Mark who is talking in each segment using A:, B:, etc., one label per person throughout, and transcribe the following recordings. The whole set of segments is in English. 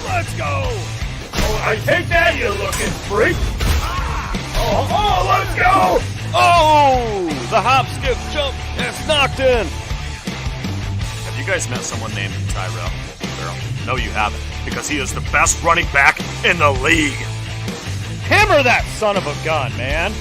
A: Let's go! Oh, I take that, you looking freak! Oh, let's go!
B: Oh! The hop, skip, jump, it's knocked in!
A: Have you guys met someone named Tyrel? No, you haven't, because he is the best running back in the league!
B: Hammer that son of a gun, man!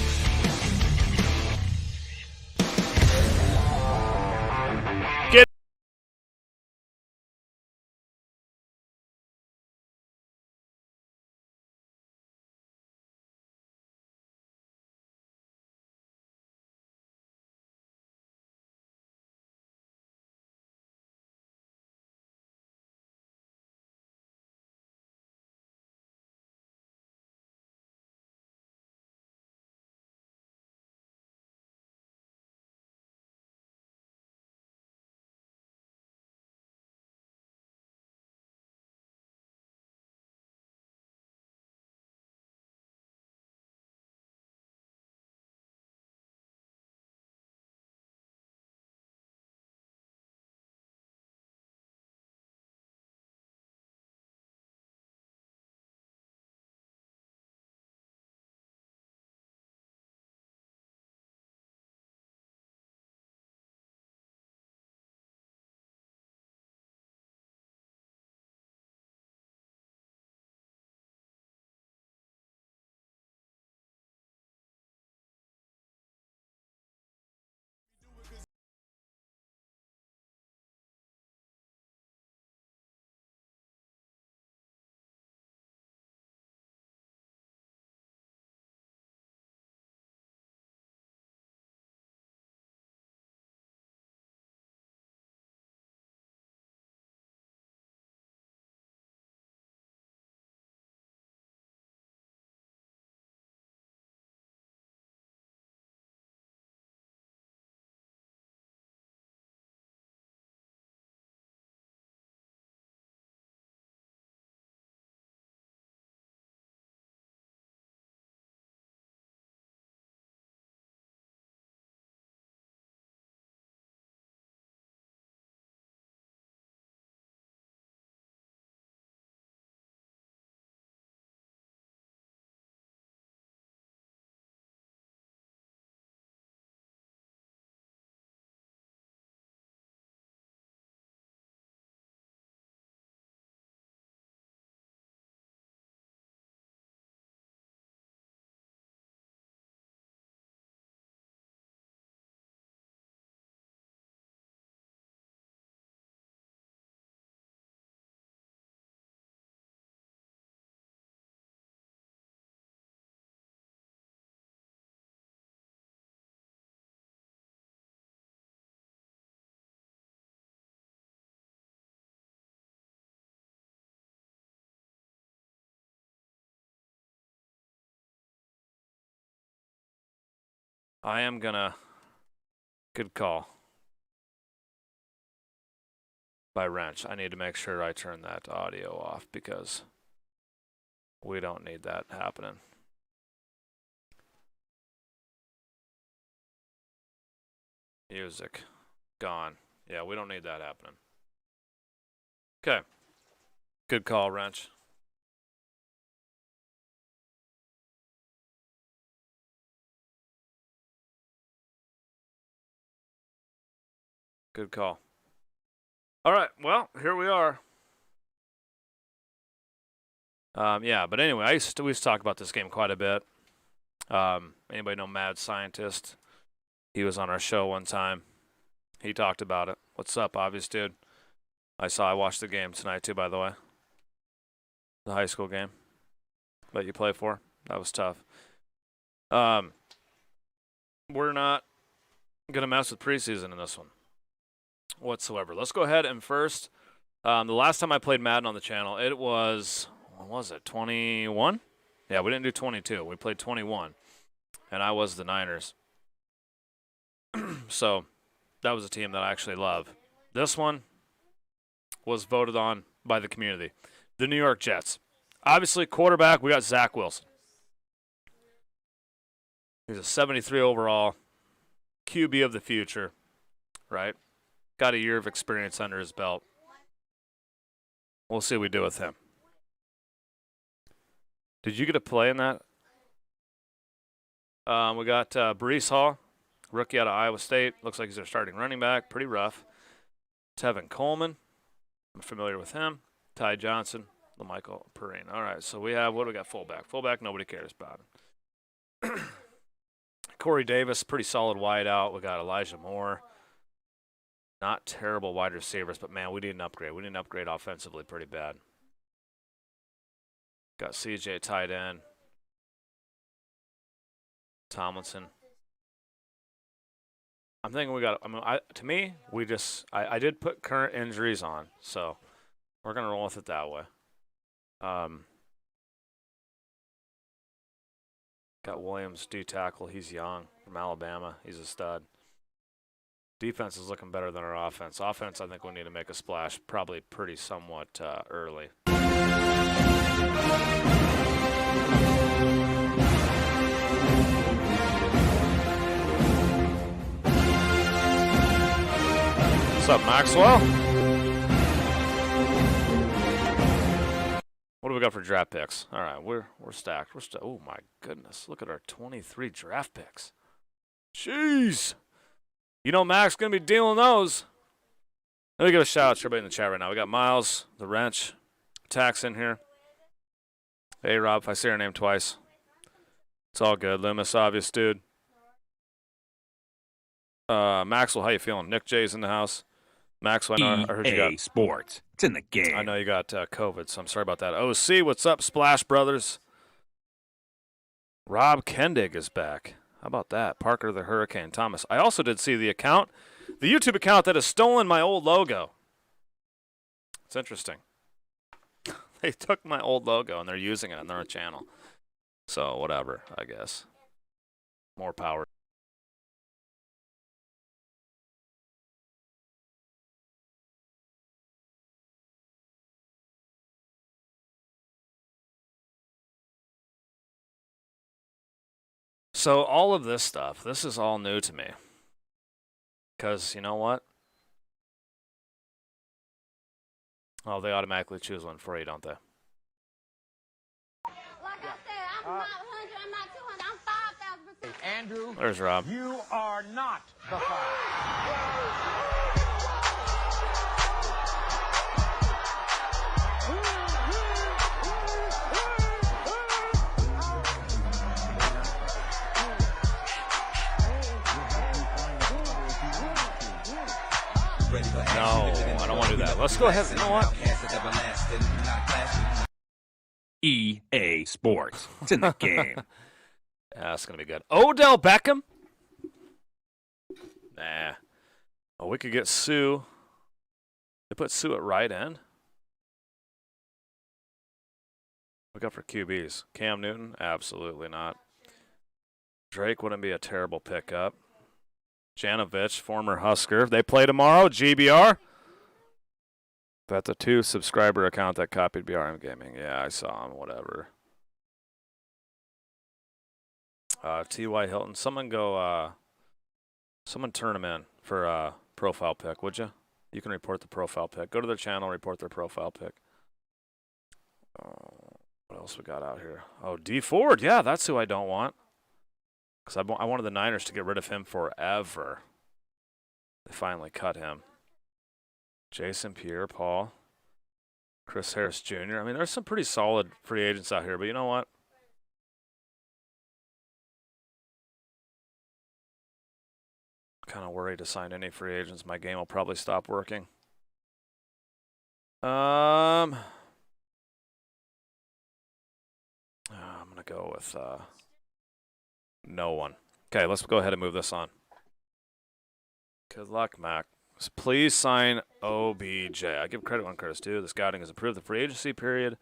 B: I am gonna... Good call. By wrench. I need to make sure I turn that audio off because we don't need that happening. Music. Gone. Yeah, we don't need that happening. Okay. Good call, wrench. Good call. All right, well, here we are. Yeah, but anyway, we used to talk about this game quite a bit. Anybody know Mad Scientist? He was on our show one time. He talked about it. What's up, obvious dude? I watched the game tonight too, by the way. The high school game that you play for. That was tough. We're not gonna mess with preseason in this one whatsoever. Let's go ahead and first, the last time I played Madden on the channel, it was, when was it, 21? Yeah, we didn't do 22. We played 21, and I was the Niners. So that was a team that I actually love. This one was voted on by the community. The New York Jets. Obviously, quarterback, we got Zach Wilson. He's a 73 overall, QB of the future, right? Got a year of experience under his belt. We'll see what we do with him. Did you get a play in that? We got Breece Hall, rookie out of Iowa State. Looks like he's their starting running back. Pretty rough. Tevin Coleman. I'm familiar with him. Ty Johnson. Michael Perrine. All right, so we have, what do we got? Fullback. Fullback, nobody cares about him. Corey Davis, pretty solid wide out. We got Elijah Moore. Not terrible wide receivers, but, man, we need an upgrade. We need an upgrade offensively pretty bad. Got CJ tight end. Tomlinson. I'm thinking we got, to me, I did put current injuries on, so we're going to roll with it that way. Got Williams, D tackle. He's young from Alabama. He's a stud. Defense is looking better than our offense. Offense, I think we need to make a splash, probably pretty somewhat early. What's up, Maxwell? What do we got for draft picks? All right, we're stacked. Oh my goodness, look at our 23 draft picks. Jeez. You know Mac's gonna be dealing those. Let me give a shout out to everybody in the chat right now. We got Miles, the Wrench, Tax in here. Hey Rob, if I say your name twice, it's all good. Loomis, obvious dude. Maxwell, how you feeling? Nick J's in the house. Maxwell, I heard you got
C: Sports. It's in the game.
B: I know you got COVID, so I'm sorry about that. OC, what's up, Splash Brothers? Rob Kendig is back. How about that? Parker the Hurricane Thomas. I also did see the YouTube account that has stolen my old logo. It's interesting. They took my old logo and they're using it on their channel. So whatever, I guess. More power. So all of this stuff, this is all new to me. Because you know what? Oh, they automatically choose one for you, don't they?
D: Like I said, I'm not 100, I'm not 200, I'm 5,000%.
C: Andrew,
B: There's Rob.
C: you are not the five.
B: No, I don't want to do that. Let's go ahead. You know what?
C: EA Sports. It's in the game.
B: Yeah, that's going to be good. Odell Beckham? Nah. Oh, we could get Sue. They put Sue at right end. We got for QBs. Cam Newton? Absolutely not. Drake wouldn't be a terrible pickup. Janovich, former Husker. They play tomorrow. GBR. That's a 2 subscriber account that copied BRM Gaming. Yeah, I saw him. Whatever. T.Y. Hilton. Someone go. Someone turn him in for a profile pick, would you? You can report the profile pick. Go to their channel, report their profile pick. What else we got out here? Oh, D Ford. Yeah, that's who I don't want. Because I wanted the Niners to get rid of him forever. They finally cut him. Jason Pierre-Paul. Chris Harris Jr. I mean, there's some pretty solid free agents out here, but you know what? Kind of worried to sign any free agents. My game will probably stop working. I'm going to go with no one. Okay, let's go ahead and move this on. Good luck, Mac. Please sign OBJ. I give credit when credit's due. The scouting has approved the free agency period.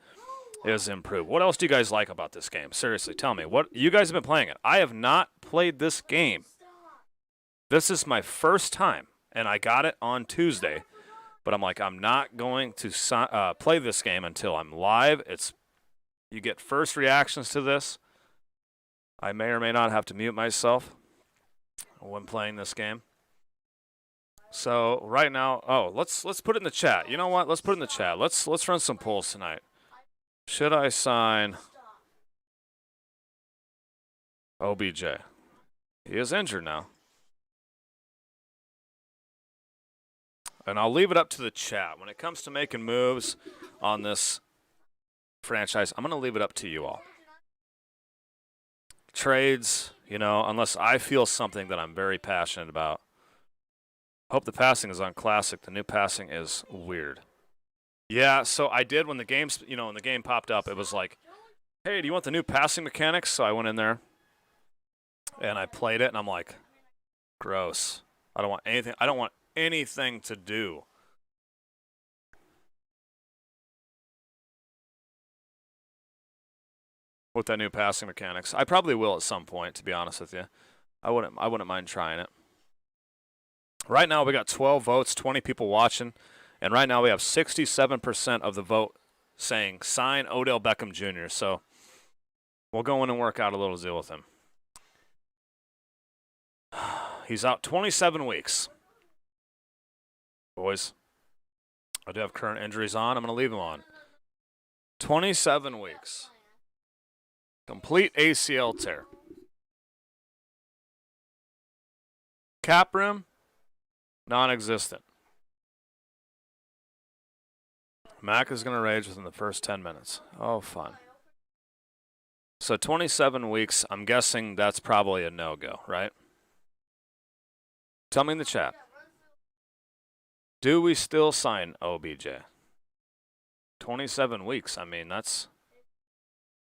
B: is improved. What else do you guys like about this game? Seriously, tell me. What you guys have been playing it. I have not played this game. This is my first time, and I got it on Tuesday. But I'm like, I'm not going to play this game until I'm live. You get first reactions to this. I may or may not have to mute myself when playing this game. So right now, let's put it in the chat. You know what? Let's put it in the chat. Let's run some polls tonight. Should I sign OBJ? He is injured now. And I'll leave it up to the chat. When it comes to making moves on this franchise, I'm going to leave it up to you all. Trades, unless I feel something that I'm very passionate about. Hope the passing is on classic. The new passing is weird. Yeah, so I did when the when the game popped up, it was like, hey, do you want the new passing mechanics? So I went in there and I played it and I'm like, gross. I don't want anything to do with that new passing mechanics. I probably will at some point, to be honest with you. I wouldn't mind trying it. Right now we got 12 votes, 20 people watching, and right now we have 67% of the vote saying sign Odell Beckham Jr. So we'll go in and work out a little deal with him. He's out 27 weeks. Boys, I do have current injuries on. I'm going to leave him on. 27 weeks. Complete ACL tear. Cap room, non-existent. Mac is going to rage within the first 10 minutes. Oh, fun. So 27 weeks, I'm guessing that's probably a no-go, right? Tell me in the chat. Do we still sign OBJ? 27 weeks. I mean, that's...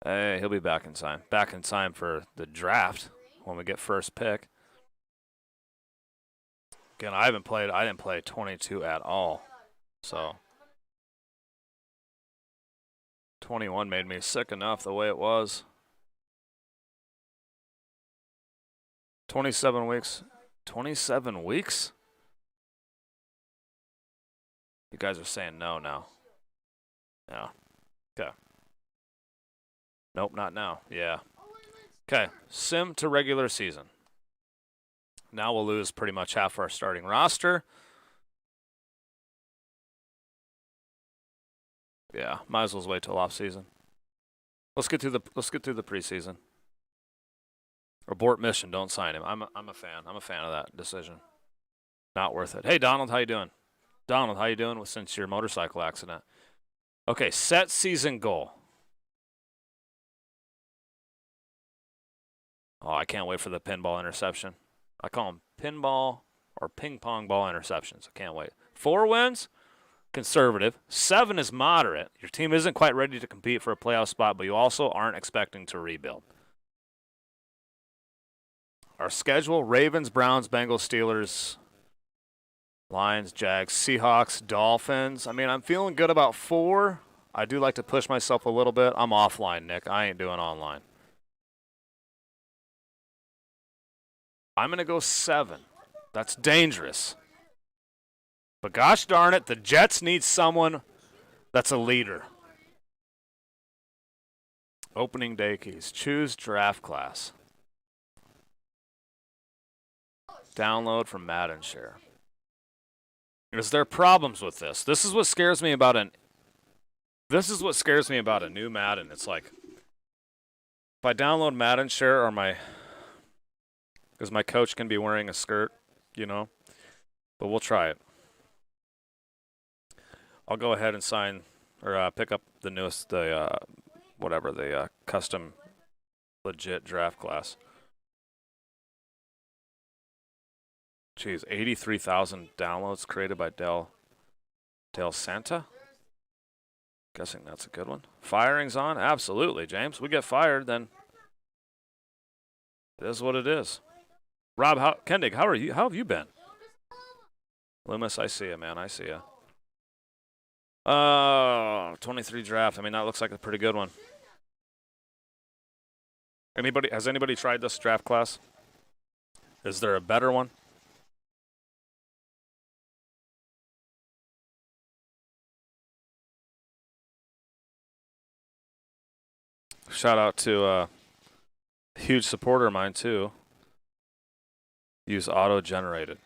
B: Hey, he'll be back in time. Back in time for the draft when we get first pick. Again, I didn't play 22 at all. So 21 made me sick enough the way it was. 27 weeks. 27 weeks? You guys are saying no now. No. Okay. Nope, not now. Yeah. Okay. Sim to regular season. Now we'll lose pretty much half our starting roster. Yeah, might as well wait till off season. Let's get through the preseason. Abort mission, don't sign him. I'm a fan. I'm a fan of that decision. Not worth it. Hey Donald, how you doing? Donald, how you doing since your motorcycle accident? Okay, set season goal. Oh, I can't wait for the pinball interception. I call them pinball or ping pong ball interceptions. I can't wait. 4 wins, conservative. 7 is moderate. Your team isn't quite ready to compete for a playoff spot, but you also aren't expecting to rebuild. Our schedule, Ravens, Browns, Bengals, Steelers, Lions, Jags, Seahawks, Dolphins. I mean, I'm feeling good about 4. I do like to push myself a little bit. I'm offline, Nick. I ain't doing online. I'm going to go 7. That's dangerous. But gosh darn it, the Jets need someone that's a leader. Opening day keys. Choose draft class. Download from Madden share. Is there problems with this? This is what scares me about a new Madden. It's like if I download Madden share or because my coach can be wearing a skirt, but we'll try it. I'll go ahead and sign or pick up the newest, the custom legit draft class. Jeez, 83,000 downloads created by Del Santa? Guessing that's a good one. Firing's on? Absolutely, James. We get fired, then it is what it is. Rob, Kendig, how are you? How have you been? Loomis, I see you, man. I see you. 23 draft. I mean, that looks like a pretty good one. Has anybody tried this draft class? Is there a better one? Shout out to a huge supporter of mine too. Use auto-generated.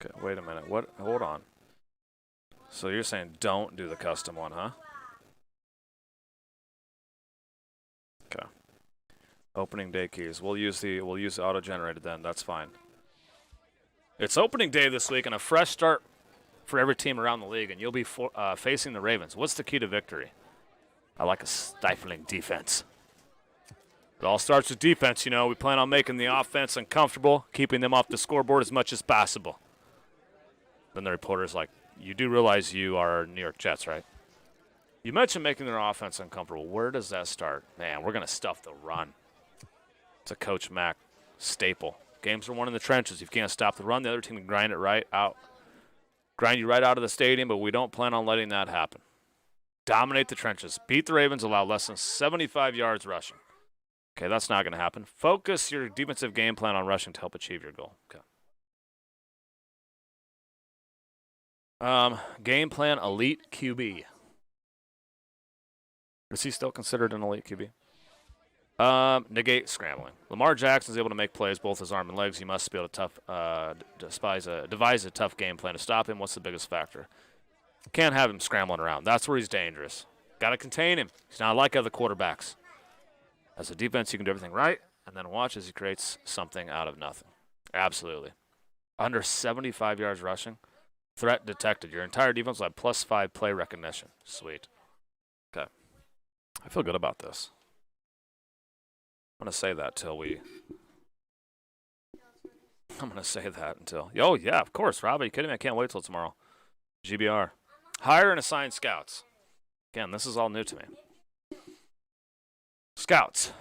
B: Okay, wait a minute. What? Hold on. So you're saying don't do the custom one, huh? Okay. Opening day keys. We'll use auto-generated then. That's fine. It's opening day this week and a fresh start for every team around the league, and you'll be facing the Ravens. What's the key to victory? I like a stifling defense. It all starts with defense, you know. We plan on making the offense uncomfortable, keeping them off the scoreboard as much as possible. Then the reporter's like, you do realize you are New York Jets, right? You mentioned making their offense uncomfortable. Where does that start? Man, we're going to stuff the run. It's a Coach Mack staple. Games are won in the trenches. If you can't stop the run, the other team can grind you right out of the stadium, but we don't plan on letting that happen. Dominate the trenches. Beat the Ravens, allow less than 75 yards rushing. Okay, that's not going to happen. Focus your defensive game plan on rushing to help achieve your goal. Okay. Game plan, elite QB. Is he still considered an elite QB? Negate scrambling. Lamar Jackson's able to make plays, both his arm and legs. You must be able to devise a tough game plan to stop him. What's the biggest factor? Can't have him scrambling around. That's where he's dangerous. Got to contain him. He's not like other quarterbacks. As a defense, you can do everything right, and then watch as he creates something out of nothing. Absolutely. Under 75 yards rushing. Threat detected. Your entire defense will have +5 play recognition. Sweet. Okay. I feel good about this. I'm going to say that until. Oh, yeah, of course, Rob. Are you kidding me? I can't wait till tomorrow. GBR. Hire and assign scouts. Again, this is all new to me. Scouts.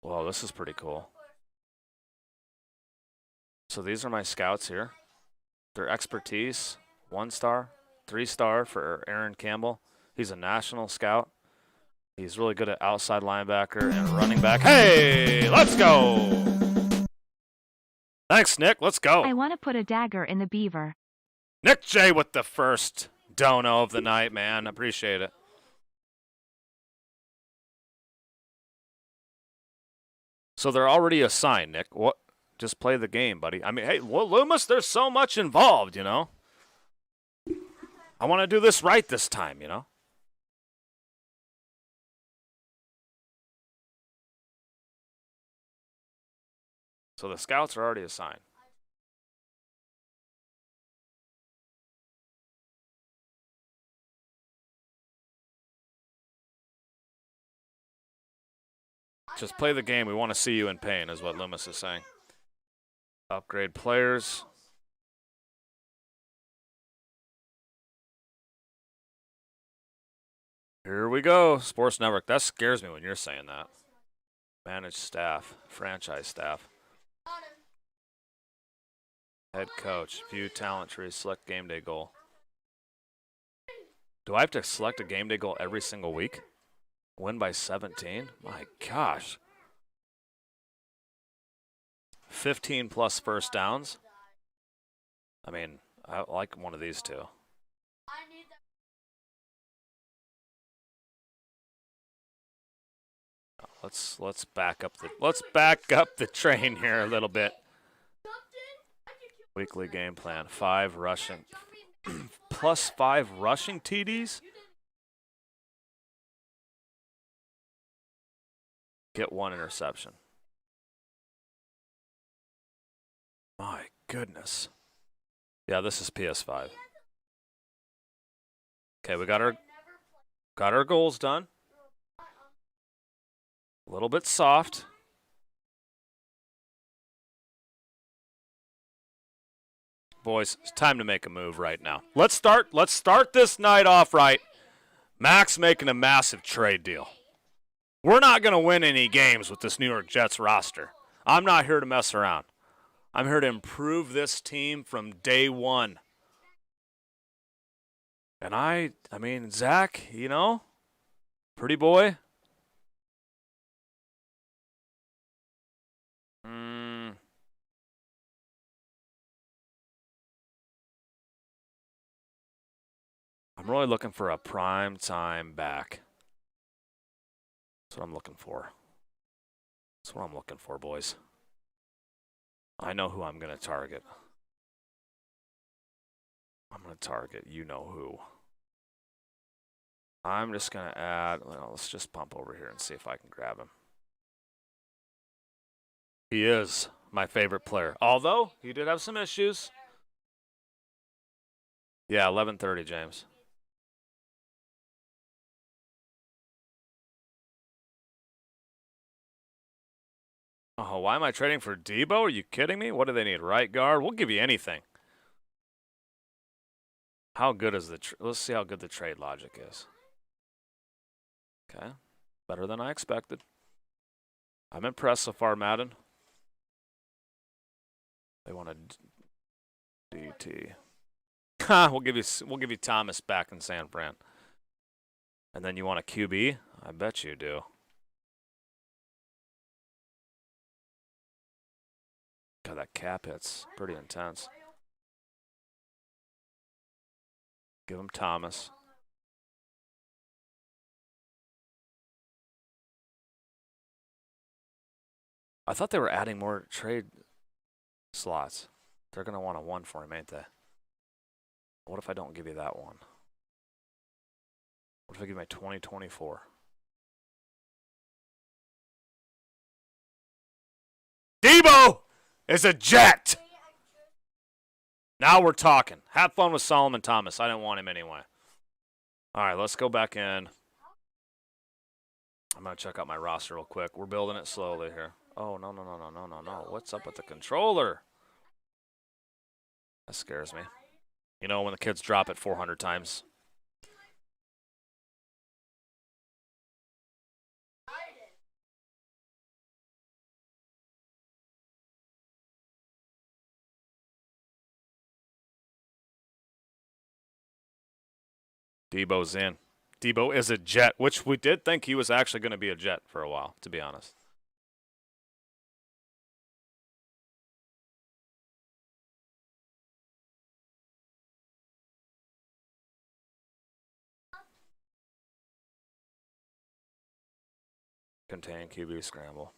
B: Whoa, this is pretty cool. So these are my scouts here. Their expertise, 1-star, 3-star for Aaron Campbell. He's a national scout. He's really good at outside linebacker and running back. Hey, let's go. Thanks, Nick. Let's go.
E: I want to put a dagger in the beaver.
B: Nick J with the first dono of the night, man. Appreciate it. So they're already assigned, Nick. What? Just play the game, buddy. I mean, hey, well, Loomis, there's so much involved, you know. I want to do this right this time, you know. So the scouts are already assigned. Just play the game. We want to see you in pain, is what Loomis is saying. Upgrade players. Here we go. Sports Network. That scares me when you're saying that. Manage staff. Franchise staff. Head coach. View talent tree. Select game day goal. Do I have to select a game day goal every single week? Win by 17? My gosh. 15 plus first downs? I mean, I like one of these two. Let's back up the train here a little bit. Weekly game plan. 5 rushing. +5 rushing TDs? Get 1 interception. My goodness. Yeah, this is PS5. Okay, we got our goals done. A little bit soft. Boys, it's time to make a move right now. Let's start this night off right. Mac's making a massive trade deal. We're not going to win any games with this New York Jets roster. I'm not here to mess around. I'm here to improve this team from day one. And I mean, Zach, you know, pretty boy. I'm really looking for a prime time back. That's what I'm looking for. That's what I'm looking for, boys. I know who I'm going to target. I'm going to target you know who. I'm just going to add, well, let's just pump over here and see if I can grab him. He is my favorite player. Although, he did have some issues. Yeah, 11:30, James. Oh, why am I trading for Debo? Are you kidding me? What do they need? Right guard? We'll give you anything. How good is the... Let's see how good the trade logic is. Okay. Better than I expected. I'm impressed so far, Madden. They want a DT. we'll give you Thomas back in San Fran. And then you want a QB? I bet you do. God, that cap hit's pretty intense. Give him Thomas. I thought they were adding more trade slots. They're going to want a 1 for him, ain't they? What if I don't give you that one? What if I give you my 2024? Debo is a Jet! Now we're talking. Have fun with Solomon Thomas. I didn't want him anyway. All right, let's go back in. I'm going to check out my roster real quick. We're building it slowly here. Oh, no. What's up with the controller? That scares me. You know, when the kids drop it 400 times. Debo's in. Debo is a Jet, which we did think he was actually going to be a Jet for a while, to be honest. Contain QB scramble.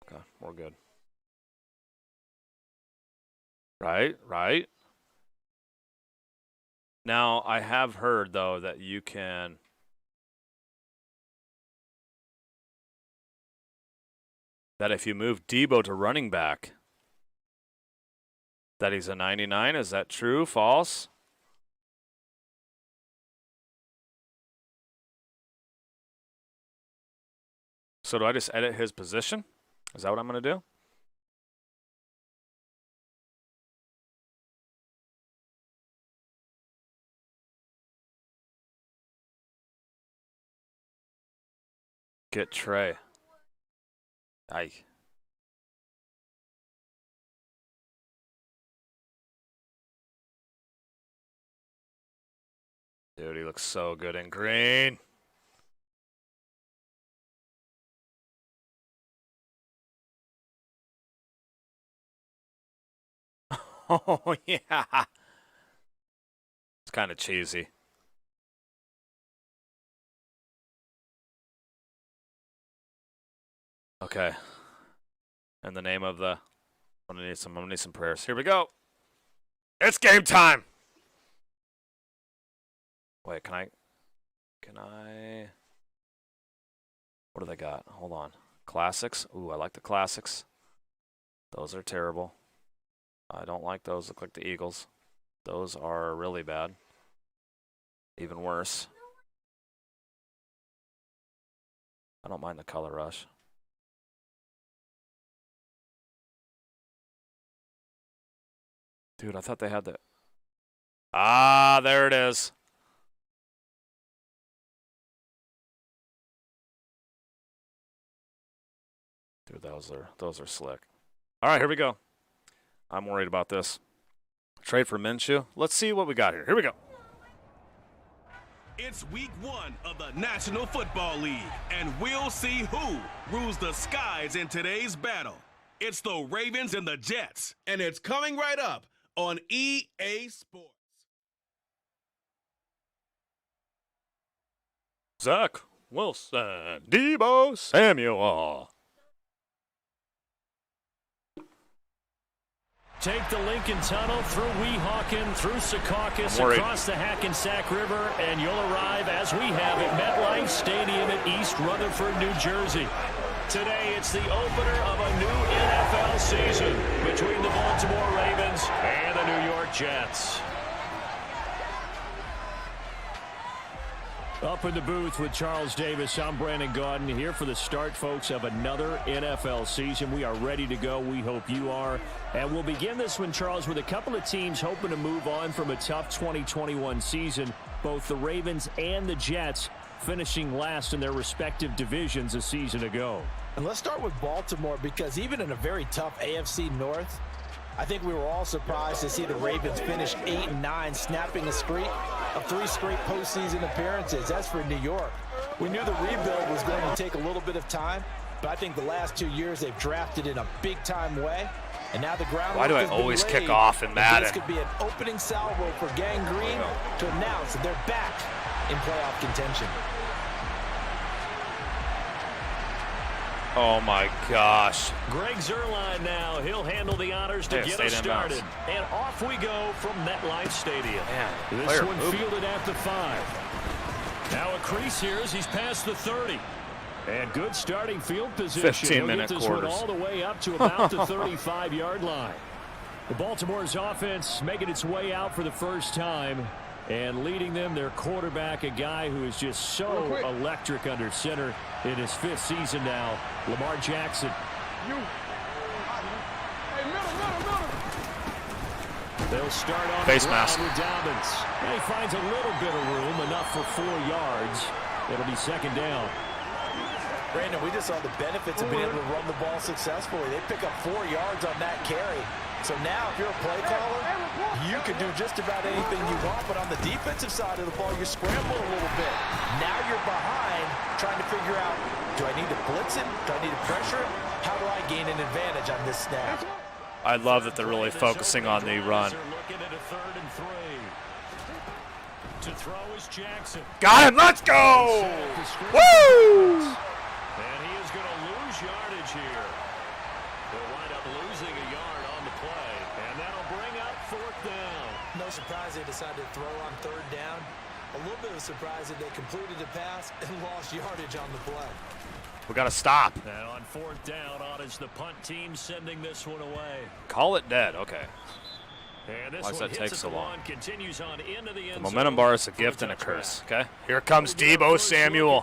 B: Okay, we're good. Right. Now, I have heard, though, that you can... that if you move Debo to running back, that he's a 99. Is that true? False? So do I just edit his position? Is that what I'm going to do? Get Trey. Aye. Dude, he looks so good in green. Oh, yeah. It's kind of cheesy. Okay. In the name of the... I'm gonna need some prayers. Here we go. It's game time. Wait, can I... What do they got? Hold on. Classics. Ooh, I like the classics. Those are terrible. I don't like those. Look like the Eagles. Those are really bad. Even worse. I don't mind the color rush. Dude, I thought they had the... Ah, there it is. Dude, those are slick. All right, here we go. I'm worried about this. Trade for Minshew. Let's see what we got here. Here we go.
F: It's week 1 of the National Football League, and we'll see who rules the skies in today's battle. It's the Ravens and the Jets, and it's coming right up on EA Sports.
B: Zach Wilson, Deebo Samuel.
G: Take the Lincoln Tunnel through Weehawken, through Secaucus, across the Hackensack River, and you'll arrive, as we have, at MetLife Stadium at East Rutherford, New Jersey. Today, it's the opener of a new NFL season between the Baltimore Ravens and the New York Jets. Up in the booth with Charles Davis, I'm Brandon Gaudin here for the start, folks, of another NFL season. We are ready to go. We hope you are. And we'll begin this one, Charles, with a couple of teams hoping to move on from a tough 2021 season. Both the Ravens and the Jets finishing last in their respective divisions a season ago.
H: And let's start with Baltimore, because even in a very tough AFC North, I think we were all surprised to see the Ravens finish 8-9, snapping a streak of 3 straight postseason appearances. As for New York, we knew the rebuild was going to take a little bit of time, but I think the last 2 years they've drafted in a big-time way. And now the ground.
B: Why do I always kick off in Madden?
H: This could be an opening salvo for Gang Green to announce that they're back in playoff contention.
B: Oh, my gosh.
G: Greg Zuerlein now. He'll handle the honors to get us started. And off we go from MetLife Stadium.
B: Man,
G: this one fielded at the 5. Now a crease here as he's past the 30. And good starting field position.
B: 15-minute
G: quarters.
B: One
G: all the way up to about the 35-yard line. The Baltimore's offense making its way out for the first time. And leading them, their quarterback, a guy who is just so electric under center in his 5th season now, Lamar Jackson. They'll start on
B: face mask
G: with Dobbins. And he finds a little bit of room, enough for 4 yards. It'll be 2nd down.
H: Brandon, we just saw the benefits of being able to run the ball successfully. They pick up 4 yards on that carry. So now, if you're a play caller, you can do just about anything you want. But on the defensive side of the ball, you're scrambling a little bit. Now you're behind, trying to figure out, do I need to blitz him? Do I need to pressure him? How do I gain an advantage on this snap?
B: I love that they're really focusing on the run.
G: Looking at a 3rd and 3. To throw is Jackson.
B: Got him. Let's go. Woo!
G: And he is going to lose yardage here. They'll wind up losing a yard on the play. And that'll bring up 4th down.
H: No surprise they decided to throw on 3rd down. A little bit of a surprise that they completed the pass and lost yardage on the play.
B: We got to stop.
G: And on 4th down, on is the punt team sending this one away.
B: Call it dead. Okay.
G: And this
B: Why does that take so long?
G: Continues on into the
B: The momentum bar is a gift and a curse. Okay. Here comes Deebo Samuel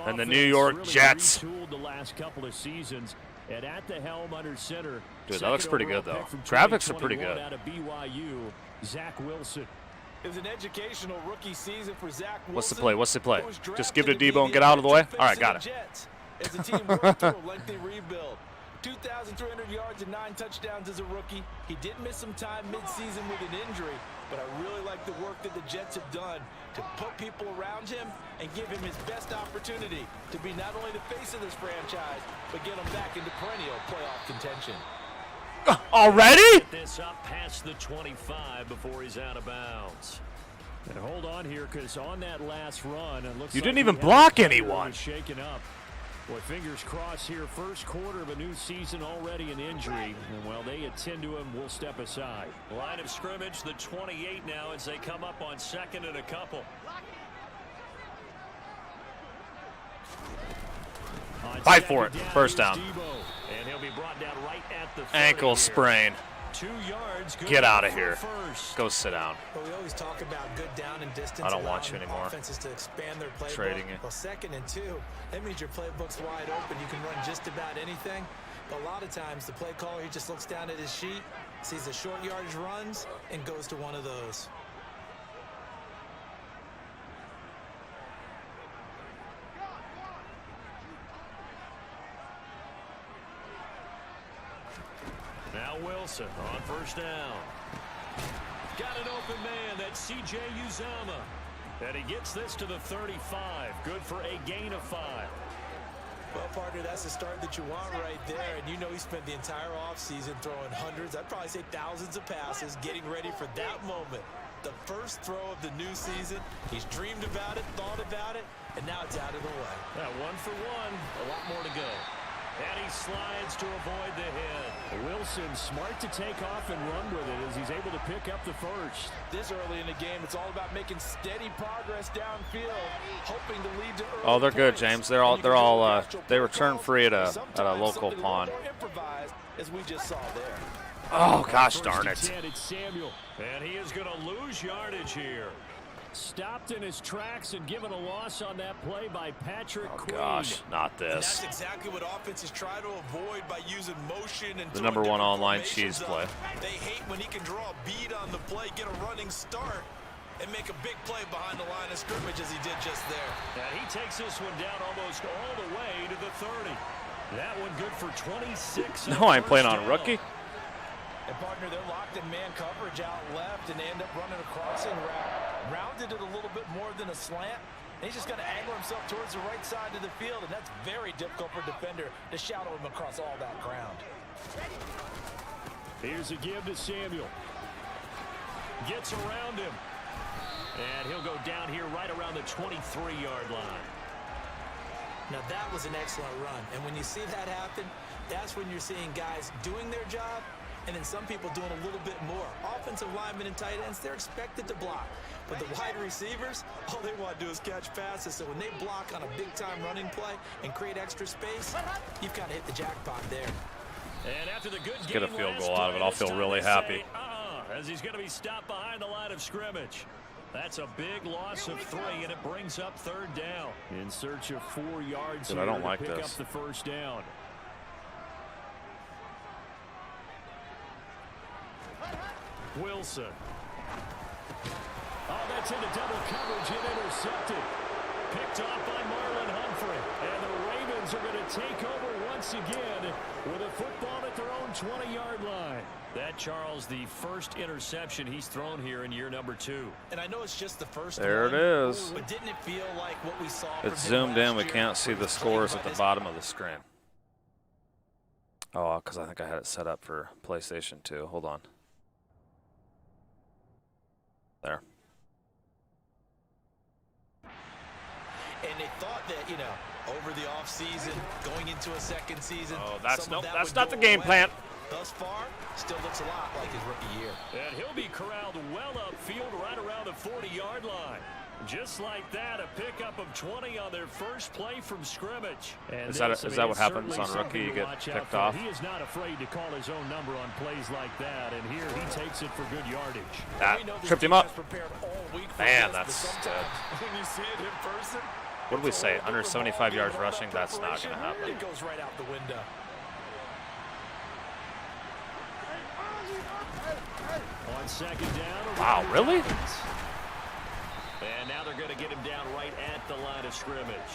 B: and the New York Jets.
G: The last couple of seasons, and at the helm under center.
B: Dude, that looks pretty good though. Graphics are pretty good.
G: Out of BYU, Zach Wilson.
H: It was an educational rookie season for Zach Wilson.
B: What's the play? What's the play? Just give it to Deebo and get out of the way? All right, got it.
H: As the team worked through a lengthy rebuild. 2,300 yards and 9 touchdowns as a rookie. He did miss some time mid-season with an injury, but I really like the work that the Jets have done to put people around him and give him his best opportunity to be not only the face of this franchise, but get him back into perennial playoff contention.
B: Already?
G: Get this up past the 25 before he's out of bounds. And hold on here, because on that last run, it looks
B: You
G: like
B: didn't even block anyone.
G: Shaken up. Boy, fingers crossed here. First quarter of a new season, already an injury. And while they attend to him, we'll step aside. Line of scrimmage, the 28 now as they come up on 2nd and a couple.
B: Fight for it. First down.
G: And he'll be brought down right at the
B: Ankle sprain.
G: 2 yards.
B: Get out of here. Go sit down.
H: But we always talk about good down and distance.
B: I don't want you anymore.
H: Offenses to expand their playbook.
B: Trading it.
H: Well, 2nd and 2, that means your playbook's wide open. You can run just about anything. But a lot of times, the play caller, he just looks down at his sheet, sees the short yardage runs, and goes to one of those.
G: Now Wilson on first down. Got an open man. That's C.J. Uzama. And he gets this to the 35. Good for a gain of 5.
H: Well, partner, that's the start that you want right there. And you know he spent the entire offseason throwing hundreds, I'd probably say thousands of passes, getting ready for that moment. The first throw of the new season. He's dreamed about it, thought about it, and now it's out of the way.
G: Yeah, 1 for 1. A lot more to go. And he slides to avoid the hit. Wilson smart to take off and run with it as he's able to pick up the first.
H: This early in the game, it's all about making steady progress downfield, hoping to lead to early
B: Oh, they're good,
H: points.
B: James. They return free at a local pond.
H: As we just saw there.
B: Oh, gosh darn
G: First
B: it.
G: and 10, it's Samuel. And he is going to lose yardage here. Stopped in his tracks and given a loss on that play by Patrick Queen.
B: Gosh, not
H: And
B: this.
H: that's exactly what offenses try to avoid by using motion and
B: The
H: throwing
B: #1
H: different
B: online
H: formations
B: cheese play.
H: up. They hate when he can draw a bead on the play, get a running start, and make a big play behind the line of scrimmage as he did just there.
G: And he takes this one down almost all the way to the 30. That one good for 26.
B: No, I ain't playing on a rookie.
H: And partner, they're locked in man coverage out left, and they end up running a crossing route. Rounded it a little bit more than a slant. And he's just going to angle himself towards the right side of the field, and that's very difficult for a defender to shadow him across all that ground.
G: Here's a give to Samuel. Gets around him. And he'll go down here right around the 23-yard line.
H: Now that was an excellent run. And when you see that happen, that's when you're seeing guys doing their job and then some people doing a little bit more. Offensive linemen and tight ends, they're expected to block. But the wide receivers, all they want to do is catch passes. So when they block on a big-time running play and create extra space, you've kind of hit the jackpot there.
G: And after the good
B: Get a
G: game
B: field
G: last
B: goal out of it.
G: play,
B: I'll
G: it's
B: feel
G: time
B: really
G: to
B: happy.
G: say, as he's going to be stopped behind the line of scrimmage. That's a big loss of 3, and it brings up 3rd down. In search of 4 yards
B: Dude,
G: here
B: I don't
G: to
B: like
G: pick
B: this.
G: up the first down. Wilson. Oh, that's into double coverage and intercepted. Picked off by Marlon Humphrey. And the Ravens are going to take over once again with a football at their own 20-yard line. That, Charles, the first interception he's thrown here in year number 2.
H: And I know it's just the first
B: There
H: one,
B: it is.
H: but didn't it feel like what we saw
B: It's
H: from him
B: zoomed in.
H: last
B: We
H: year?
B: can't see the
H: He's
B: scores
H: playing
B: at the
H: by
B: bottom of the screen. Oh, because I think I had it set up for PlayStation 2. Hold on. There.
H: And they thought that, you know, over the offseason, going into a second season.
B: Oh, that's
H: some of that
B: that's
H: would
B: not
H: go
B: the game
H: away.
B: plan.
H: Thus far, still looks a lot like his rookie year.
G: And he'll be corralled well upfield right around the 40-yard line. Just like that, a pickup of 20 on their first play from scrimmage. And
B: Is that
G: this,
B: what happens
G: certainly
B: on rookie?
G: something
B: You
G: to
B: get
G: watch out
B: picked
G: for.
B: off?
G: He is not afraid to call his own number on plays like that, and here he takes it for good yardage.
B: That
H: We know this
B: tripped him
H: team
B: up.
H: has prepared all week for
B: Man,
H: this, but
B: that's
H: sometimes when you see it in person,
B: What did we
H: it's a
B: say?
H: whole
B: Under
H: different
B: 75
H: ballgame
B: yards
H: and all
B: rushing?
H: that
B: That's not going to
H: preparation,
B: happen.
H: It goes right out the window.
G: On second down.
B: Wow, really?
G: And now they're going to get him down right at the line of scrimmage.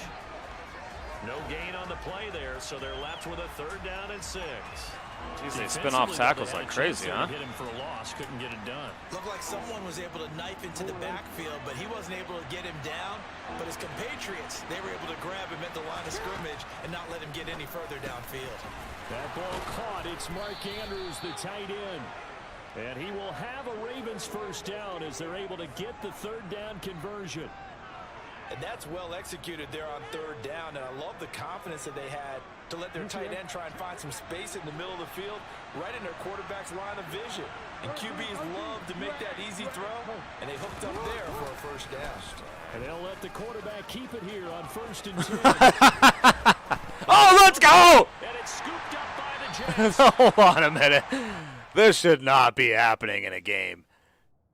G: No gain on the play there, so they're left with a 3rd down and 6.
B: Jeez, they spin off tackles like crazy, huh?
G: Hit him for a loss, couldn't get it done.
H: Looked like someone was able to knife into the backfield, but he wasn't able to get him down. But his compatriots, they were able to grab him at the line of scrimmage and not let him get any further downfield.
G: That ball caught. It's Mark Andrews, the tight end. And he will have a Ravens first down as they're able to get the 3rd down conversion.
H: And that's well executed there on 3rd down. And I love the confidence that they had to let their tight end try and find some space in the middle of the field, right in their quarterback's line of vision. And QBs love to make that easy throw, and they hooked up there for a first down.
G: And they'll let the quarterback keep it here on 1st and 10.
B: Oh, let's go!
G: And it's scooped up by the Jets.
B: Hold on a minute. This should not be happening in a game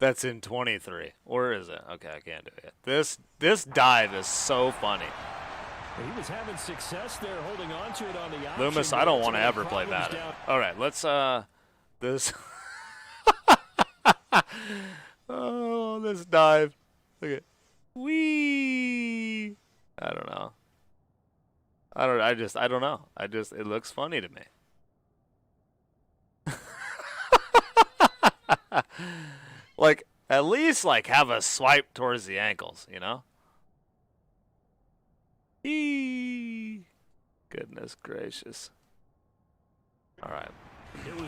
B: that's in 23. Or is it? Okay, I can't do it. This dive is so funny.
G: He was having success there holding on to it on the option.
B: Loomis, I don't want to
G: Some
B: ever play
G: problems
B: Madden.
G: down.
B: All right, let's this oh, this dive. Look at wee. I don't know. I don't know. It looks funny to me. Like, at least, like, have a swipe towards the ankles, you know? Eee. Goodness gracious. All right.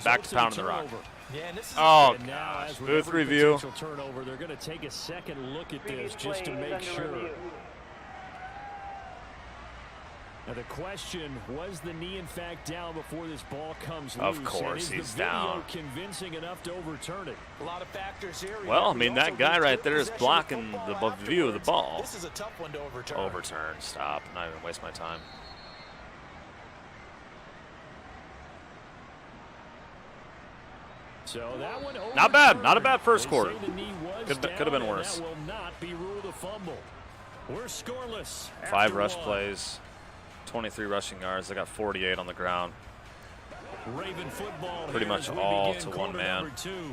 B: Back to pounding the rock.
H: Yeah, and this is
B: Oh,
G: And now,
B: gosh.
G: as with
B: Booth
G: every
B: review.
G: potential turnover, they're going to take a second look at this just to make sure. Now the question, was the knee in fact down before this ball comes loose?
B: Of course
G: and is
B: he's
G: the video
B: down.
G: convincing enough to overturn it?
H: a lot of factors here.
B: Well, I mean, that guy right there is blocking the view of the ball.
H: This is a tough one to overturn.
B: Overturn. Stop. Not even waste my time.
G: So that one
B: Not bad.
G: overturned.
B: Not a bad first
G: They
B: quarter.
G: say the knee was
B: Could have
G: down,
B: been
G: and
B: worse.
G: That will not be ruled a fumble. We're scoreless.
B: 5
G: after
B: rush
G: one.
B: plays, 23 rushing yards. They got 48 on the ground.
G: Raven football
B: Pretty
G: here
B: much
G: as we
B: all
G: begin
B: to one
G: quarter
B: man.
G: number 2,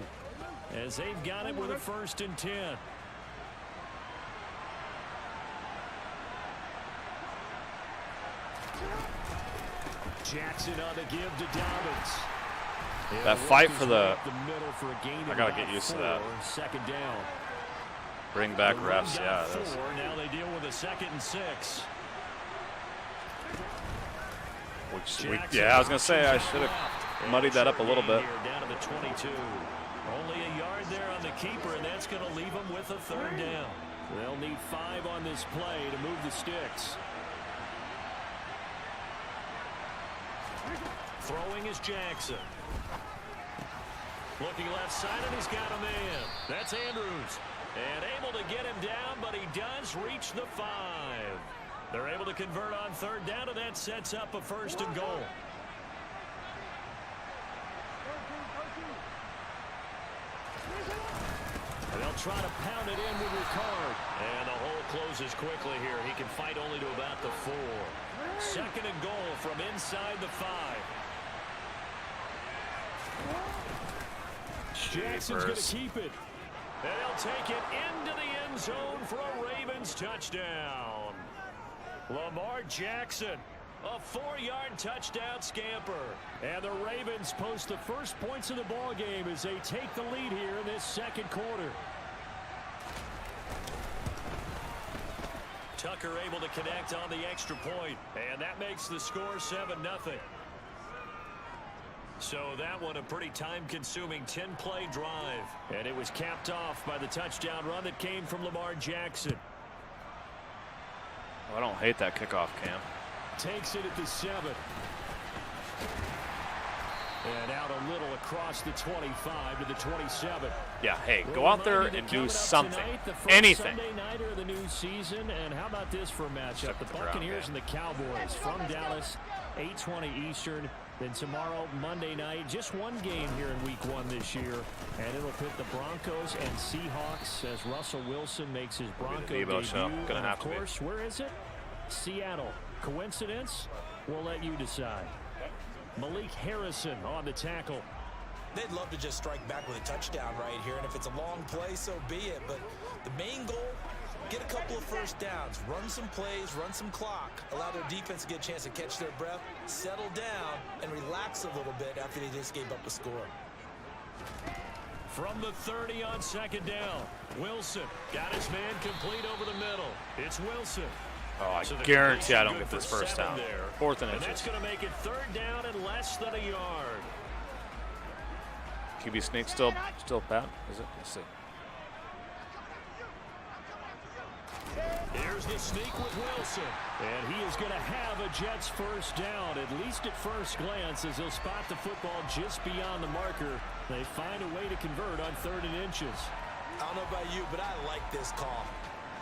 G: as they've got it with a 1st and 10. Jackson on the give to Dobbins.
B: That fight for the-
G: middle for a gain
B: I
G: of
B: gotta
G: about
B: get used to that.
G: 4, 2nd down.
B: Bring back
G: The run
B: refs.
G: got
B: Yeah, it is.
G: 4. Now they deal with a 2nd and 6.
B: Yeah, I was going to say I should have muddied that up a little bit.
G: Here, down to the 22. Only a yard there on the keeper, and that's going to leave them with a 3rd down. They'll need 5 on this play to move the sticks. Throwing is Jackson. Looking left side, and he's got a man. That's Andrews. And able to get him down, but he does reach the 5. They're able to convert on 3rd down, and that sets up a 1st and goal. And they'll try to pound it in with Ricard. And the hole closes quickly here. He can fight only to about the 4. 2nd and goal from inside the 5. Jackson's going to keep it. And they'll take it into the end zone for a Ravens touchdown. Lamar Jackson, a 4-yard touchdown scamper. And the Ravens post the first points of the ball game as they take the lead here in this 2nd quarter. Tucker able to connect on the extra point, and that makes the score 7-0. So that one a pretty time-consuming 10-play drive. And it was capped off by the touchdown run that came from Lamar Jackson.
B: I don't hate that kickoff, Cam.
G: Takes it at the 7. And out a little across the 25 to the 27.
B: Yeah, hey, go out there and do something.
G: Tonight, the first
B: Anything.
G: Sunday nighter of the new season. And how about this for a matchup? The Buccaneers and the Cowboys from Dallas, 8:20 Eastern. Then tomorrow, Monday night, just one game here in Week 1 this year. And it'll pit the Broncos and Seahawks as Russell Wilson makes his Bronco debut.
B: Gonna
G: and
B: have
G: of
B: to be.
G: course, where is it? Seattle. Coincidence? We'll let you decide. Malik Harrison on the tackle.
H: They'd love to just strike back with a touchdown right here, and if it's a long play, so be it. But the main goal, get a couple of 1st downs, run some plays, run some clock, allow their defense to get a chance to catch their breath, settle down, and relax a little bit after they just gave up a score.
G: From the 30 on 2nd down, Wilson got his man complete over the middle. It's Wilson.
B: Oh, I
G: So the
B: guarantee I don't
G: completion
B: get this
G: good for
B: first
G: 7
B: down.
G: there.
B: 4th and
G: And that's
B: inches.
G: going to make it 3rd down and less than a yard.
B: QB sneak still bad? Is it? Let's see.
G: Here's the sneak with Wilson. And he is going to have a Jets 1st down, at least at first glance, as he'll spot the football just beyond the marker. They find a way to convert on 3rd and inches.
H: I don't know about you, but I like this call.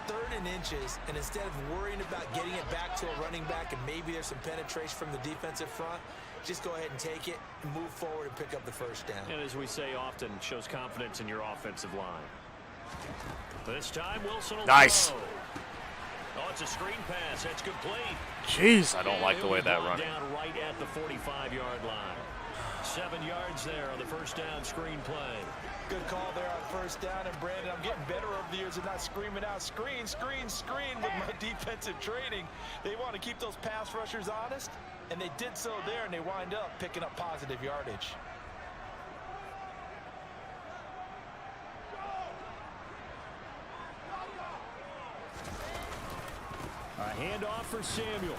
H: 3rd and inches, and instead of worrying about getting it back to a running back and maybe there's some penetration from the defensive front, just go ahead and take it, and move forward and pick up the 1st down.
G: And as we say often, shows confidence in your offensive line. This time, Wilson will
B: Nice.
G: throw. Oh, it's a screen pass. That's complete.
B: Jeez, I don't like the
G: He'll
B: way
G: be
B: that
G: brought
B: running.
G: down right at the 45-yard line. 7 yards there on the 1st down screen play.
H: Good call there on 1st down, and Brandon, I'm getting better over the years of not screaming out, screen, screen, screen with my defensive training. They want to keep those pass rushers honest, and they did so there, and they wind up picking up positive yardage.
G: Handoff for Samuel.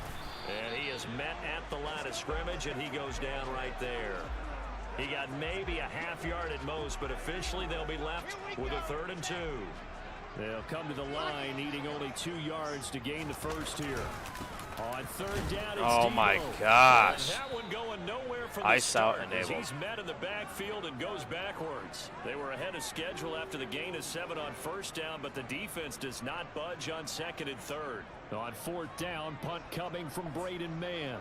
G: And he is met at the line of scrimmage, and he goes down right there. He got maybe a half yard at most, but officially they'll be left with a 3rd and 2. They'll come to the line needing only 2 yards to gain the first here. On 3rd down, it's
B: Oh
G: Debo.
B: my gosh.
G: And that one going nowhere from the
B: Ice out
G: start as
B: enabled.
G: he's met in the backfield and goes backwards. They were ahead of schedule after the gain of 7 on 1st down, but the defense does not budge on 2nd and 3rd. On 4th down, punt coming from Braden Mann.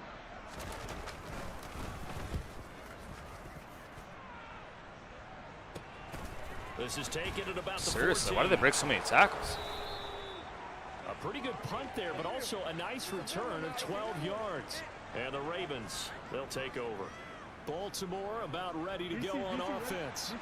G: This is taken at about the
B: Seriously,
G: 14.
B: why do they break so many tackles?
G: A pretty good punt there, but also a nice return of 12 yards. And the Ravens, they'll take over. Baltimore about ready to go on offense.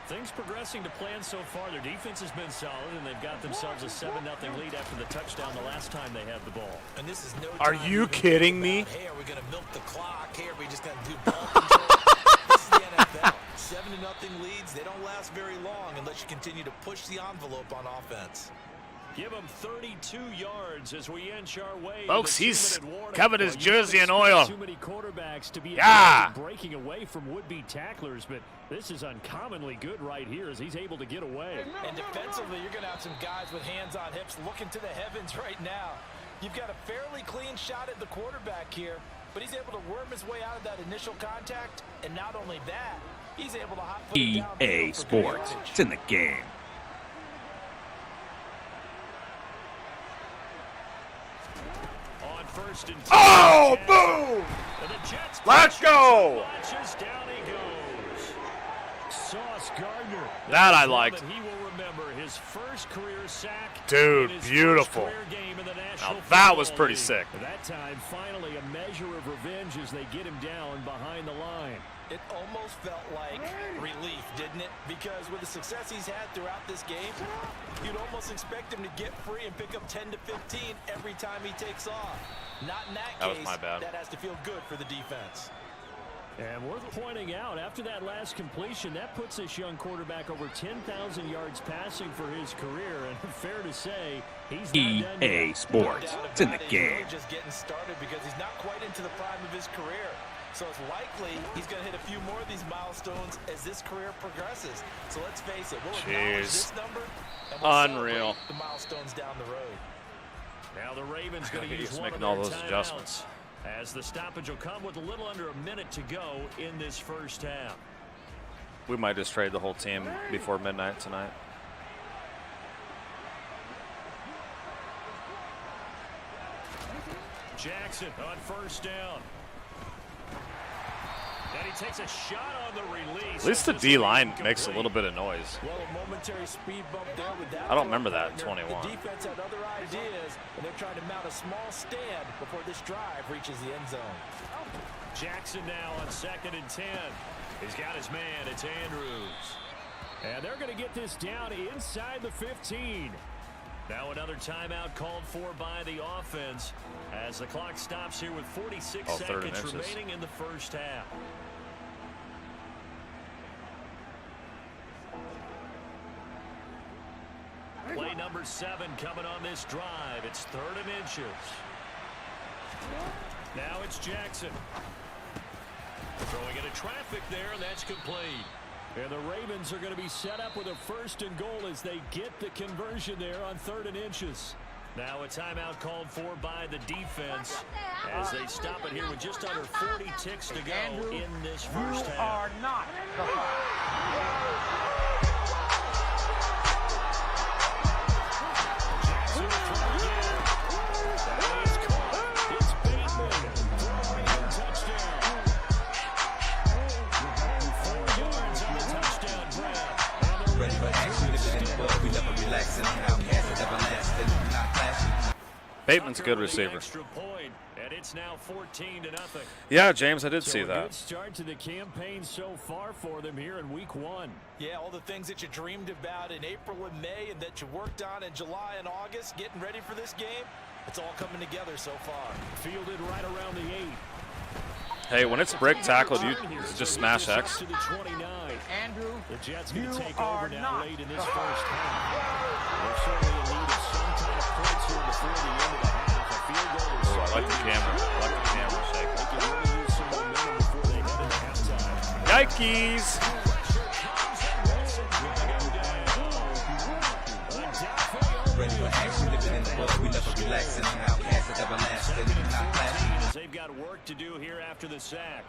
G: Things progressing to plan so far. Their defense has been solid, and they've got themselves a 7-0 lead after the touchdown the last time they had the ball.
H: And this is no
B: Are
H: time
B: you
H: to
B: kidding
H: think
B: me?
H: about, hey, are we going to milk the clock? Hey, are we just going to do ball control? This is the NFL. 7-0 leads, they don't last very long unless you continue to push the envelope on offense.
G: Give him 32 yards as we inch our way.
B: Folks,
G: to the
B: he's
G: 2-minute warning.
B: covered his
G: Well,
B: jersey
G: you
B: in
G: would expect
B: oil.
G: Too many quarterbacks to be
B: Yeah.
G: breaking away from would-be tacklers, but this is uncommonly good right here as he's able to get away.
H: And defensively, you're going to have some guys with hands on hips looking to the heavens right now. You've got a fairly clean shot at the quarterback here, but he's able to worm his way out of that initial contact, and not only that, he's able to hot-foot it downfield
C: EA
H: for good
C: Sports.
H: yardage.
C: It's in the game.
G: On 1st and 10.
B: Oh, boom!
G: And the Jets
B: Let's go!
G: Launches, down he goes. Sauce Gardner.
B: That I
G: That's
B: liked.
G: one that he will remember his first career sack.
B: Dude,
G: in his
B: beautiful.
G: first career game in the National
B: Now that was
G: Football
B: pretty
G: League.
B: sick.
G: That time, finally, a measure of revenge as they get him down behind the line.
H: It almost felt like relief, didn't it? Because with the success he's had throughout this game, you'd almost expect him to get free and pick up 10 to 15 every time he takes off. Not in that
B: That was
H: case.
B: my bad.
H: That has to feel good for the defense.
G: And worth pointing out, after that last completion, that puts this young quarterback over 10,000 yards passing for his career. And fair to say, he's not done
C: EA
G: yet.
C: Sports. It's in the
H: He's
C: game.
H: really just getting started because he's not quite into the prime of his career. So it's likely he's going to hit a few more of these milestones as this career progresses. So let's face it, we'll acknowledge
B: Jeez.
H: this number and we'll
B: Unreal.
H: celebrate the milestones down the road.
G: Now the Ravens going to
B: He's
G: use one
B: making
G: of
B: all
G: their
B: those
G: timeouts,
B: adjustments.
G: as the stoppage will come with a little under a minute to go in this first half.
B: We might just trade the whole team before midnight tonight.
G: Jackson on 1st down. And he takes a shot on the release.
B: At least the D-line makes a little bit of noise.
H: Well, a momentary speed bump there with that.
B: I don't remember that in
H: partner.
B: 21.
H: The defense had other ideas, and they're trying to mount a small stand before this drive reaches the end zone.
G: Jackson now on 2nd and 10. He's got his man. It's Andrews. And they're going to get this down inside the 15. Now another timeout called for by the offense as the clock stops here with 46
B: 3rd and
G: seconds
B: inches.
G: remaining in the first half. Play number 7 coming on this drive. It's 3rd and inches. Now it's Jackson. Throwing into traffic there, and that's complete. And the Ravens are going to be set up with a 1st and goal as they get the conversion there on 3rd and inches. Now a timeout called for by the defense as they stop it here with just under 40 ticks to go in this first half.
I: not the
G: Jackson will throw again. That is caught. It's Bateman throwing in touchdown. 4 yards on the touchdown grab. And the
J: Ready for action, living in the world, we never relaxing. Outcast is everlasting, not flashing.
B: Bateman's a good
G: Tucker with the
B: receiver.
G: extra point, and it's now 14-0.
B: Yeah, James, I did see
G: A
B: that.
G: good start to the campaign so far for them here in week 1.
H: Yeah, all the things that you dreamed about in April and May and that you worked on in July and August, getting ready for this game, it's all coming together so far.
G: Fielded right around the 8.
B: Hey, when it's break tackled, you just smash X.
G: To the 29.
I: Andrew,
G: The Jets going
I: you
G: to take
I: are
G: over now
I: not
G: late in this first half. They're certainly in need of some kind of points here before the end of the half. field goal is
B: Ooh, I like the camera. I like the camera shake.
G: They can really use some momentum before they head into halftime.
B: Yikes!
J: Ready for action, living in the book, we never relaxing. Outcast is everlasting, not clashing.
G: They've got work to do here after the sack.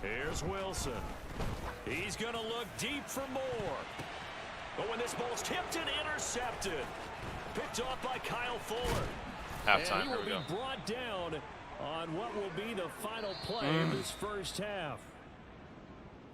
G: Here's Wilson. He's going to look deep for more. But when this ball's tipped and intercepted, picked off by Kyle Fuller.
B: Halftime,
G: And he
B: here
G: will
B: we go.
G: be brought down on what will be the final play of this first half.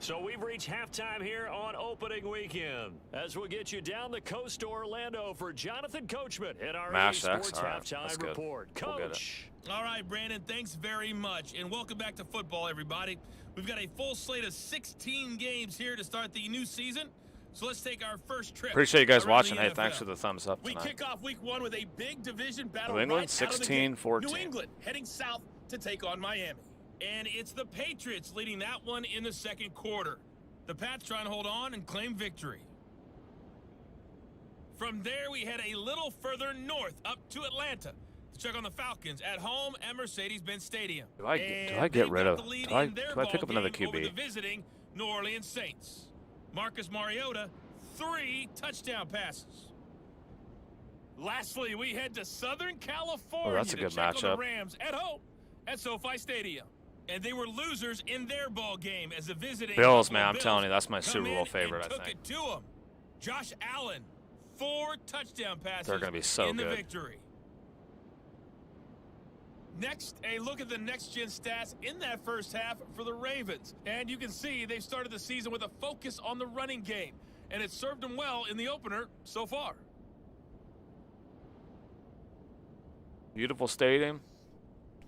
G: So we've reached halftime here on opening weekend. As we'll get you down the coast to Orlando for Jonathan Coachman in our
B: Mash
G: Sports
B: X, all right,
G: halftime
B: that's good.
G: report.
B: We'll get it.
G: Coach.
I: All right, Brandon, thanks very much. And welcome back to football, everybody. We've got a full slate of 16 games here to start the new season. So let's take our first trip.
B: Appreciate you guys
I: around
B: watching.
I: the
B: Hey,
I: NFL.
B: thanks for the thumbs up
I: We
B: tonight.
I: kick off week 1 with a big division battle.
B: New England,
I: right out of the gate.
B: 16-14.
I: New England heading south to take on Miami. And it's the Patriots leading that one in the second quarter. The Pats trying to hold on and claim victory. From there, we head a little further north up to Atlanta to check on the Falcons at home at Mercedes-Benz Stadium.
B: Do I get rid of? Do I pick up another
I: Over the
B: QB?
I: visiting New Orleans Saints. Marcus Mariota, 3 touchdown passes. Lastly, we head to Southern California
B: Oh, that's a
I: to
B: good
I: check on
B: matchup.
I: the Rams at home at SoFi Stadium. And they were losers in their ball game as the visiting
B: Bills,
I: Buffalo
B: man, I'm
I: Bills
B: telling you, that's my
I: come
B: Super Bowl
I: in
B: favorite,
I: and
B: I
I: took
B: think.
I: it to them. Josh Allen, 4 touchdown passes.
B: They're gonna be so
I: in the
B: good.
I: victory. Next, a look at the next-gen stats in that first half for the Ravens. And you can see they've started the season with a focus on the running game. And it served them well in the opener so far.
B: Beautiful stadium.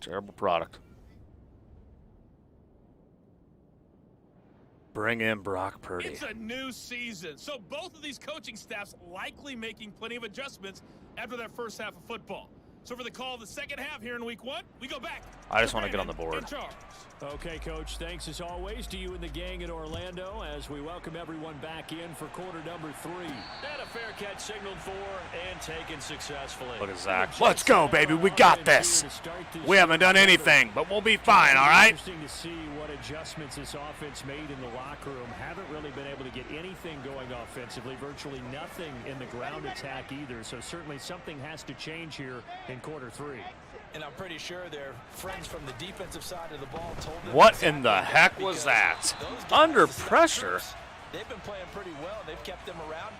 B: Terrible product. Bring in Brock Purdy.
I: It's a new season, so both of these coaching staffs likely making plenty of adjustments after that first half of football. So for the call of the second half here in week 1, we go back.
B: I just want to get on the board.
I: And Charles.
G: Okay, Coach, thanks as always to you and the gang in Orlando as we welcome everyone back in for quarter number 3. And a fair catch signaled for and taken successfully.
B: Look at Zach. Let's go, baby. We got this. We haven't done anything, but we'll be fine, all right?
G: Interesting to see what adjustments this offense made in the locker room. Haven't really been able to get anything going offensively. Virtually nothing in the ground attack either. So certainly something has to change here in quarter 3.
H: And I'm pretty sure their friends from the defensive side of the ball told them
B: What
H: exactly
B: in the heck was that?
H: those guys,
B: Under
H: the
B: pressure.
H: starters, they've been playing pretty well. They've kept them around.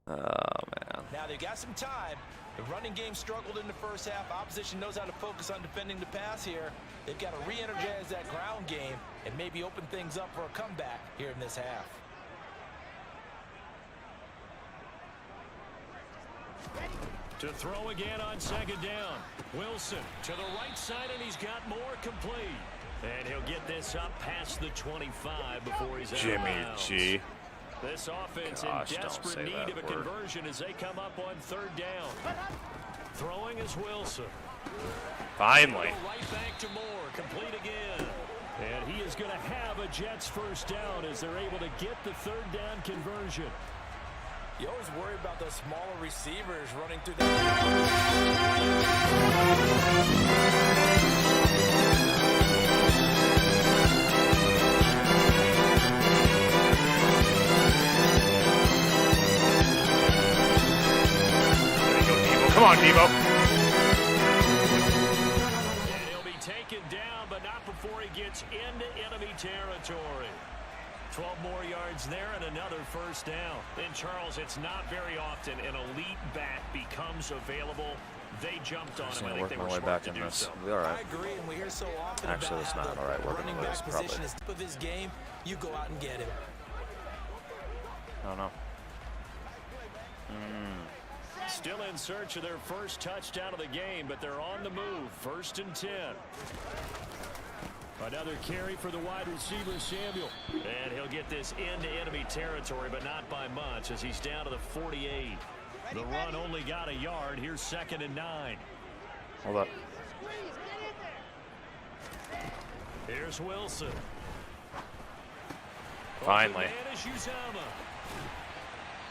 B: Oh, man.
H: Now they've got some time. The running game struggled in the first half. Opposition knows how to focus on defending the pass here. They've got to re-energize that ground game and maybe open things up for a comeback here in this half.
G: To throw again on second down. Wilson to the right side, and he's got more complete. And he'll get this up past the 25 before he's out of
B: Jimmy
G: bounds.
B: G.
G: This offense
B: Gosh,
G: in
B: don't
G: desperate
B: say
G: need
B: that
G: of a
B: word.
G: conversion as they come up on third down. Throwing is Wilson.
B: Finally.
G: Right back to Moore, complete again. And he is going to have a Jets first down as they're able to get the third down conversion.
H: You always worry about those smaller receivers running through
B: Come on, Devo.
G: And he'll be taken down, but not before he gets into enemy territory. 12 more yards there and another first down. And Charles, it's not very often an elite back becomes available. They jumped on him. I think
B: Work
G: they
B: my
G: were
B: way
G: smart
B: back
G: to
B: in
G: do
B: this.
G: so.
B: We'll be all
H: I
B: right.
H: agree, and we hear so often
B: Actually,
H: about
B: it's
H: how
B: not.
H: the
B: All right, we're
H: running
B: gonna
H: back
B: lose,
H: position
B: probably.
H: is top of his game. You go out and get him.
B: I don't know.
G: Still in search of their first touchdown of the game, but they're on the move. 1st and 10. Another carry for the wide receiver, Samuel. And he'll get this into enemy territory, but not by much as he's down to the 48. The run only got a yard. Here's 2nd and 9.
B: Hold up.
G: Here's Wilson.
B: Finally.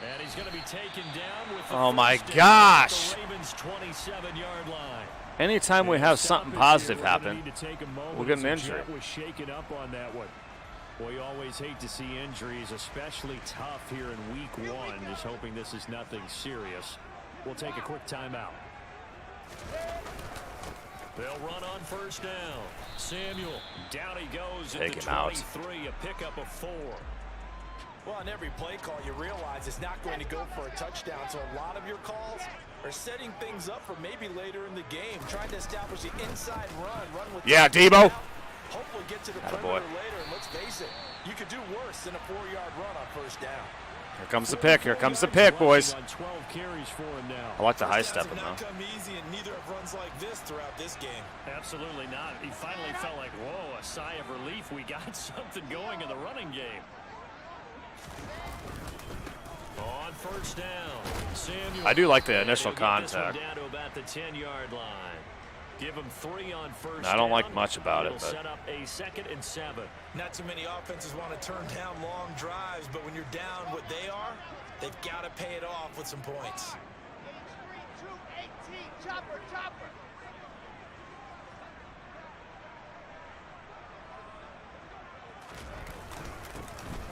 G: And he's going to be taken down with the
B: Oh my
G: first
B: gosh.
G: down at the Ravens' 27-yard line.
B: Anytime we have something positive
G: We're gonna
B: happen,
G: need to take a moment
B: we'll get an
G: as the
B: injury.
G: Jet was shaken up on that one. Well, you always hate to see injuries, especially tough here in week 1. Just hoping this is nothing serious. We'll take a quick timeout. They'll run on first down. Samuel, down he goes at
B: Take
G: the
B: him out.
G: 23, a pickup of 4.
H: Well, on every play call, you realize it's not going to go for a touchdown, so a lot of your calls are setting things up for maybe later in the game, trying to establish the inside run with
B: Yeah, Debo.
H: Hopefully get to the
B: Attaboy.
H: perimeter later, and let's face it, you could do worse than a 4-yard run on first down.
B: Here comes the pick. Here comes the pick, boys.
G: On 12 carries for him now.
B: I like the high step him,
H: Not
B: though.
H: come easy, and neither have runs like this throughout this game.
G: Absolutely not. He finally felt like, whoa, a sigh of relief. We got something going in the running game. On first down, Samuel.
B: I do like the initial
G: He'll get this one
B: contact.
G: down to about the 10-yard line. Give him 3 on first
B: I don't
G: down.
B: like much about it,
G: It'll
B: but
G: set up a 2nd and 7.
H: Not too many offenses want to turn down long drives, but when you're down what they are, they've got to pay it off with some points.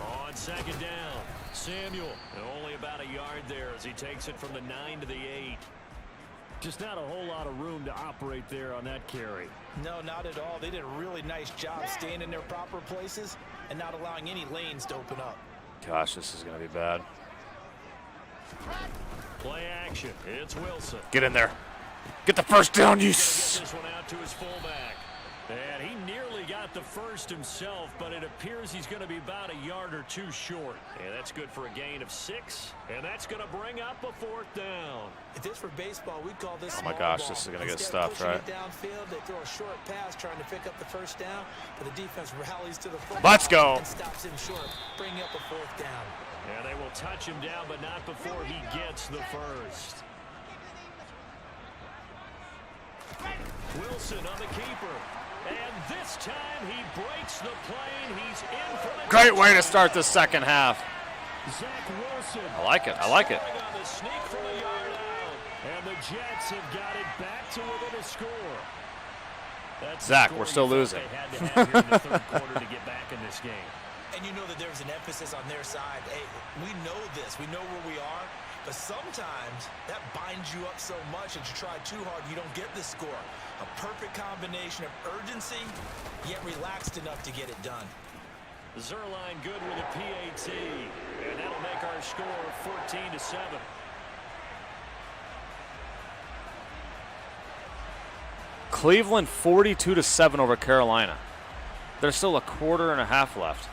G: On 2nd down, Samuel. And only about a yard there as he takes it from the 9 to the 8. Just not a whole lot of room to operate there on that carry.
H: No, not at all. They did a really nice job staying in their proper places and not allowing any lanes to open up.
B: Gosh, this is going to be bad.
G: Play action. It's Wilson.
B: Get in there. Get the first down, you.
G: Get this one out to his fullback. And he nearly got the first himself, but it appears he's going to be about a yard or 2 short. And that's good for a gain of 6. And that's going to bring up a 4th down.
H: If this were baseball, we'd call this
B: Oh my
H: small
B: gosh,
H: ball.
B: this is gonna get
H: Instead of
B: stuffed,
H: pushing
B: right?
H: it downfield, they throw a short pass trying to pick up the first down, but the defense rallies to the football.
B: Let's go.
H: And stops him short, bringing up a 4th down.
G: And they will touch him down, but not before he gets the first. Wilson on the keeper. And this time he breaks the plane. He's in for the
B: Great way to start the second half.
G: Zach Wilson.
B: I like it. I like it.
G: scoring on the sneak from a yard out. And the Jets have got it back to within a score. That's the
B: Zach,
G: score
B: we're still
G: you
B: losing.
G: felt they had to have here in the 3rd quarter to get back in this game.
H: And you know that there's an emphasis on their side. Hey, we know this. We know where we are. But sometimes that binds you up so much that you try too hard, you don't get the score. A perfect combination of urgency, yet relaxed enough to get it done.
G: Zerline good with a PAT. And that'll make our score 14-7.
B: Cleveland 42-7 over Carolina. There's still a quarter and a half left.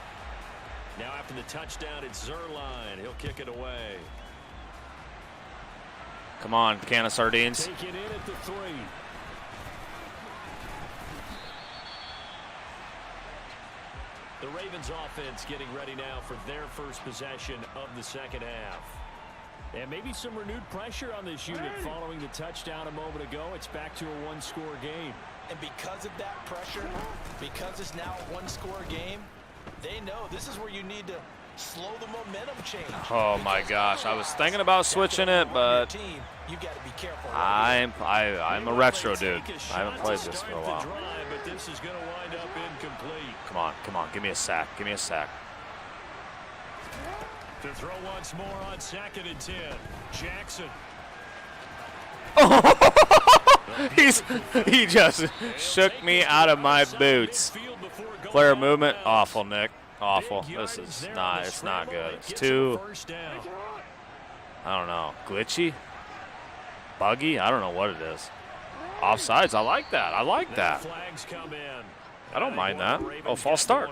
G: Now after the touchdown, it's Zerline. He'll kick it away.
B: Come on, can of sardines.
G: Take it in at the 3. The Ravens offense getting ready now for their first possession of the second half. And maybe some renewed pressure on this unit following the touchdown a moment ago. It's back to a 1-score game.
H: And because of that pressure, because it's now a 1-score game, they know this is where you need to slow the momentum change.
B: Oh my gosh, I was thinking about switching it, but
H: you got to be careful.
B: I'm a retro dude. I haven't played this for a while.
G: But this is going to wind up incomplete.
B: Come on, give me a sack. Give me a sack.
G: To throw once more on 2nd and 10. Jackson.
B: He just shook me out of my boots. Player movement, awful, Nick. Awful. This is not. It's not good. It's too. I don't know. Glitchy. Buggy. I don't know what it is. Offsides. I like that. I like that.
G: Flags come in.
B: I don't mind that. Oh, false start.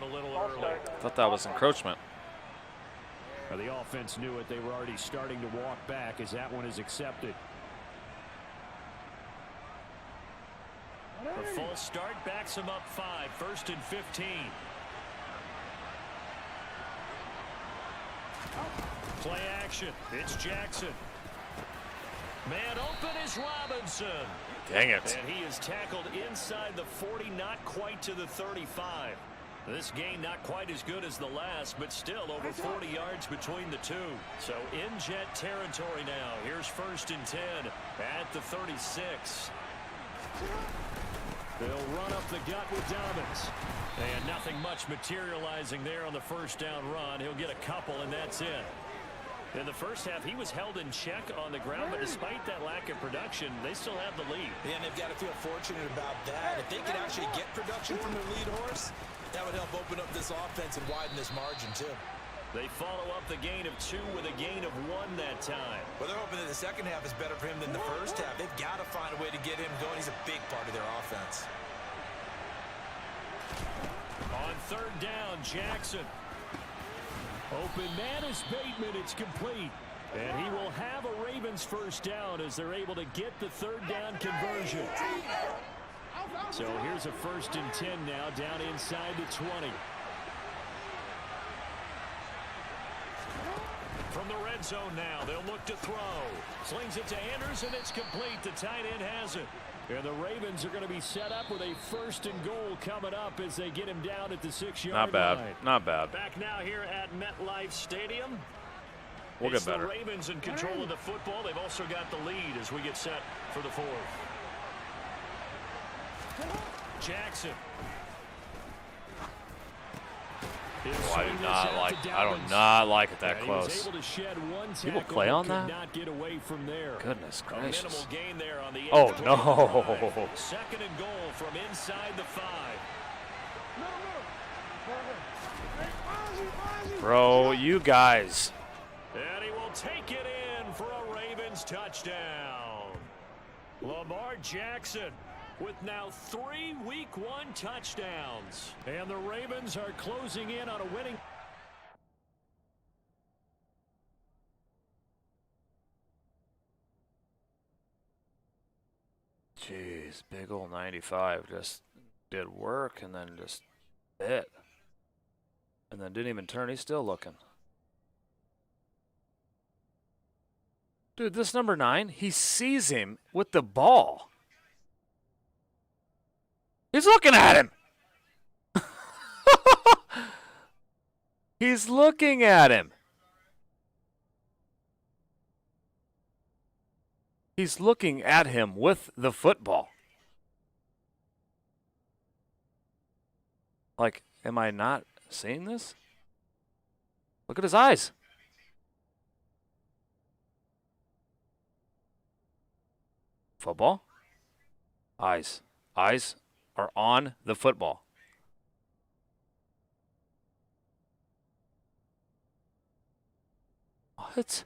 B: Thought that was encroachment.
G: Well, the offense knew it. They were already starting to walk back as that one is accepted. A false start backs him up 5. 1st and 15. Play action. It's Jackson. Man open is Robinson.
B: Dang it.
G: And he is tackled inside the 40, not quite to the 35. This game not quite as good as the last, but still over 40 yards between the two. So in Jet territory now. Here's 1st and 10 at the 36. They'll run up the gut with Dobbins. And nothing much materializing there on the first down run. He'll get a couple, and that's it. In the first half, he was held in check on the ground, but despite that lack of production, they still have the lead.
H: Yeah, and they've got to feel fortunate about that. If they could actually get production from their lead horse, that would help open up this offense and widen this margin, too.
G: They follow up the gain of 2 with a gain of 1 that time.
H: Well, they're hoping that the second half is better for him than the first half. They've got to find a way to get him going. He's a big part of their offense.
G: On 3rd down, Jackson. Open man is Bateman. It's complete. And he will have a Ravens first down as they're able to get the 3rd down conversion. So here's a 1st and 10 now down inside the 20. From the red zone now, they'll look to throw. Slings it to Anderson. It's complete. The tight end has it. And the Ravens are going to be set up with a 1st and goal coming up as they get him down at the 6-yard line.
B: Not bad. Not bad.
G: Back now here at MetLife Stadium.
B: We'll get better.
G: The Ravens in control of the football. They've also got the lead as we get set for the 4th. Jackson.
B: Oh, I do not like it that close. People play on that? Goodness gracious. Oh no.
G: 2nd and goal from inside the 5.
B: Bro, you guys.
G: And he will take it in for a Ravens touchdown. Lamar Jackson with now 3 Week 1 touchdowns. And the Ravens are closing in on a winning.
B: Jeez, big old 95 just did work and then just hit. And then didn't even turn. He's still looking. Dude, this number 9, he sees him with the ball. He's looking at him. He's looking at him. He's looking at him with the football. Like, am I not seeing this? Look at his eyes. Football? Eyes. Eyes are on the football. What?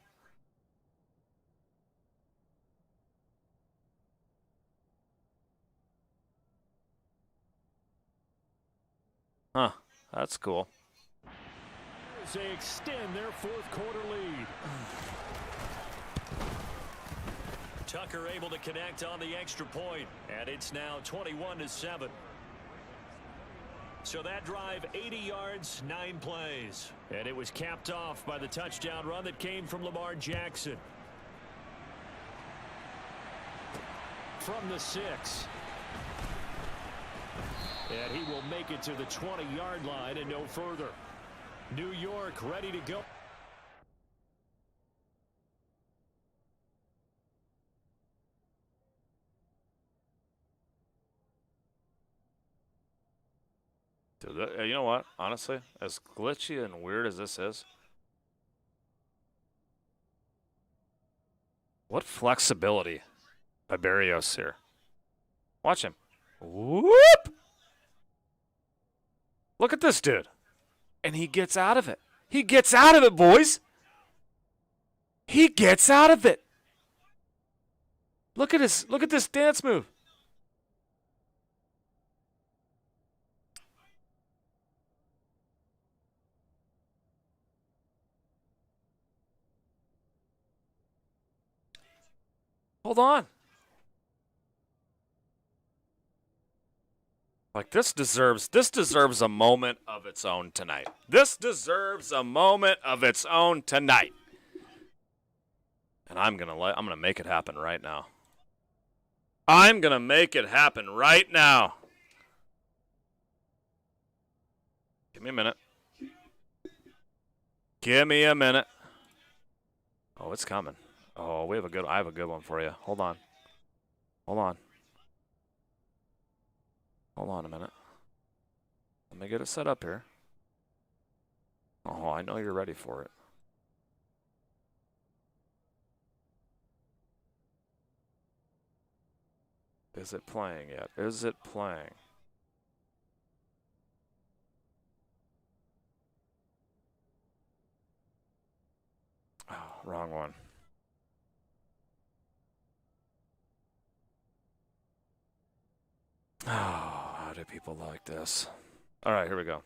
B: Huh, that's cool.
G: They extend their 4th quarter lead. Tucker able to connect on the extra point, and it's now 21-7. So that drive, 80 yards, 9 plays. And it was capped off by the touchdown run that came from Lamar Jackson. From the 6. And he will make it to the 20-yard line and no further. New York ready to go.
B: Dude, you know what? Honestly, as glitchy and weird as this is, what flexibility by Barrios here. Watch him. Whoop! Look at this dude. And he gets out of it. He gets out of it, boys. He gets out of it. Look at this dance move. Hold on. Like this deserves a moment of its own tonight. This deserves a moment of its own tonight. And I'm gonna make it happen right now. I'm gonna make it happen right now. Give me a minute. Give me a minute. Oh, it's coming. Oh, I have a good one for you. Hold on. Hold on. Hold on a minute. Let me get it set up here. Oh, I know you're ready for it. Is it playing yet? Is it playing? Oh, wrong one. Oh, how do people like this? All right, here we go.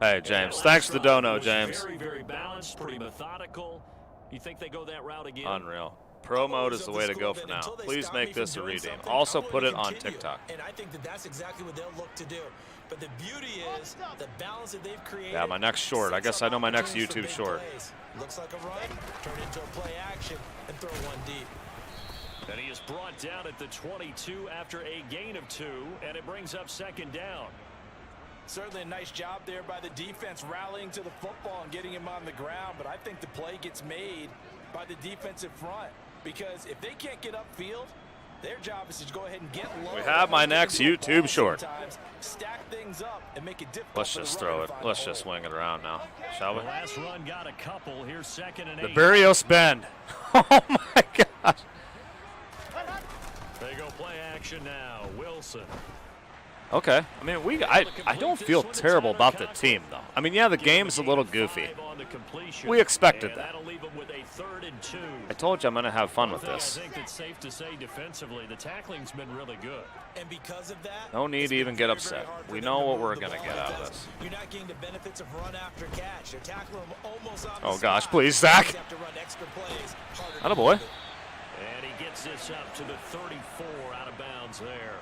B: Hey, James. Thanks for the dono, James.
G: Very, very balanced, pretty methodical. You think they go that route again?
B: Unreal. Pro mode is the way to go for now. Please make this a redeem. Also put it on TikTok.
H: And I think that's exactly what they'll look to do. But the beauty is the balance that they've created.
B: Yeah, my next short. I guess I know my next YouTube short.
H: Looks like a run. Turn into a play action and throw one deep.
G: And he is brought down at the 22 after a gain of 2, and it brings up second down.
H: Certainly a nice job there by the defense rallying to the football and getting him on the ground, but I think the play gets made by the defensive front because if they can't get upfield, their job is to go ahead and get low.
B: We have my next YouTube short.
H: Stack things things up and make it difficult.
B: Let's just throw it. Let's just swing it around now, shall we?
G: The last run got a couple. Here's 2nd and 8.
B: The Barrios bend. Oh my gosh.
G: They go play action now. Wilson.
B: Okay. I mean, I don't feel terrible about the team, though. I mean, yeah, the game's a little goofy. We expected that. I told you I'm going to have fun with this.
G: I think it's safe to say defensively, the tackling's been really good.
H: And because of that,
B: No need to even get upset. We know what we're going to get out of this.
H: You're not getting the benefits of run after catch. They're tackling them almost on
B: Oh,
H: the
B: gosh,
H: spot.
B: please, Zach.
H: You have to run extra plays. Harder to
B: Attaboy.
H: do.
G: And he gets this up to the 34 out of bounds there.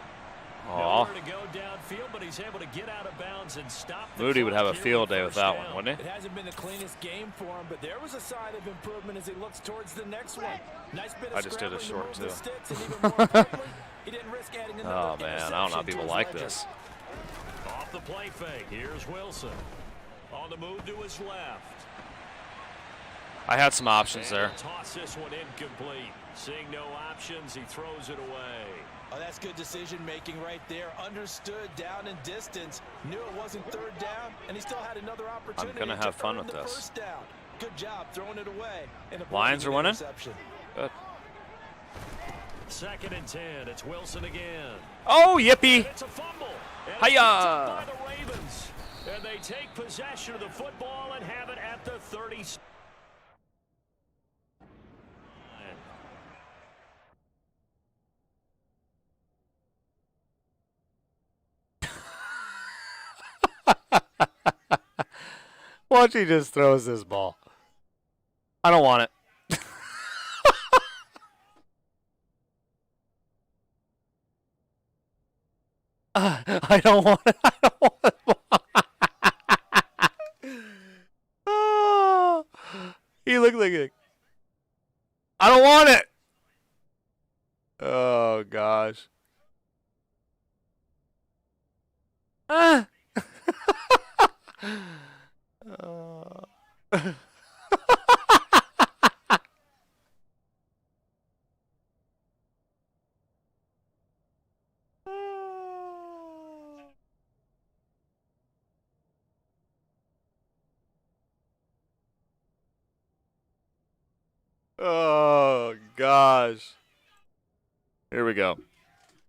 B: Aw.
G: Nowhere to go downfield, but he's able to get out of bounds and stop the
B: Moody would have a
G: clock here
B: field day with
G: first
B: that
G: down.
B: one, wouldn't
H: It
B: he?
H: hasn't been the cleanest game for him, but there was a sign of improvement as he looks towards the next one. Nice bit of
B: I just did a
H: scrambling to
B: short,
H: move the
B: too.
H: sticks, and even more importantly, he didn't risk adding another
B: Oh, man. I don't know how
H: interception
B: people
H: to his
B: like
H: ledger.
B: this.
G: Off the play fake, here's Wilson. On the move to his left.
B: I had some options there.
G: And toss this one incomplete. Seeing no options, he throws it away.
H: Oh, that's good decision making right there. Understood down and distance. Knew it wasn't third down, and he still had another opportunity.
B: gonna have fun
H: earn
B: with
H: the
B: this.
H: First down. Good job throwing it away. And
B: Lions are winning?
H: interception.
B: Good.
G: 2nd and 10. It's Wilson again.
B: Oh, yippee.
G: And it's a fumble. And it's
B: Hiya.
G: picked up by the Ravens. And they take possession of the football and have it at the 30.
B: Watch, he just throws this ball. I don't want it. I don't want it. I don't want it. Oh, he looked like it. I don't want it. Oh, gosh. Ah. Oh, gosh. Here we go.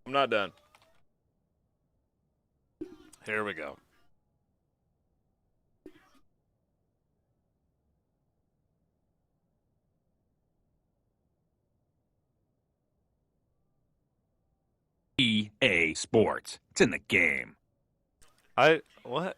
B: I'm not done. Here we go.
C: EA Sports. It's in the game.
B: What?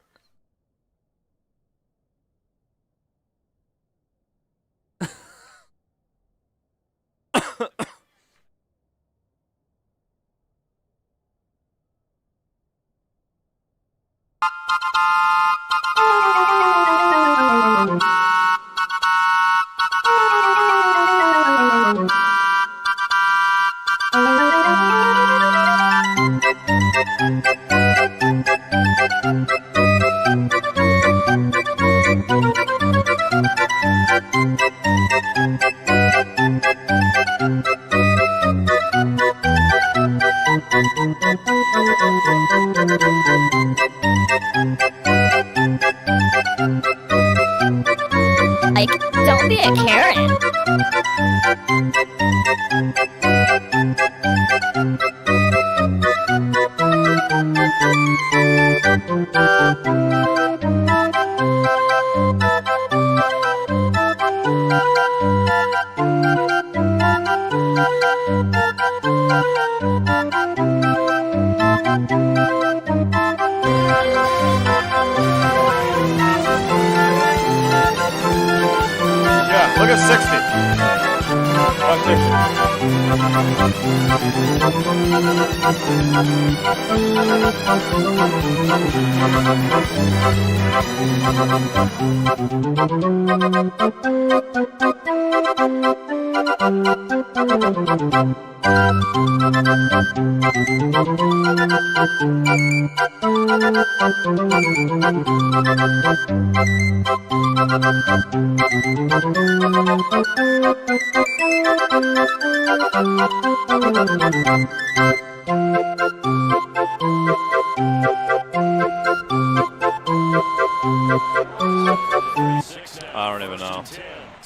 D: Like, don't be a Karen.
B: Yeah, look at 60.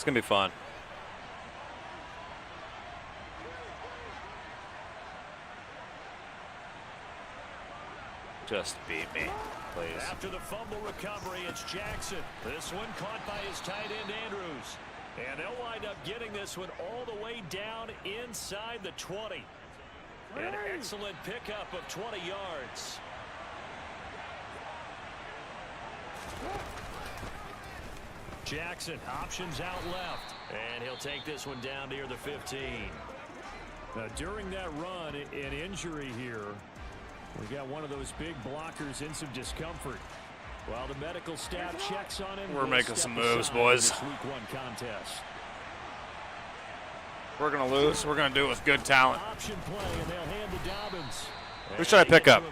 B: It's going to be fun. Just beat me, please.
G: After the fumble recovery, it's Jackson. This one caught by his tight end, Andrews. And they'll wind up getting this one all the way down inside the 20. An excellent pickup of 20 yards. Jackson options out left. And he'll take this one down near the 15. Now, during that run, an injury here. We got one of those big blockers in some discomfort. While the medical staff checks on him,
B: we're making some moves, boys.
G: Week 1 contest.
B: We're gonna lose. We're gonna do it with good talent.
G: Option play, and they'll hand to Dobbins.
B: Who should I pick up?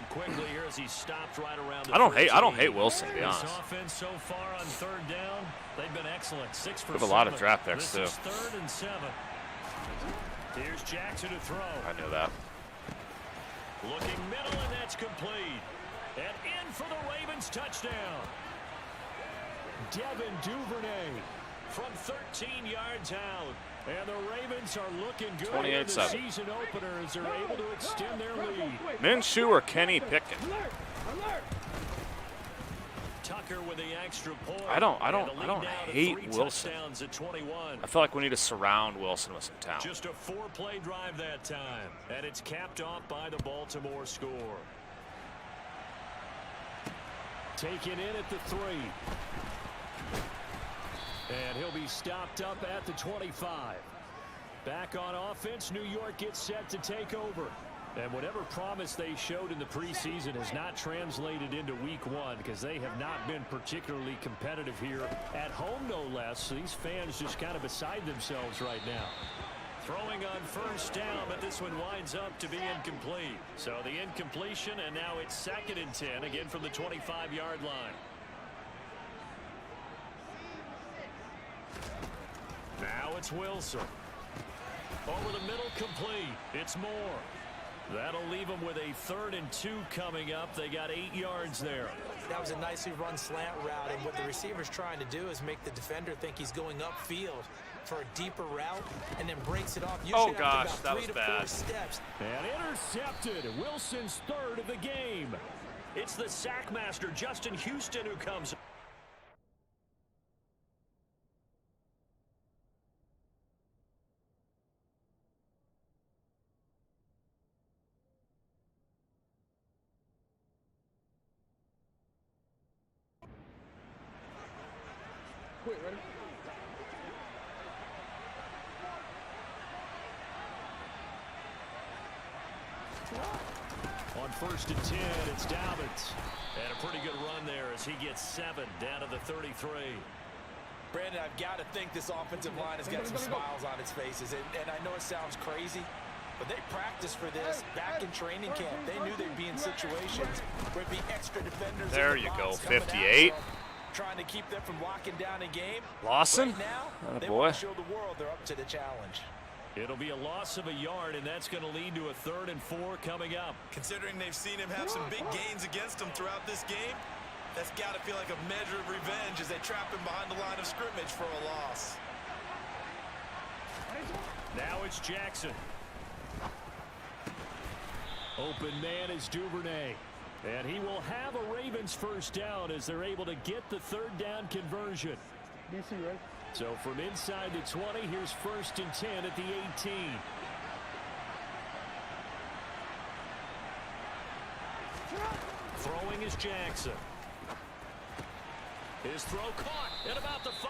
G: I
B: don't hate Wilson, to be honest.
G: Offense so far on 3rd down, they've been excellent. 6 for 7.
B: We have a lot of draft picks too.
G: This is 3rd and 7. Here's Jackson to throw.
B: I knew that.
G: Looking middle, and that's complete. And in for the Ravens touchdown. Devin Duvernay from 13 yards out. And the Ravens are looking good in the season opener as they're able to extend their lead.
B: Minshew or Kenny Pickett?
G: Tucker with the extra point.
B: I don't hate Wilson.
G: At 21.
B: I feel like we need to surround Wilson with some talent.
G: Just a 4-play drive that time, and it's capped off by the Baltimore score. Taken in at the 3. And he'll be stopped up at the 25. Back on offense, New York gets set to take over. And whatever promise they showed in the preseason has not translated into week 1 because they have not been particularly competitive here at home, no less. So these fans just kind of beside themselves right now. Throwing on 1st down, but this one winds up to be incomplete. So the incompletion, and now it's 2nd and 10, again from the 25-yard line. Now it's Wilson. Over the middle, complete. It's Moore. That'll leave them with a 3rd and 2 coming up. They got 8 yards there.
H: That was a nicely run slant route, and what the receiver's trying to do is make the defender think he's going upfield for a deeper route and then breaks it off.
B: Oh gosh, that was bad.
H: Steps.
G: And intercepted. Wilson's 3rd of the game. It's the sack master, Justin Houston, who comes. On 1st and 10, it's Dobbins. And a pretty good run there as he gets 7 down to the 33.
H: Brandon, I've got to think this offensive line has got some smiles on its faces. And I know it sounds crazy, but they practiced for this back in training camp. They knew they'd be in situations where it'd be extra defenders.
B: There you go, 58.
H: Trying to keep them from locking down a game.
B: Lawson?
H: Right now, they
B: boy.
H: want to show the world they're up to the challenge.
G: It'll be a loss of a yard, and that's going to lead to a 3rd and 4 coming up.
K: Considering they've seen him have some big gains against them throughout this game, that's got to feel like a measure of revenge as they trap him behind the line of scrimmage for a loss.
G: Now it's Jackson. Open man is Duvernay. And he will have a Ravens 1st down as they're able to get the 3rd down conversion. So from inside the 20, here's 1st and 10 at the 18. Throwing is Jackson. His throw caught at about the 5.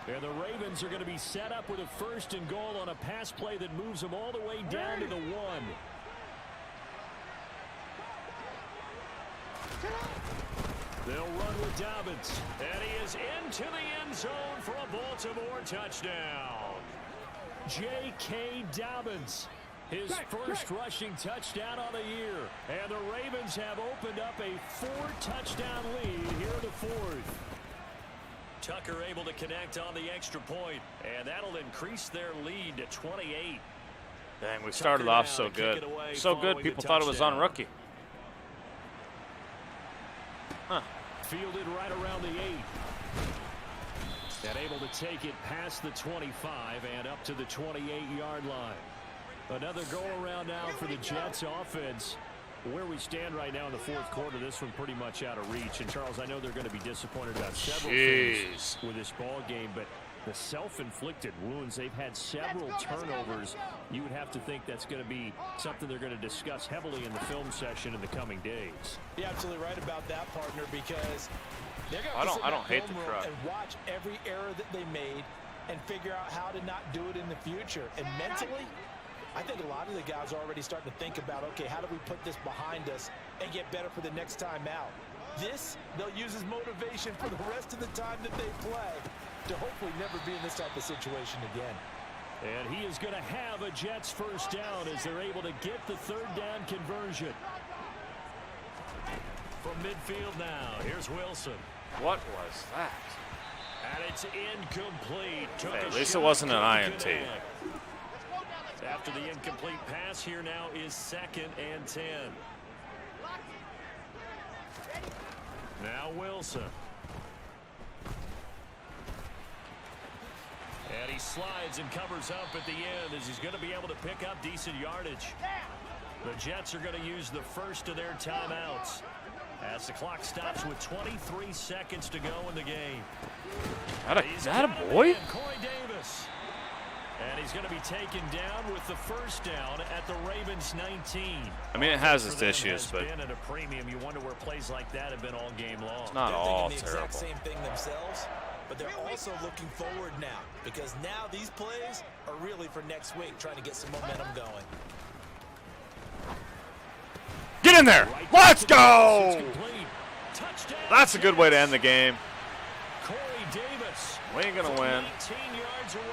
G: And the Ravens are going to be set up with a 1st and goal on a pass play that moves them all the way down to the 1. They'll run with Dobbins. And he is into the end zone for a Baltimore touchdown. J.K. Dobbins, his first rushing touchdown on the year. And the Ravens have opened up a 4-touchdown lead here in the 4th. Tucker able to connect on the extra point, and that'll increase their lead to 28.
B: Dang, we started off so good. So good, people thought it was on rookie. Huh.
G: Fielded right around the 8. And able to take it past the 25 and up to the 28-yard line. Another go-around now for the Jets offense. Where we stand right now in the fourth quarter, this one pretty much out of reach. And, Charles, I know they're going to be disappointed about several things with this ball game, but the self-inflicted wounds, they've had several turnovers. You would have to think that's going to be something they're going to discuss heavily in the film session in the coming days.
H: You're absolutely right about that, partner, because they're going to
B: I don't hate the truck.
H: And watch every error that they made and figure out how to not do it in the future. And mentally, I think a lot of the guys are already starting to think about, okay, how do we put this behind us and get better for the next time out? This, they'll use as motivation for the rest of the time that they play to hopefully never be in this type of situation again.
G: And he is going to have a Jets first down as they're able to get the third down conversion. From midfield now, here's Wilson.
B: What was that?
G: And it's incomplete.
B: Hey, at least it wasn't an INT.
G: After the incomplete pass, here now is 2nd and 10. Now Wilson. And he slides and covers up at the end as he's going to be able to pick up decent yardage. The Jets are going to use the first of their timeouts as the clock stops with 23 seconds to go in the game.
B: That a boy?
G: Corey Davis. And he's going to be taken down with the first down at the Ravens 19.
B: I mean, it has its issues, but
G: been at a premium. You wonder where plays like that have been all game long.
B: It's not all
H: the
B: terrible.
H: Exact same thing themselves, but they're also looking forward now because now these plays are really for next week, trying to get some momentum going.
B: Get in there! Let's go! That's a good way to end the game.
G: Corey Davis.
B: We ain't gonna win.
G: 19 yards away.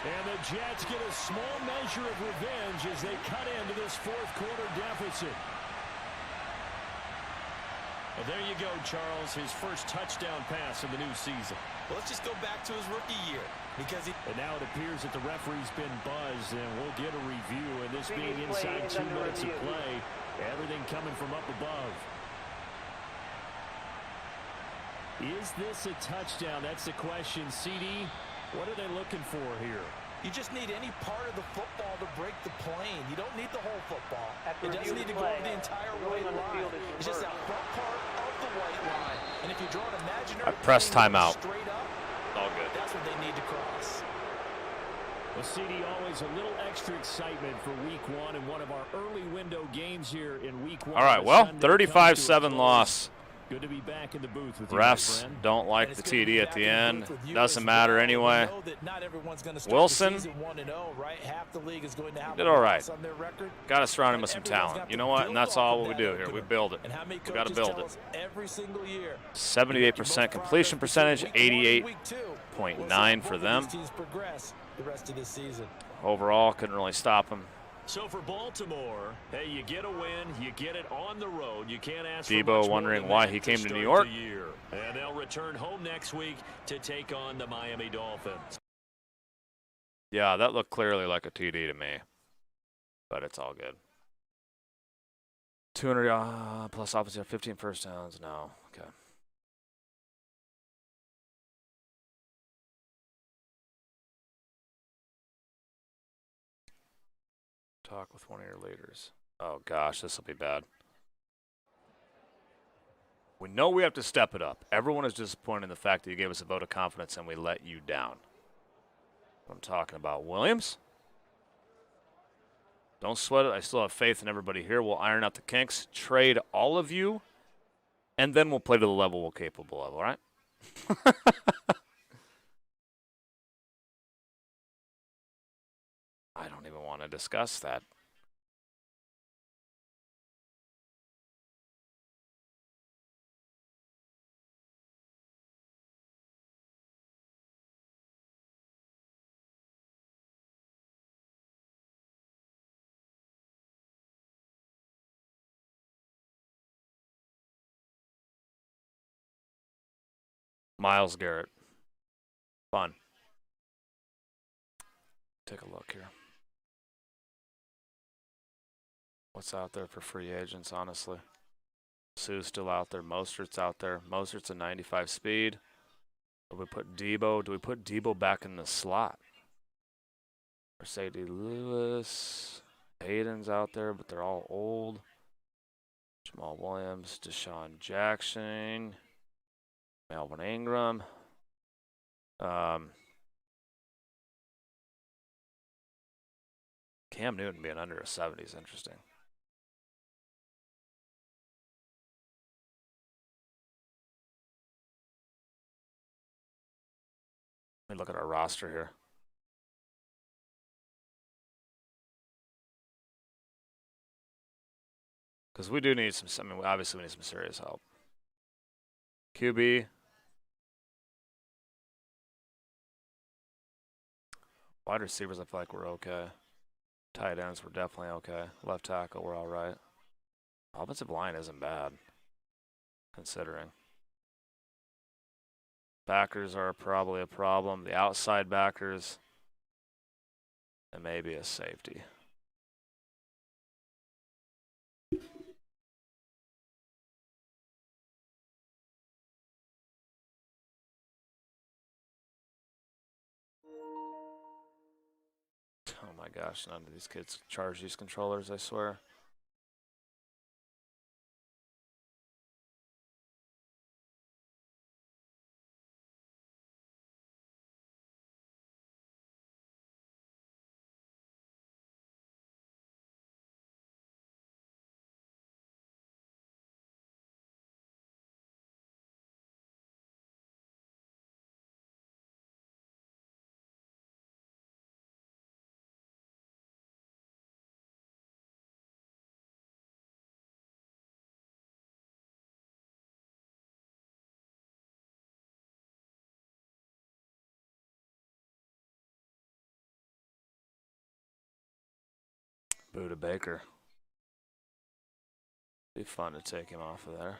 G: And the Jets get a small measure of revenge as they cut into this fourth quarter deficit. Well, there you go, Charles. His first touchdown pass of the new season.
H: Well, let's just go back to his rookie year because
G: and now it appears that the referee's been buzzed, and we'll get a review. And this being inside 2 minutes of play, everything coming from up above. Is this a touchdown? That's the question. CD, what are they looking for here?
H: You just need any part of the football to break the plane. You don't need the whole football. It doesn't need to go over the entire white line. It's just that front part of the white line. And if you draw an imaginary
B: press timeout.
H: Straight up,
B: all good.
H: That's what they need to cross.
G: Well, CD, always a little extra excitement for week one and one of our early window games here in week one.
B: All right, well, 35-7 loss.
G: Good to be back in the booth with
B: Refs
G: you,
B: don't like the TD at the end. Doesn't matter anyway. Wilson did all right. Got to surround him with some talent. You know what? And that's all what we do here. We build it. We got to build it. 78% completion percentage, 88.9 for them. Overall, couldn't really stop him.
G: So for Baltimore, hey, you get a win, you get it on the road. You can't ask
B: Debo
G: for much
B: wondering
G: more
B: why
G: than
B: he
G: that
B: came
G: to
B: to New
G: start
B: York.
G: the year. And they'll return home next week to take on the Miami Dolphins.
B: Yeah, that looked clearly like a TD to me, but it's all good. 200 plus offensive, 15 first downs. No, okay. Talk with one of your leaders. Oh gosh, this will be bad. We know we have to step it up. Everyone is disappointed in the fact that you gave us a vote of confidence and we let you down. I'm talking about Williams. Don't sweat it. I still have faith in everybody here. We'll iron out the kinks, trade all of you, and then we'll play to the level we're capable of, all right? I don't even want to discuss that. Myles Garrett. Fun. Take a look here. What's out there for free agents, honestly? Sue's still out there. Mostert's out there. Mostert's a 95 speed. Do we put Debo? Do we put Debo back in the slot? Mercedes Lewis. Hayden's out there, but they're all old. Jamal Williams, Deshaun Jackson, Melvin Ingram. Cam Newton being under a 70 is interesting. Let me look at our roster here. Because we do need some, I mean, obviously we need some serious help. QB. Wide receivers, I feel like we're okay. Tight ends, we're definitely okay. Left tackle, we're all right. Offensive line isn't bad, considering. Backers are probably a problem. The outside backers, and maybe a safety. Oh my gosh, none of these kids charge these controllers, I swear. Buda Baker. Be fun to take him off of there.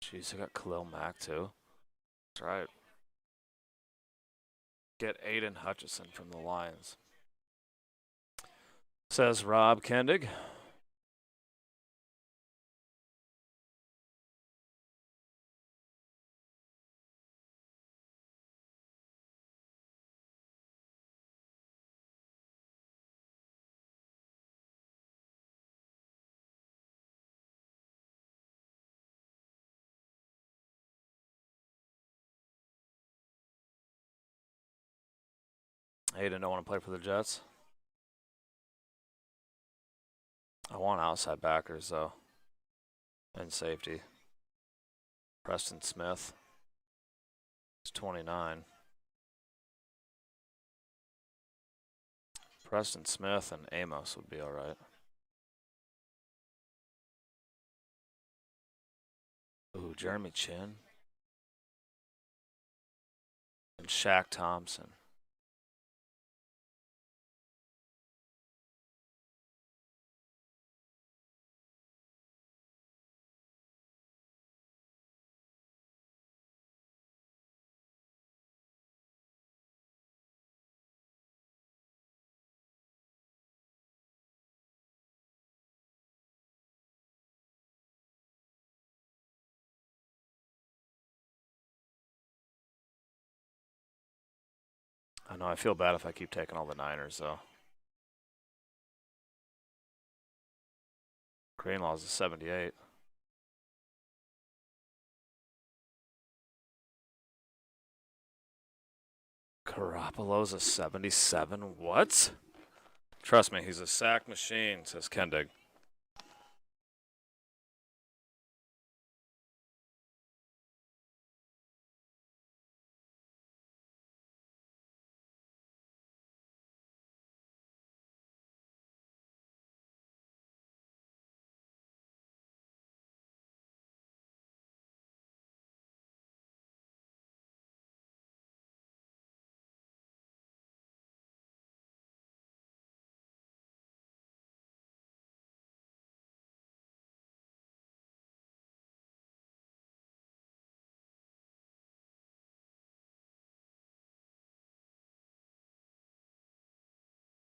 B: Jeez, I got Khalil Mack too. That's right. Get Aiden Hutchinson from the Lions. Says Rob Kendig. Aiden don't want to play for the Jets. I want outside backers though. And safety. Preston Smith. He's 29. Preston Smith and Amos would be all right. Ooh, Jeremy Chin. And Shaq Thompson. I know, I feel bad if I keep taking all the Niners, though. Greenlaw's a 78. Garoppolo's a 77? What? Trust me, he's a sack machine, says Kendig.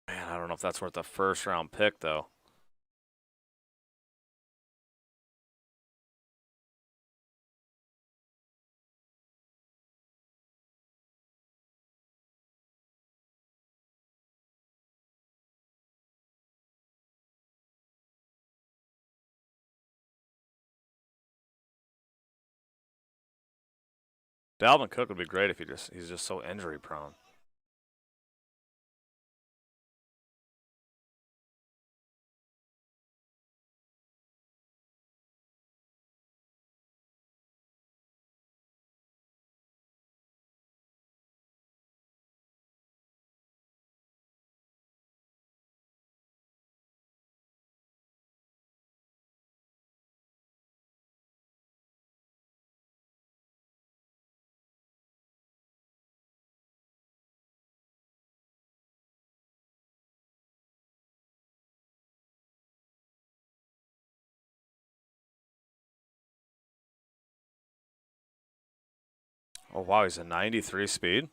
B: Man, I don't know if that's worth a first-round pick, though. Dalvin Cook would be great if he's just so injury prone. Oh, wow, he's a 93 speed.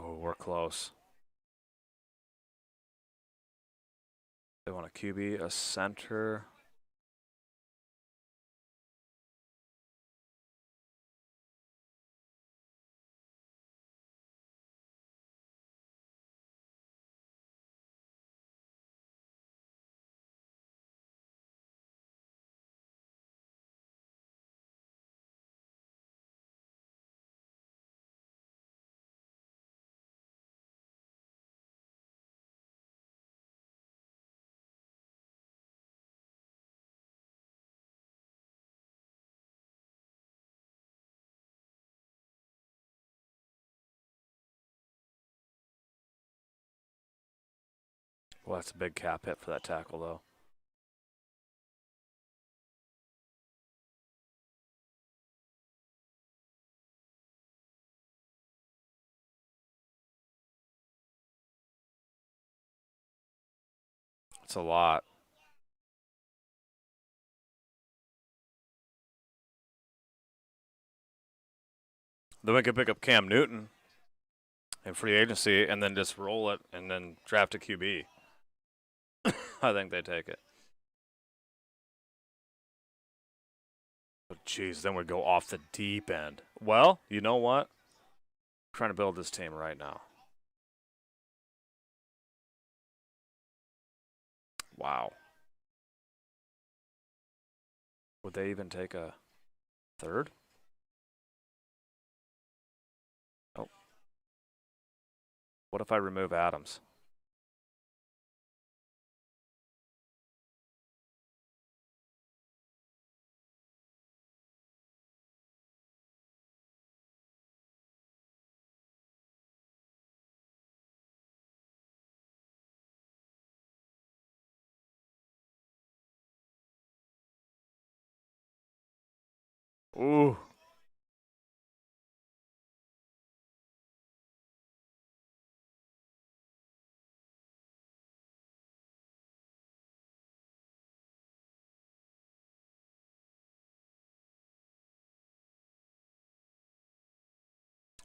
B: Oh, we're close. They want a QB, a center. Well, that's a big cap hit for that tackle, though. It's a lot. Then we could pick up Cam Newton in free agency and then just roll it and then draft a QB. I think they take it. But geez, then we'd go off the deep end. Well, you know what? I'm trying to build this team right now. Wow. Would they even take a third? Oh. What if I remove Adams? Ooh.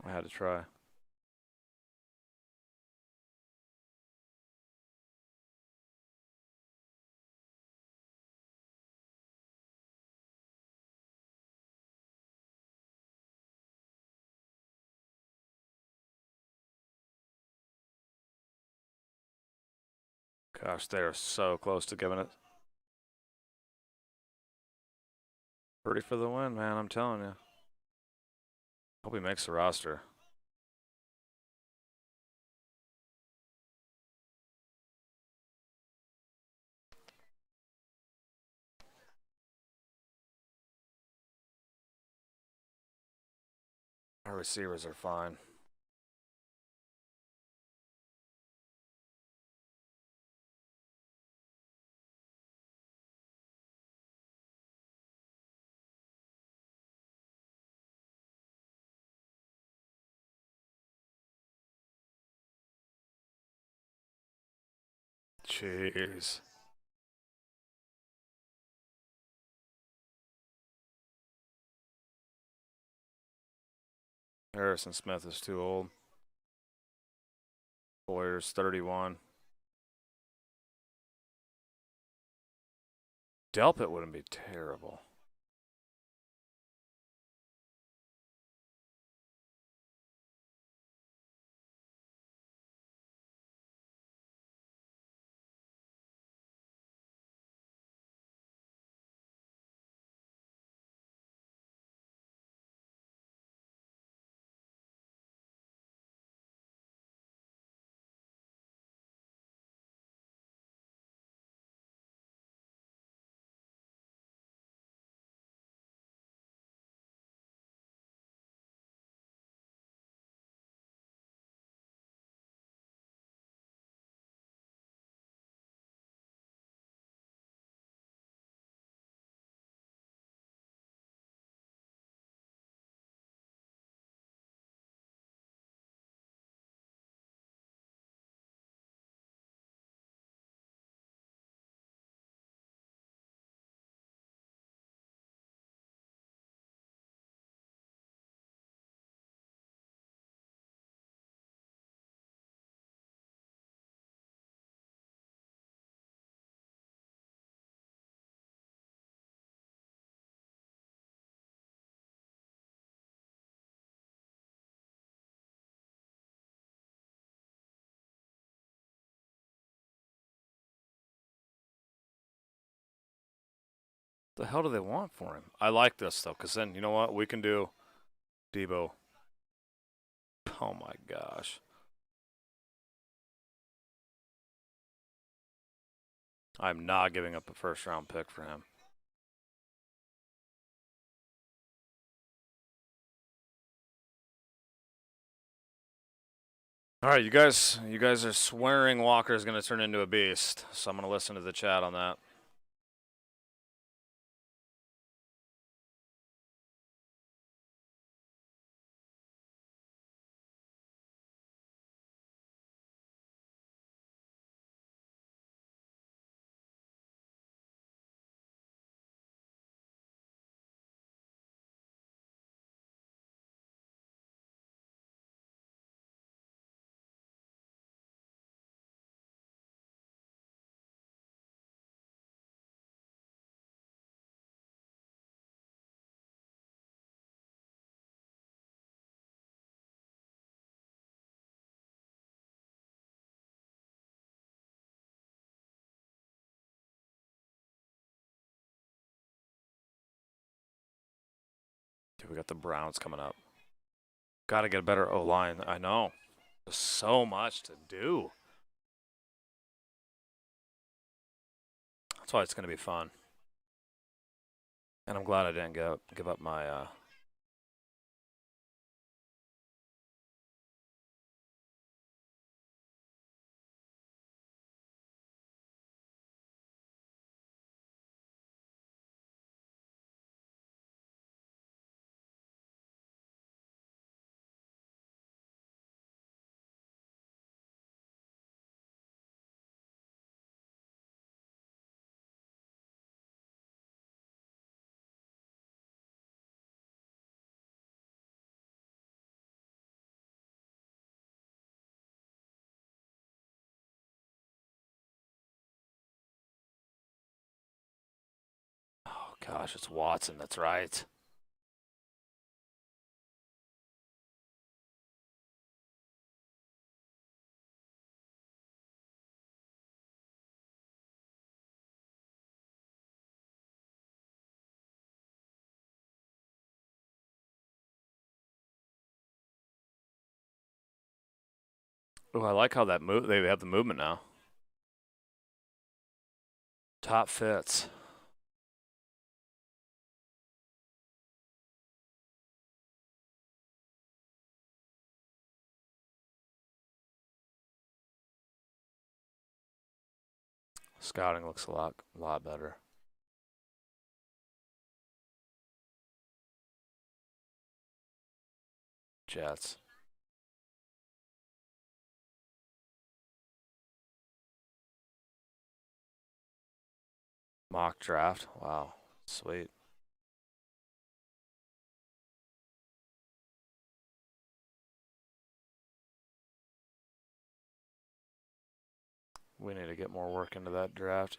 B: I had to try. Gosh, they are so close to giving it. Pretty for the win, man, I'm telling you. Hope he makes the roster. Our receivers are fine. Jeez. Harrison Smith is too old. Boyer's 31. Delpit wouldn't be terrible. The hell do they want for him? I like this, though, because then, you know what? We can do Debo. Oh, my gosh. I'm not giving up a first-round pick for him. All right, you guys are swearing Walker's going to turn into a beast, so I'm going to listen to the chat on that. We got the Browns coming up. Got to get a better O-line. I know. There's so much to do. That's why it's going to be fun. And I'm glad I didn't give up my... Oh, gosh, it's Watson. That's right. Oh, I like how that move. They have the movement now. Top fits. Scouting looks a lot better. Jets. Mock draft. Wow. Sweet. We need to get more work into that draft.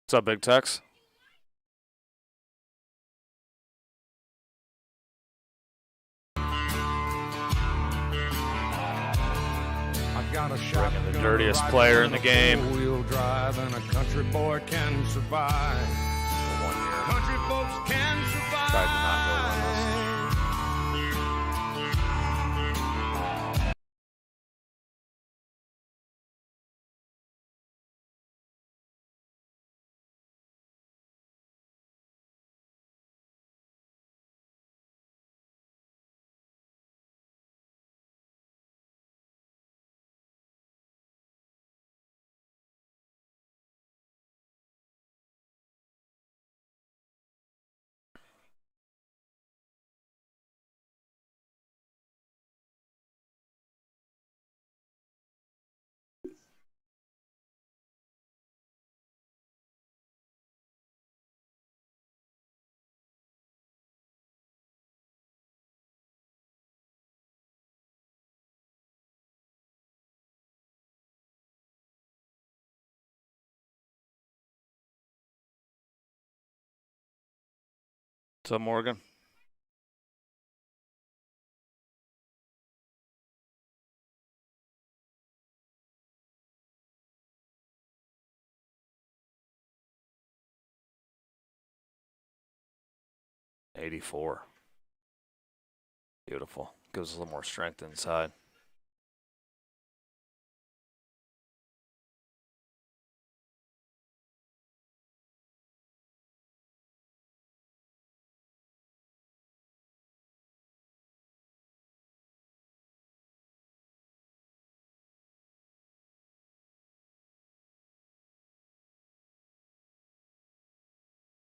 B: What's up, Big Tex?
L: Got a shotgun,
B: the dirtiest player in the game.
L: Wheel drive and a country boy can survive. Country folks can survive.
B: Tried to not go winless. What's up, Morgan? $84. Beautiful. Gives us a little more strength inside.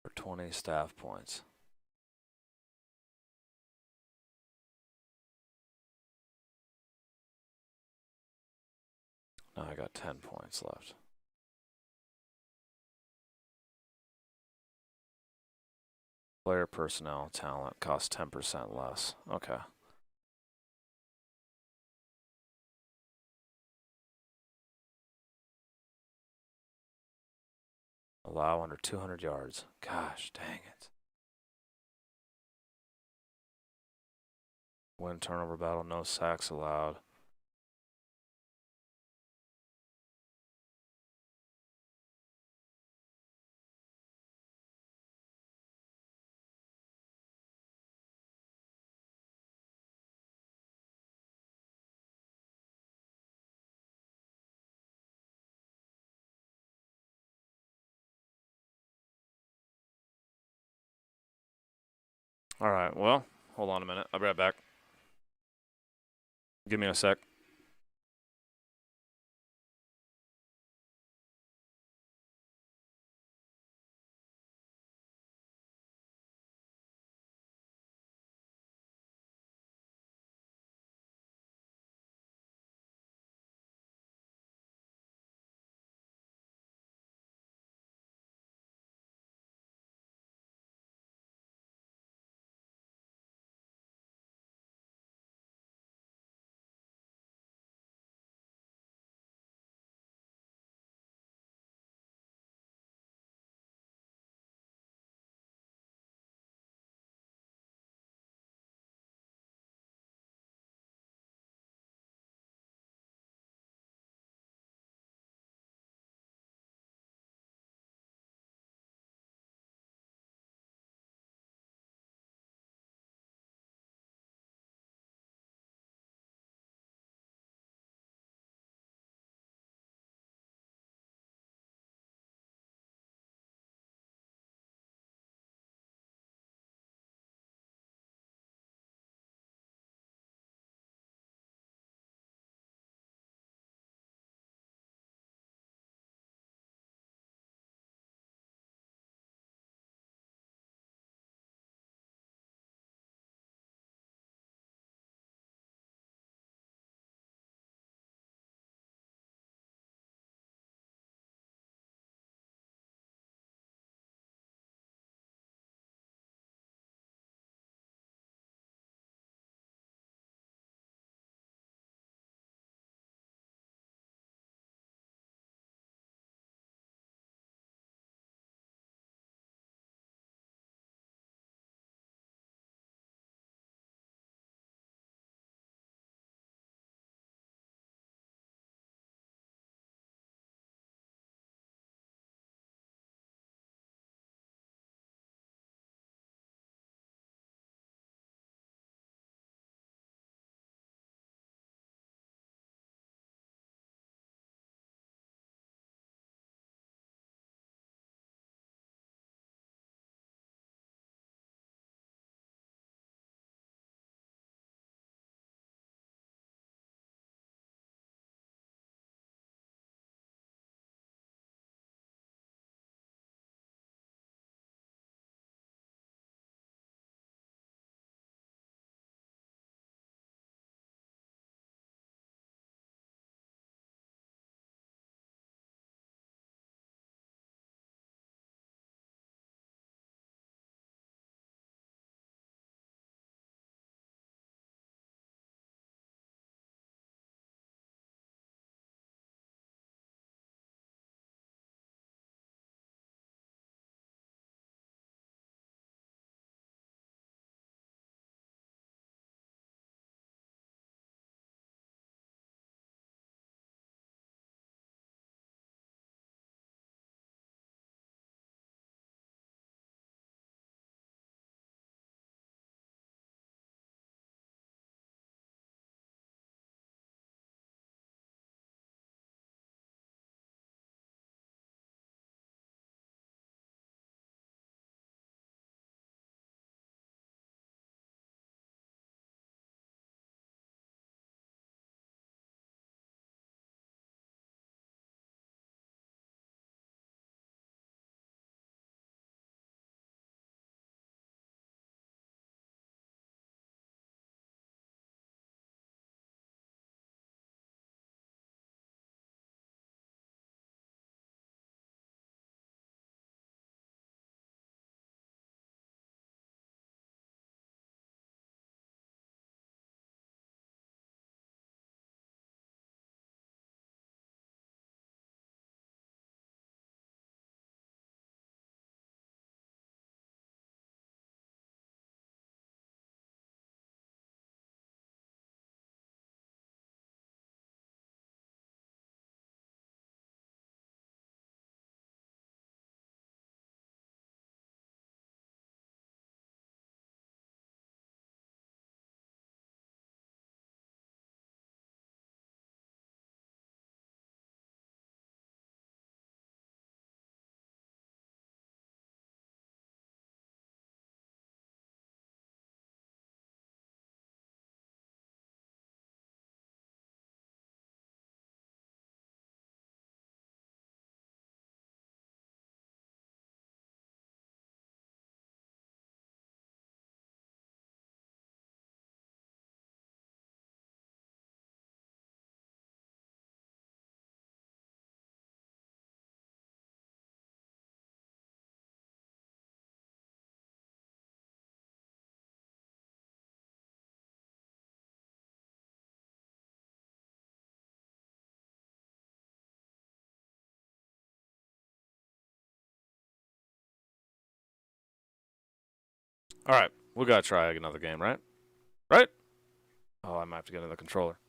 B: For 20 staff points. Now I got 10 points left. Player personnel talent costs 10% less. Okay. Allow under 200 yards. Gosh, dang it. Win turnover battle, no sacks allowed. All right, well, hold on a minute. I'll be right back. Give me a sec. All right, we got to try another game, right? Right? Oh, I might have to get another controller.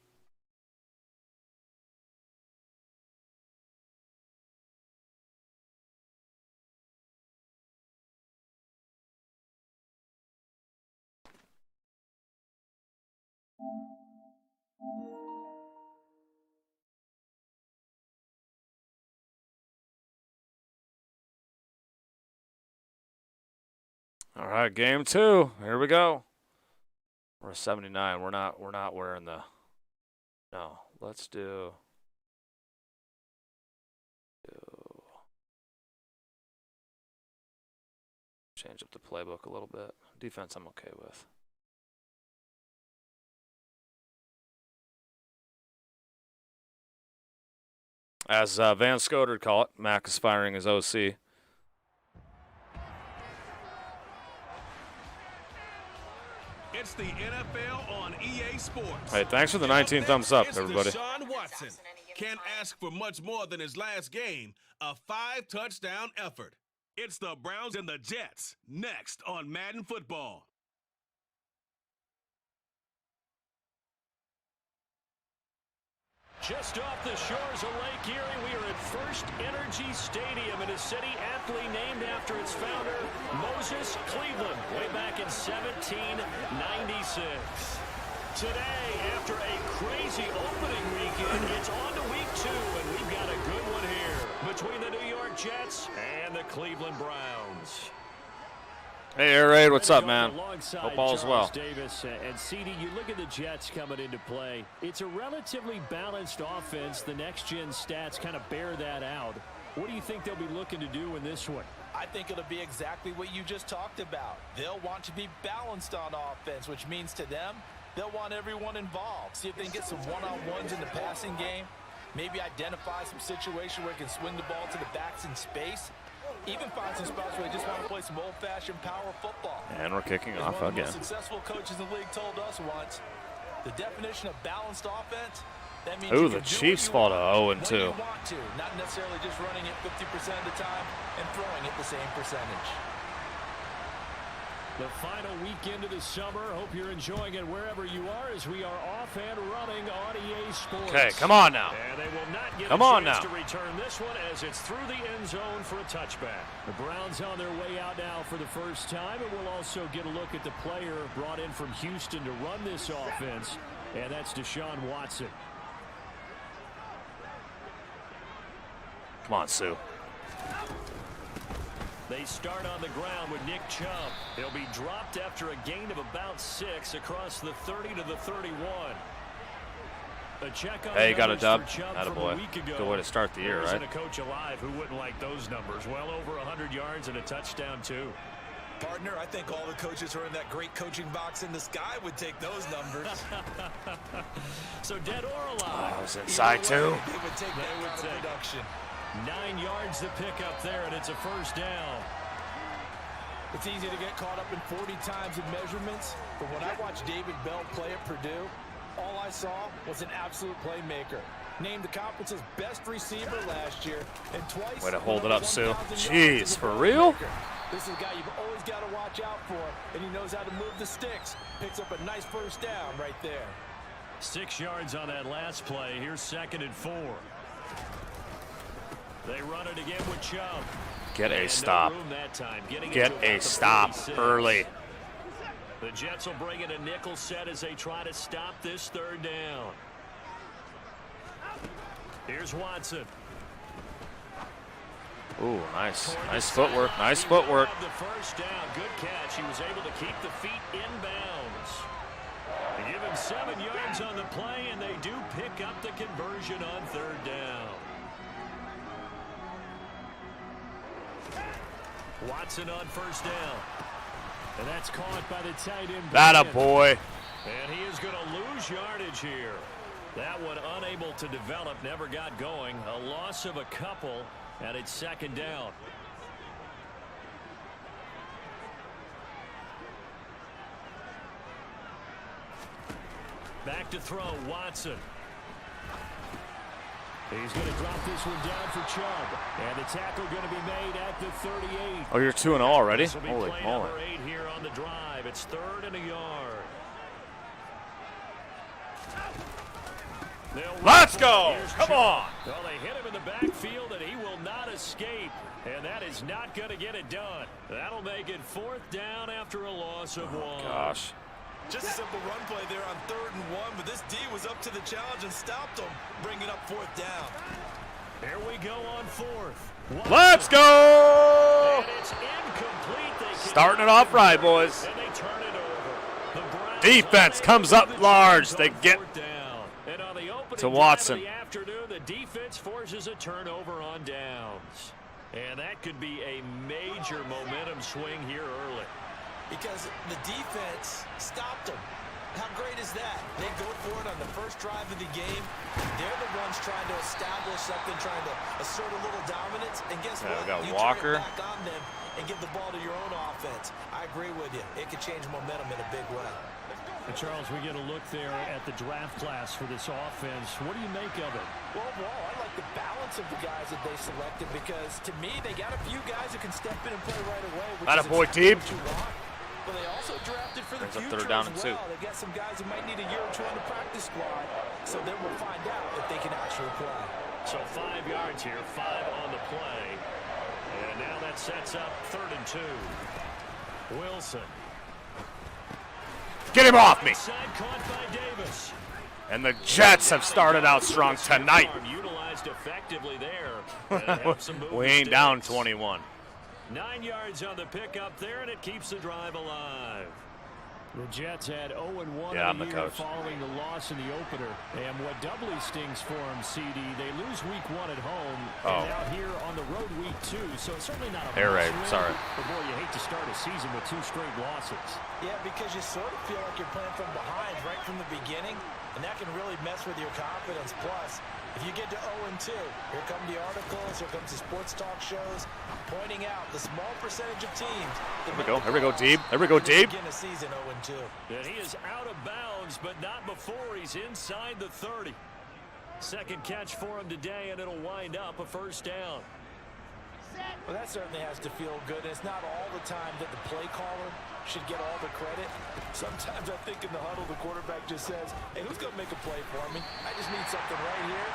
B: All right, game 2. Here we go. We're 79. We're not wearing the. No, let's do. Change up the playbook a little bit. Defense, I'm okay with. As Van Scoter would call it, Mac is firing his OC.
F: It's the NFL on EA Sports.
B: Hey, thanks for the 19 thumbs up, everybody.
F: Deshaun Watson can't ask for much more than his last game, a 5-touchdown effort. It's the Browns and the Jets, next on Madden Football.
G: Just off the shores of Lake Erie, we are at First Energy Stadium in a city aptly named after its founder, Moses Cleveland, way back in 1796. Today, after a crazy opening weekend, it's on to week 2, and we've got a good one here between the New York Jets and the Cleveland Browns.
B: Hey, Air Raid, what's up, man? Hope all's well.
G: Davis and CD, you look at the Jets coming into play. It's a relatively balanced offense. The next-gen stats kind of bear that out. What do you think they'll be looking to do in this one?
H: I think it'll be exactly what you just talked about. They'll want to be balanced on offense, which means to them, they'll want everyone involved. See if they can get some one-on-ones in the passing game. Maybe identify some situation where they can swing the ball to the backs in space. Even find some spots where they just want to play some old-fashioned power football.
B: And we're kicking off
H: one of the
B: again.
H: most successful coaches in the league told us once, the definition of balanced offense, that means
B: Ooh, the Chiefs fall to 0-2.
H: when you want to, not necessarily just running it 50% of the time and throwing it the same percentage.
G: The final weekend of the summer. Hope you're enjoying it wherever you are as we are off and running on EA Sports.
B: Okay, come on now.
G: And they will not get
B: Come
G: a
B: on
G: chance
B: now.
G: to return this one as it's through the end zone for a touchback. The Browns on their way out now for the first time, and we'll also get a look at the player brought in from Houston to run this offense, and that's Deshaun Watson.
B: Come on, Sue.
G: They start on the ground with Nick Chubb. He'll be dropped after a gain of about 6 across the 30 to the 31. A check on
B: Hey, you got a dub?
G: Attaboy.
B: Good way to start the year, right?
G: A coach alive who wouldn't like those numbers. Well over 100 yards and a touchdown, too.
K: Partner, I think all the coaches who are in that great coaching box in the sky would take those numbers.
G: So dead or alive.
B: Oh, it's inside, too.
K: They would take that kind of production.
G: 9 yards to pick up there, and it's a first down.
H: It's easy to get caught up in 40 times in measurements, but when I watched David Bell play at Purdue, all I saw was an absolute playmaker. Named the conference's best receiver last year, and twice.
B: Way to hold it up, Sue. Jeez, for real?
H: This is a guy you've always got to watch out for, and he knows how to move the sticks. Picks up a nice first down right there.
G: 6 yards on that last play. Here's 2nd and 4. They run it again with Chubb.
B: Get a stop. Get a stop early.
G: The Jets will bring in a nickel set as they try to stop this 3rd down. Here's Watson.
B: Ooh, nice. Nice footwork. Nice footwork.
G: The first down. Good catch. He was able to keep the feet inbounds. They give him 7 yards on the play, and they do pick up the conversion on 3rd down. Watson on first down. And that's caught by the tight end.
B: That a boy.
G: And he is going to lose yardage here. That one unable to develop, never got going. A loss of a couple, and it's 2nd down. Back to throw, Watson. He's going to drop this one down for Chubb. And the tackle going to be made at the 38.
B: Oh, you're 2-0 already?
G: This will be
B: Holy
G: play
B: moly.
G: number 8 here on the drive. It's 3rd and a yard.
B: Let's go! Come on!
G: Well, they hit him in the backfield, and he will not escape. And that is not going to get it done. That'll make it 4th down after a loss of 1.
B: Gosh.
K: Just a simple run play there on 3rd and 1, but this D was up to the challenge and stopped him, bringing up 4th down.
G: Here we go on 4th.
B: Let's go!
G: And it's incomplete.
B: Starting it off right, boys.
G: And they turn it over.
B: Defense comes up large. They get to Watson.
G: The afternoon, the defense forces a turnover on downs. And that could be a major momentum swing here early.
H: Because the defense stopped them. How great is that? They go for it on the first drive of the game. They're the ones trying to establish something, trying to assert a little dominance. And guess what?
B: We got
H: you
B: Walker.
H: turn it back on them and give the ball to your own offense. I agree with you. It could change momentum in a big way.
G: And Charles, we get a look there at the draft class for this offense. What do you make of it?
H: Well, overall, I like the balance of the guys that they selected because, to me, they got a few guys who can step in and play right away.
B: Atta boy, team.
H: But they also drafted for the
B: Brings up
H: future
B: 3rd down
H: as
B: and 2.
H: well. They got some guys who might need a year or 2 on the practice squad, so then we'll find out if they can actually play.
G: So 5 yards here, 5 on the play. And now that sets up 3rd and 2. Wilson.
B: Get him off me.
G: Caught by Davis.
B: And the Jets have started out strong tonight.
G: Utilized effectively there.
B: We ain't down 21.
G: 9 yards on the pickup there, and it keeps the drive alive. The Jets had 0-1
B: I'm
G: in the
B: the
G: year
B: coach.
G: following the loss in the opener. And what doubly stings for them, CD, they lose week 1 at home, and now here on the road week 2. So it's certainly not a
B: Air raid,
G: must-win,
B: sorry.
G: But boy, you hate to start a season with 2 straight losses.
H: Yeah, because you sort of feel like you're playing from behind right from the beginning, and that can really mess with your confidence. Plus, if you get to 0-2, here come the articles, here comes the sports talk shows, pointing out the small percentage of teams.
B: Here we go. Here we go, deep. Here we go, deep.
H: Begin a season 0-2.
G: And he is out of bounds, but not before he's inside the 30. Second catch for him today, and it'll wind up a 1st down.
H: Well, that certainly has to feel good. It's not all the time that the play caller should get all the credit. Sometimes I think in the huddle, the quarterback just says, hey, who's going to make a play for me? I just need something right here.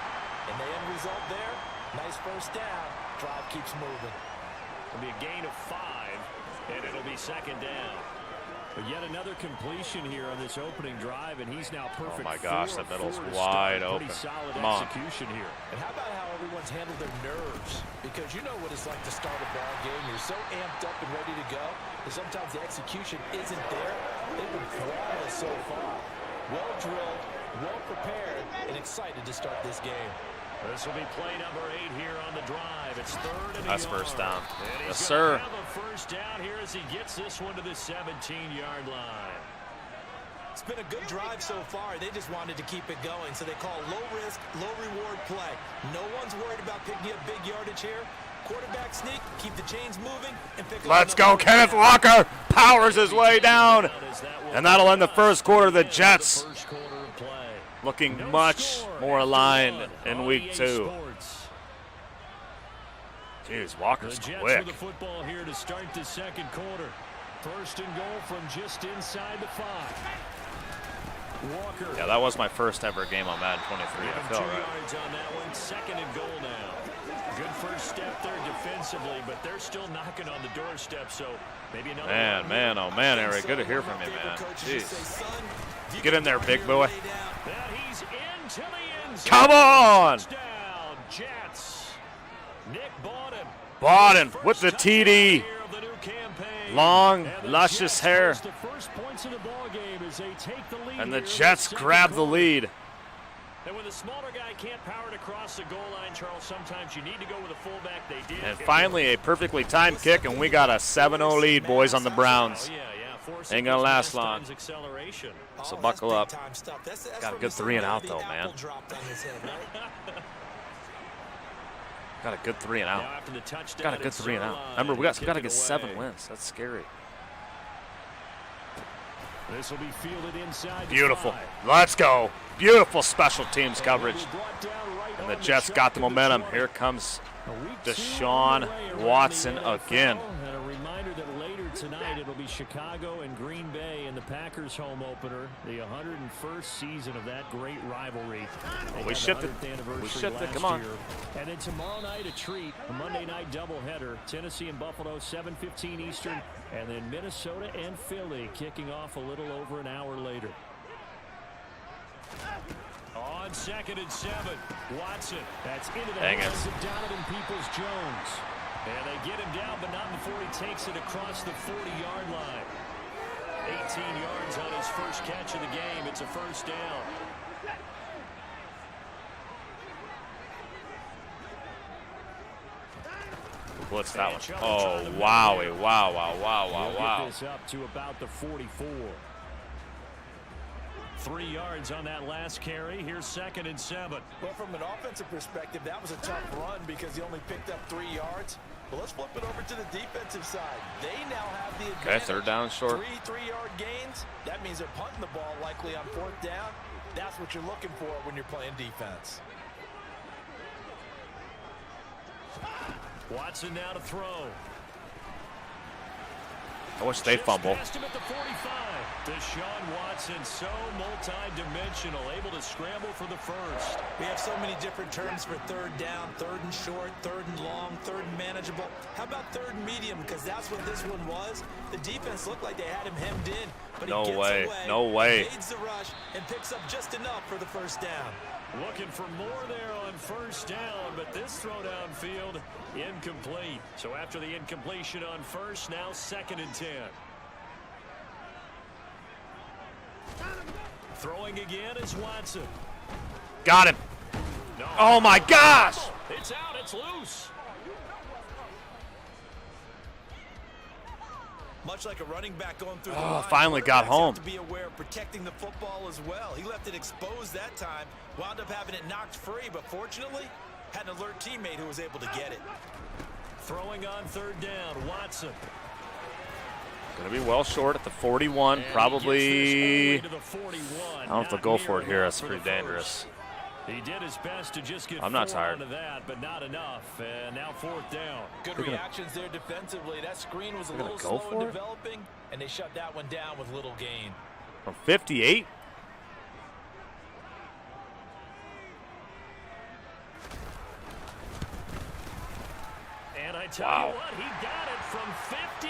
H: And the end result there, nice 1st down. Drive keeps moving.
G: It'll be a gain of 5, and it'll be 2nd down. But yet another completion here on this opening drive, and he's now perfect.
B: Oh my gosh, that middle's
G: 4 to
B: wide
G: start.
B: open.
G: Pretty solid
B: Come on.
G: execution here.
H: And how about how everyone's handled their nerves? Because you know what it's like to start a ball game. You're so amped up and ready to go that sometimes the execution isn't there. They've been flawless so far. Well drilled, well prepared, and excited to start this game.
G: This will be play number 8 here on the drive. It's 3rd and a
B: That's
G: yard.
B: 1st down.
G: And
B: Yes,
G: he's
B: sir.
G: gonna have a 1st down here as he gets this one to the 17-yard line.
H: It's been a good drive so far. They just wanted to keep it going, so they call low risk, low reward play. No one's worried about picking up big yardage here. Quarterback sneak, keep the chains moving, and pick up.
B: Let's go. Kenneth Walker powers his way down. And that'll end the 1st quarter. The Jets looking much more aligned in week 2. Jeez, Walker's
G: The Jets
B: quick.
G: with the football here to start the 2nd quarter. 1st and goal from just inside the 5. Walker.
B: Yeah, that was my first ever game on Madden 23. I felt
G: 2
B: right.
G: yards on that one. 2nd and goal now. Good 1st step there defensively, but they're still knocking on the doorstep, so maybe another
B: Man,
G: one
B: man,
G: here.
B: oh man, Eric, good to hear from you, man. Jeez. Get in there, big boy.
G: That he's into the end zone.
B: Come on!
G: Touchdown, Jets. Nick Bawden.
B: Bawden with the TD.
G: Of the new campaign.
B: Long,
G: And the
B: luscious
G: Jets
B: hair.
G: force the first points of the ball game as they take the lead
B: And the
G: here in
B: Jets
G: second
B: grab the
G: quarter.
B: lead.
G: And when the smaller guy can't power it across the goal line, Charles, sometimes you need to go with a fullback. They did.
B: And finally, a perfectly timed kick, and we got a 7-0 lead, boys, on the Browns.
G: Oh, yeah.
B: Ain't gonna last long.
G: Acceleration.
B: So buckle up.
H: That's
B: Got a
H: from
B: good
H: the
B: 3 and
H: side
B: out,
H: the
B: though,
H: apple
B: man.
H: dropped on his head, right?
B: Got a good 3 and out.
G: Now after the touchdown,
B: Got a good
G: it's
B: 3 and out.
G: Zerline
B: Remember, we got
G: to
B: to
G: kick
B: get
G: it
B: 7
G: away.
B: wins. That's scary.
G: This will be fielded inside. the
B: Beautiful.
G: 5.
B: Let's go. Beautiful special teams coverage.
G: Brought down right
B: And the Jets got the momentum. Here comes Deshaun Watson again.
G: And a reminder that later tonight it'll be Chicago and Green Bay in the Packers home opener, the 101st season of that great rivalry.
B: Well, we shipped it. We shipped it. Come on.
G: And then tomorrow night a treat, a Monday night doubleheader. Tennessee and Buffalo, 7:15 Eastern, and then Minnesota and Philly kicking off a little over an hour later. On 2nd and 7, Watson. That's into the hands of Donovan Peoples-Jones. And they get him down, but not before he takes it across the 40-yard line. 18 yards on his first catch of the game. It's a first down.
B: What's that one? Oh, wowie. Wow, wow, wow, wow, wow.
G: This up to about the 44. 3 yards on that last carry. Here's 2nd and 7.
H: Well, from an offensive perspective, that was a tough run because he only picked up 3 yards. But let's flip it over to the defensive side. They now have the advantage.
B: Okay, 3rd down short.
H: 3-3-yard gains. That means they're punting the ball likely on 4th down. That's what you're looking for when you're playing defense.
G: Watson now to throw.
B: I wish they fumble.
G: Past him at the 45. Deshaun Watson, so multi-dimensional, able to scramble for the first.
H: We have so many different terms for 3rd down, 3rd and short, 3rd and long, 3rd and manageable. How about 3rd and medium? Because that's what this one was. The defense looked like they had him hemmed in, but he gets away.
B: No way.
H: Evades the rush and picks up just enough for the first down.
G: Looking for more there on 1st down, but this throw downfield incomplete. So after the incompletion on 1st, now 2nd and 10. Throwing again is Watson.
B: Got him.
G: No.
B: Oh my gosh!
G: It's out, it's loose.
K: Much like a running back going through the line,
B: finally got home.
K: To be aware of protecting the football as well. He left it exposed that time, wound up having it knocked free, but fortunately had an alert teammate who was able to get it.
G: Throwing on 3rd down, Watson.
B: Going to be well short at the 41, and probably. I don't know if they'll go for it here. That's pretty dangerous.
G: He did his best to just get
B: I'm not tired.
G: Onto that, but not enough. And now 4th down.
H: Good reactions there defensively. That screen was a little slow in developing, and they shut that one down with little gain.
B: From 58?
G: And I tell you what, he got it from 58.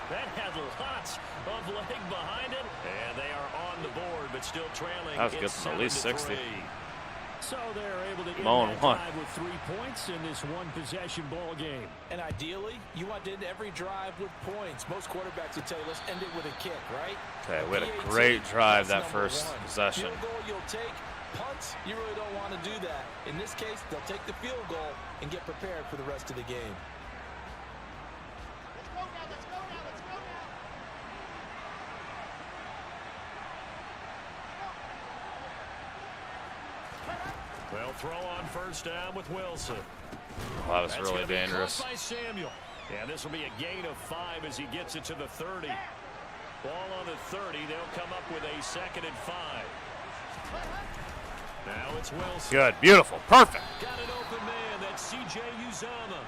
G: That had lots of leg behind it. And they are on the board, but still trailing.
B: That was good from at least 60.
G: So they're able to end that drive with 3 points in this one-possession ball game.
H: And ideally, you want to end every drive with points. Most quarterbacks would tell you, let's end it with a kick, right?
B: Okay, we had a great drive that first possession.
H: Field goal you'll take. Punts, you really don't want to do that. In this case, they'll take the field goal and get prepared for the rest of the game.
G: They'll throw on 1st down with Wilson.
B: Well, that was really dangerous.
G: By Samuel. And this will be a gain of 5 as he gets it to the 30. Ball on the 30. They'll come up with a 2nd and 5. Now it's Wilson.
B: Good. Beautiful. Perfect.
G: Got an open man. That's C.J. Uzomah.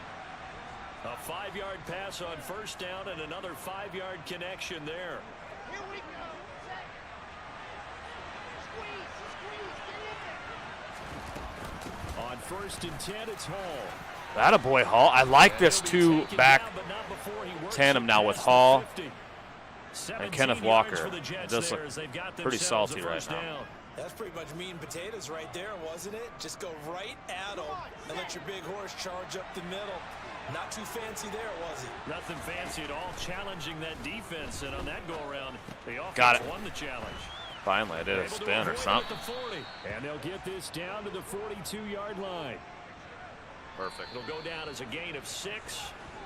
G: A 5-yard pass on 1st down and another 5-yard connection there.
D: Here we go.
G: On 1st and 10, it's Hall.
B: Attaboy, Hall. I like this 2-back tandem now with Hall and Kenneth Walker. It does look pretty salty right now.
H: That's pretty much meat and potatoes right there, wasn't it? Just go right at them and let your big horse charge up the middle. Not too fancy there, was it?
G: Nothing fancy at all, challenging that defense. And on that go-around, the offense won the challenge.
B: Finally, I did a spin or something.
G: And they'll get this down to the 42-yard line.
B: Perfect.
G: It'll go down as a gain of 6,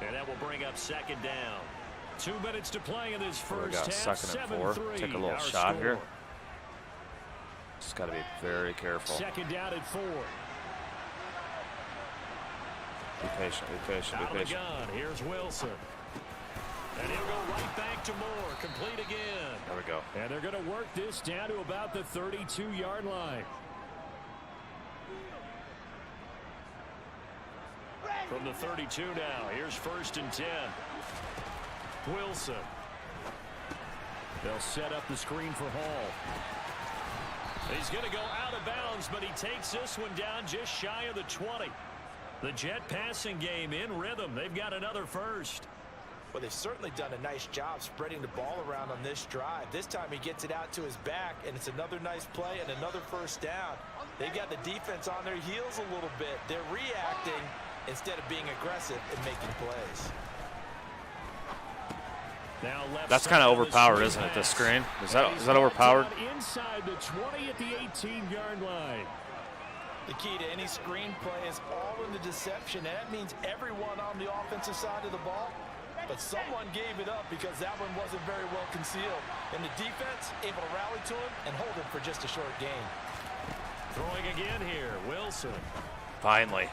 G: and that will bring up 2nd down. 2 minutes to play in this first half.
B: 2nd and 4. Take a little shot here. Just got to be very careful.
G: 2nd down at 4.
B: Be patient, be patient, be patient.
G: Here's Wilson. And he'll go right back to Moore. Complete again.
B: There we go.
G: And they're going to work this down to about the 32-yard line. From the 32 now, here's 1st and 10. Wilson. They'll set up the screen for Hall. He's going to go out of bounds, but he takes this one down just shy of the 20. The Jet passing game in rhythm. They've got another first.
H: Well, they've certainly done a nice job spreading the ball around on this drive. This time he gets it out to his back, and it's another nice play and another first down. They've got the defense on their heels a little bit. They're reacting instead of being aggressive and making plays.
G: Now
B: that's kind of overpowered, isn't it, this screen? Is that overpowered?
G: Inside the 20 at the 18-yard line.
H: The key to any screen play is all in the deception, and that means everyone on the offensive side of the ball. But someone gave it up because that one wasn't very well concealed. And the defense able to rally to him and hold him for just a short gain.
G: Throwing again here, Wilson.
B: Finally.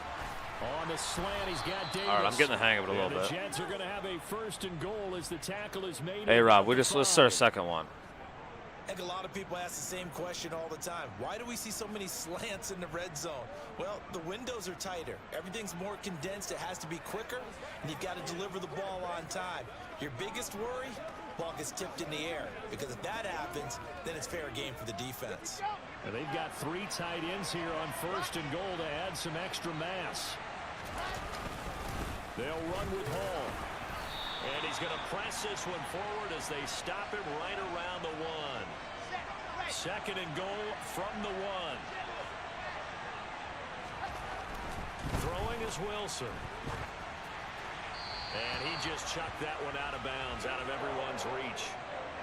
G: On the slant, he's got Davis.
B: All right, I'm getting the hang of it a little bit.
G: The Jets are going to have a 1st and goal as the tackle is made.
B: Hey, Rob, let's start a second one.
H: I think a lot of people ask the same question all the time. Why do we see so many slants in the red zone? Well, the windows are tighter. Everything's more condensed. It has to be quicker, and you've got to deliver the ball on time. Your biggest worry? Ball gets tipped in the air, because if that happens, then it's fair game for the defense.
G: And they've got 3 tight ends here on 1st and goal to add some extra mass. They'll run with Hall. And he's going to press this one forward as they stop him right around the 1. 2nd and goal from the 1. Throwing is Wilson. And he just chucked that one out of bounds, out of everyone's reach.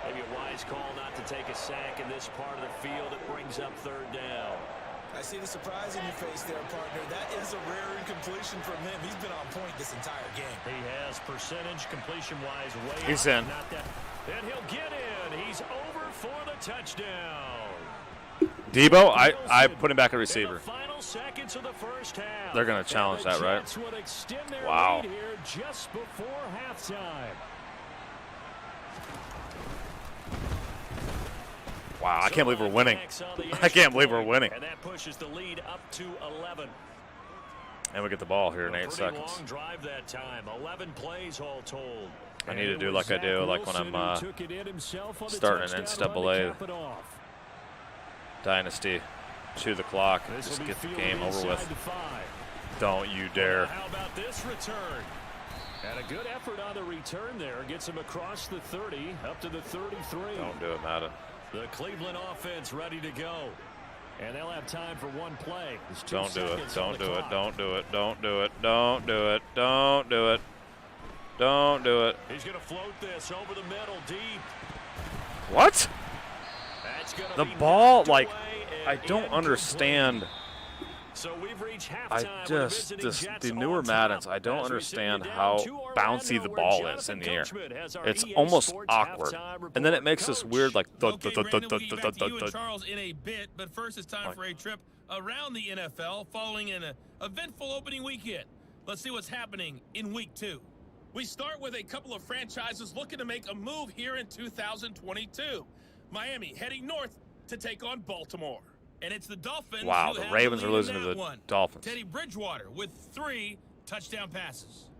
G: Maybe a wise call not to take a sack in this part of the field. It brings up 3rd down.
H: I see the surprise in your face there, partner. That is a rare incompletion from him. He's been on point this entire game.
G: He has percentage completion-wise way
B: He's
G: up.
B: in.
G: And he'll get in. He's over for the touchdown.
B: Debo, I put him back at receiver.
G: Final seconds of the first half.
B: They're going to challenge that, right?
G: Wow. Here just before halftime.
B: Wow, I can't believe we're winning. I can't believe we're winning.
G: And that pushes the lead up to 11.
B: And we get the ball here in 8 seconds.
G: Long drive that time. 11 plays all told.
B: I need to do like I do, like when I'm starting an NCAA Dynasty. Chew the clock. Just get the game over with. Don't you dare.
G: How about this return? And a good effort on the return there. Gets him across the 30, up to the 33.
B: Don't do it, Madden.
G: The Cleveland offense ready to go. And they'll have time for one play.
B: Don't do it. Don't do it. Don't do it. Don't do it. Don't do it. Don't do it. Don't do it.
G: He's going to float this over the middle deep.
B: What? The ball, like, I don't understand.
G: So we've reached halftime.
B: The newer Maddens, I don't understand how bouncy the ball is in the air. It's almost awkward, and then it makes this weird like.
I: Okay, Brandon, we'll get back to you and Charles in a bit, but first it's time for a trip around the NFL following an eventful opening weekend. Let's see what's happening in Week 2. We start with a couple of franchises looking to make a move here in 2022. Miami heading north to take on Baltimore. And it's the Dolphins.
B: Wow, the Ravens are losing to the Dolphins.
I: Teddy Bridgewater with 3 touchdown passes.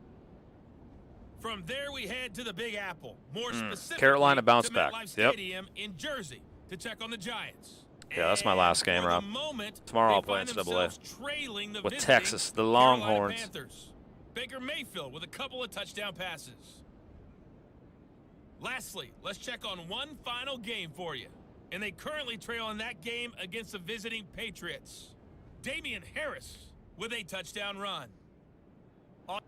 I: From there, we head to the Big Apple. More specifically,
B: Carolina bounce back.
I: Stadium in Jersey to check on the Giants.
B: Yeah, that's my last game, Rob. Tomorrow I'll play NCAA with Texas, the Longhorns.
I: Baker Mayfield with a couple of touchdown passes. Lastly, let's check on one final game for you. And they currently trail in that game against the visiting Patriots. Damian Harris with a touchdown run.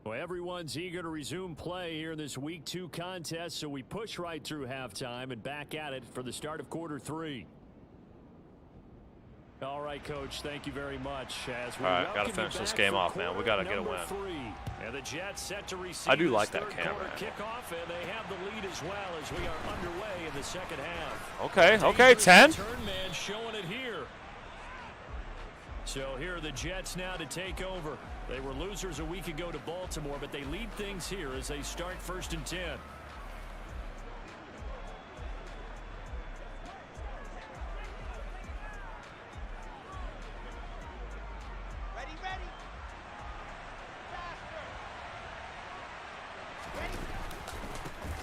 G: Well, everyone's eager to resume play here in this Week 2 contest, so we push right through halftime and back at it for the start of quarter 3. All right, Coach, thank you very much.
B: All right, got to finish this game off, man. We got to get a win.
G: And the Jets set to receive
B: I do like that camera.
G: Kickoff, and they have the lead as well as we are underway in the second half.
B: Okay, 10.
G: Turn man showing it here. So here are the Jets now to take over. They were losers a week ago to Baltimore, but they lead things here as they start 1st and 10.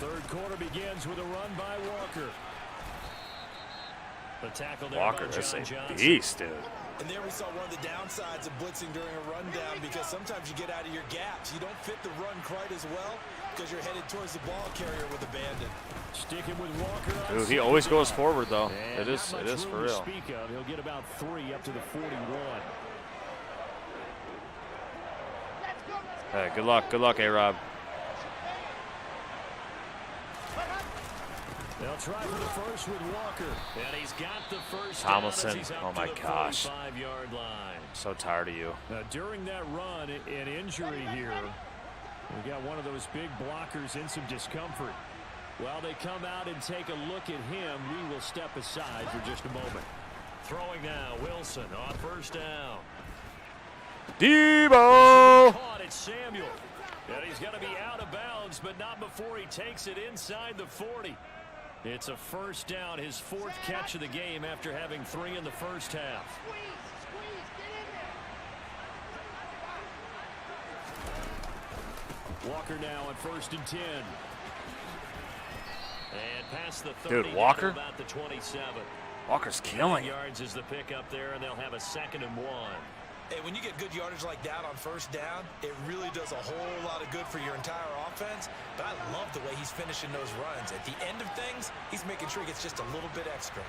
G: Third quarter begins with a run by Walker. The tackle there
B: Walker,
G: by
B: that's
G: John
B: a
G: Johnson.
B: beast, dude.
H: And there we saw one of the downsides of blitzing during a rundown, because sometimes you get out of your gaps. You don't fit the run quite as well because you're headed towards the ball carrier with abandon.
G: Sticking with Walker.
B: Dude, he always goes forward though.
G: And
B: It is
G: not much
B: for
G: room to
B: real.
G: Speak of. He'll get about 3 up to the 41.
B: Hey, good luck, A-Rob.
G: They'll try for the first with Walker. And he's got the first
B: Tomlinson,
G: down as he's up
B: oh my
G: to the
B: gosh.
G: 45-yard line.
B: So tired of you.
G: Now, during that run, an injury here. We got one of those big blockers in some discomfort. While they come out and take a look at him, we will step aside for just a moment. Throwing now, Wilson on first down.
B: Debo!
G: Caught it, Samuel. And he's going to be out of bounds, but not before he takes it inside the 40. It's a first down, his 4th catch of the game after having 3 in the first half. Walker now on 1st and 10. And past the 30.
B: Dude, Walker?
G: About the 27.
B: Walker's killing it.
G: Yards is the pickup there, and they'll have a 2nd and 1.
H: Hey, when you get good yardage like that on first down, it really does a whole lot of good for your entire offense. But I love the way he's finishing those runs. At the end of things, he's making sure he gets just a little bit extra.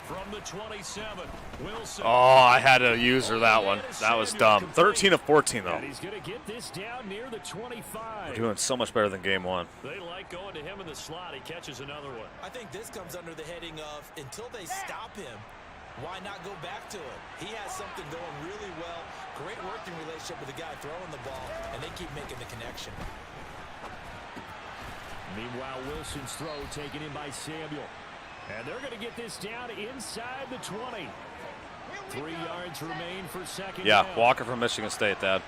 G: From the 27, Wilson.
B: Oh, I had to use her that one. That was dumb. 13 of 14 though.
G: And he's going to get this down near the 25.
B: We're doing so much better than game 1.
G: They like going to him in the slot. He catches another one.
H: I think this comes under the heading of, until they stop him, why not go back to it? He has something going really well. Great working relationship with the guy throwing the ball, and they keep making the connection.
G: Meanwhile, Wilson's throw taken in by Samuel. And they're going to get this down inside the 20. 3 yards remain for 2nd
B: Yeah,
G: down.
B: Walker from Michigan State, Thad.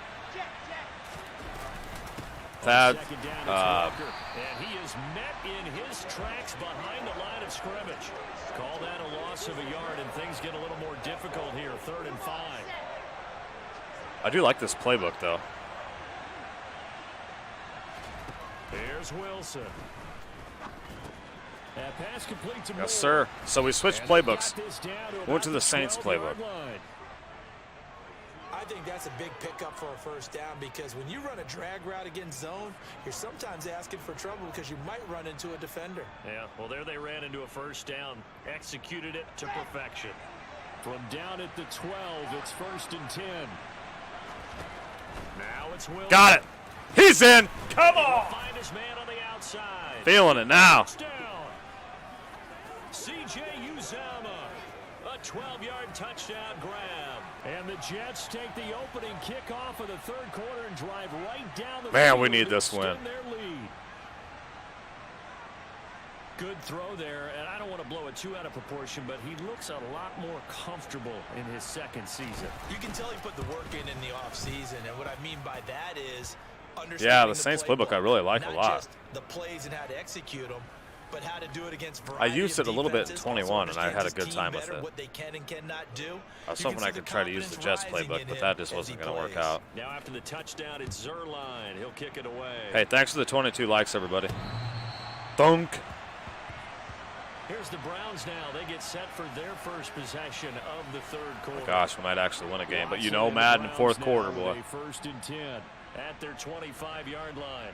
B: Thad,
G: and he is met in his tracks behind the line of scrimmage. Call that a loss of a yard, and things get a little more difficult here. 3rd and 5.
B: I do like this playbook though.
G: Here's Wilson. That pass complete to Moore.
B: Yes, sir. So we switched playbooks. Went to the Saints playbook.
H: I think that's a big pickup for a first down, because when you run a drag route against zone, you're sometimes asking for trouble because you might run into a defender.
G: Yeah, well, there they ran into a first down. Executed it to perfection. From down at the 12, it's 1st and 10. Now it's Wilson.
B: Got it. He's in. Come on.
G: Find his man on the outside.
B: Feeling it now.
G: C.J. Uzama, a 12-yard touchdown grab. And the Jets take the opening kickoff of the 3rd quarter and drive right down the
B: Man,
G: field
B: we need
G: to
B: this win.
G: extend their lead. Good throw there, and I don't want to blow it too out of proportion, but he looks a lot more comfortable in his 2nd season.
H: You can tell he put the work in the offseason, and what I mean by that is understanding
B: Yeah, the Saints playbook I really like a lot.
H: Just the plays and how to execute them, but how to do it against
B: I used it a little bit in
H: defenses,
B: 21,
H: also
B: and I had a
H: understands
B: good
H: his
B: time
H: team
B: with
H: better,
B: it.
H: what they can and cannot do.
B: I was
H: You can
B: hoping I
H: see
B: could
H: the
B: try to use the
H: confidence
B: Jets
H: rising
B: playbook,
H: in
B: but
H: him
B: that just
H: as
B: wasn't
H: he
B: going to work
H: plays.
B: out.
G: Now after the touchdown, it's Zerline. He'll kick it away.
B: Hey, thanks for the 22 likes, everybody. Thunk.
G: Here's the Browns now. They get set for their first possession of the 3rd quarter.
B: Gosh, we might actually win a game, but you
G: Watson
B: know
G: and the
B: Madden
G: Browns
B: 4th
G: now
B: quarter,
G: with
B: boy.
G: a 1st and 10 at their 25-yard line.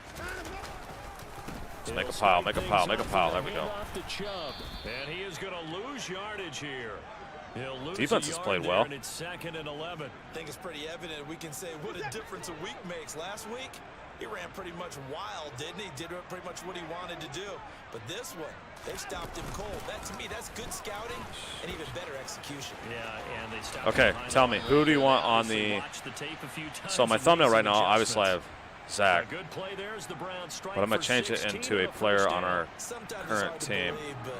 B: Let's make a pile, make a pile, make a pile. There we go.
G: And he is going to lose yardage here. He'll lose
B: Defense has played well.
G: And it's 2nd and 11.
H: I think it's pretty evident. We can say what a difference a week makes. Last week, he ran pretty much wild, didn't he? Did pretty much what he wanted to do. But this one, they stopped him cold. That, to me, that's good scouting and even better execution.
G: Yeah, and they stopped
B: Okay,
G: him
B: tell me, who do you want on the... So my thumbnail right now, obviously I have Zach.
G: Good play there as the Browns strike
B: But I'm going
G: for
B: to change it
G: 16
B: into a
G: on the
B: player
G: first
B: on
G: down.
B: our
H: Sometimes it's
B: current
H: hard to
B: team.
H: believe, but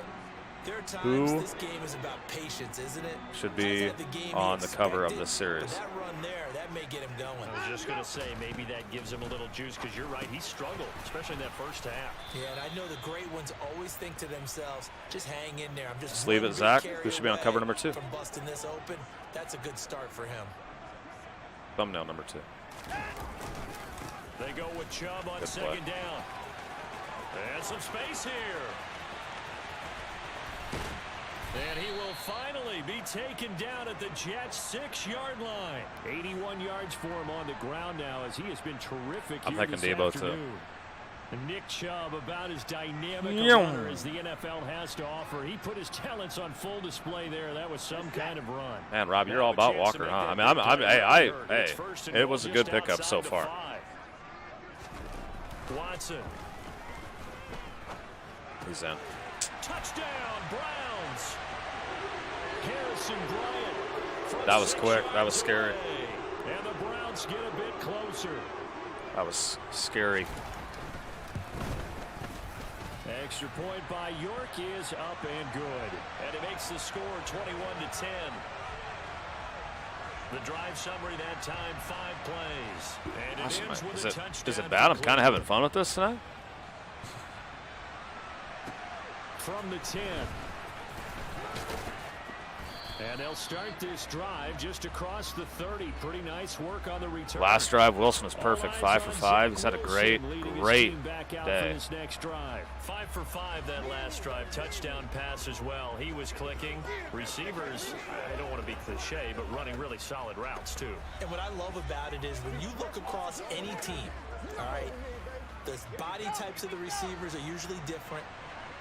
H: there are times
B: Who
H: this game is about patience, isn't it?
B: should be on the cover of this series.
H: That run there, that may get him going.
G: I was just going to say, maybe that gives him a little juice, because you're right, he struggled, especially in that first half.
H: Yeah, and I know the great ones always think to themselves, just hang in there. I'm just
B: leave
H: one
B: it,
H: big
B: Zach.
H: carry
B: Who should be on
H: away
B: cover number 2?
H: from busting this open. That's a good start for him.
B: Thumbnail number 2.
G: They go with Chubb on
B: Good
G: 2nd
B: play.
G: down. And some space here. And he will finally be taken down at the Jets' 6-yard line. 81 yards for him on the ground now as he has been terrific
B: I'm
G: here
B: thinking
G: this
B: Debo
G: afternoon.
B: too.
G: Nick Chubb about as dynamic a runner as the NFL has to offer. He put his talents on full display there. That was some kind of run.
B: Man, Rob, you're all about Walker, huh? I mean, hey, it was a good pickup so far.
G: Watson.
B: He's in.
G: Touchdown, Browns. Harrison Bryant.
B: That was quick. That was scary.
G: And the Browns get a bit closer.
B: That was scary.
G: Extra point by York is up and good. And it makes the score 21-10. The drive summary that time, 5 plays. And it ends with a touchdown.
B: Is it bad? I'm kind of having fun with this tonight.
G: From the 10. And they'll start this drive just across the 30. Pretty nice work on the return.
B: Last drive, Wilson was perfect, 5 for 5. He's had a great day.
G: This next drive. 5 for 5 that last drive. Touchdown pass as well. He was clicking. Receivers, I don't want to be cliche, but running really solid routes too.
H: And what I love about it is when you look across any team, all right, the body types of the receivers are usually different.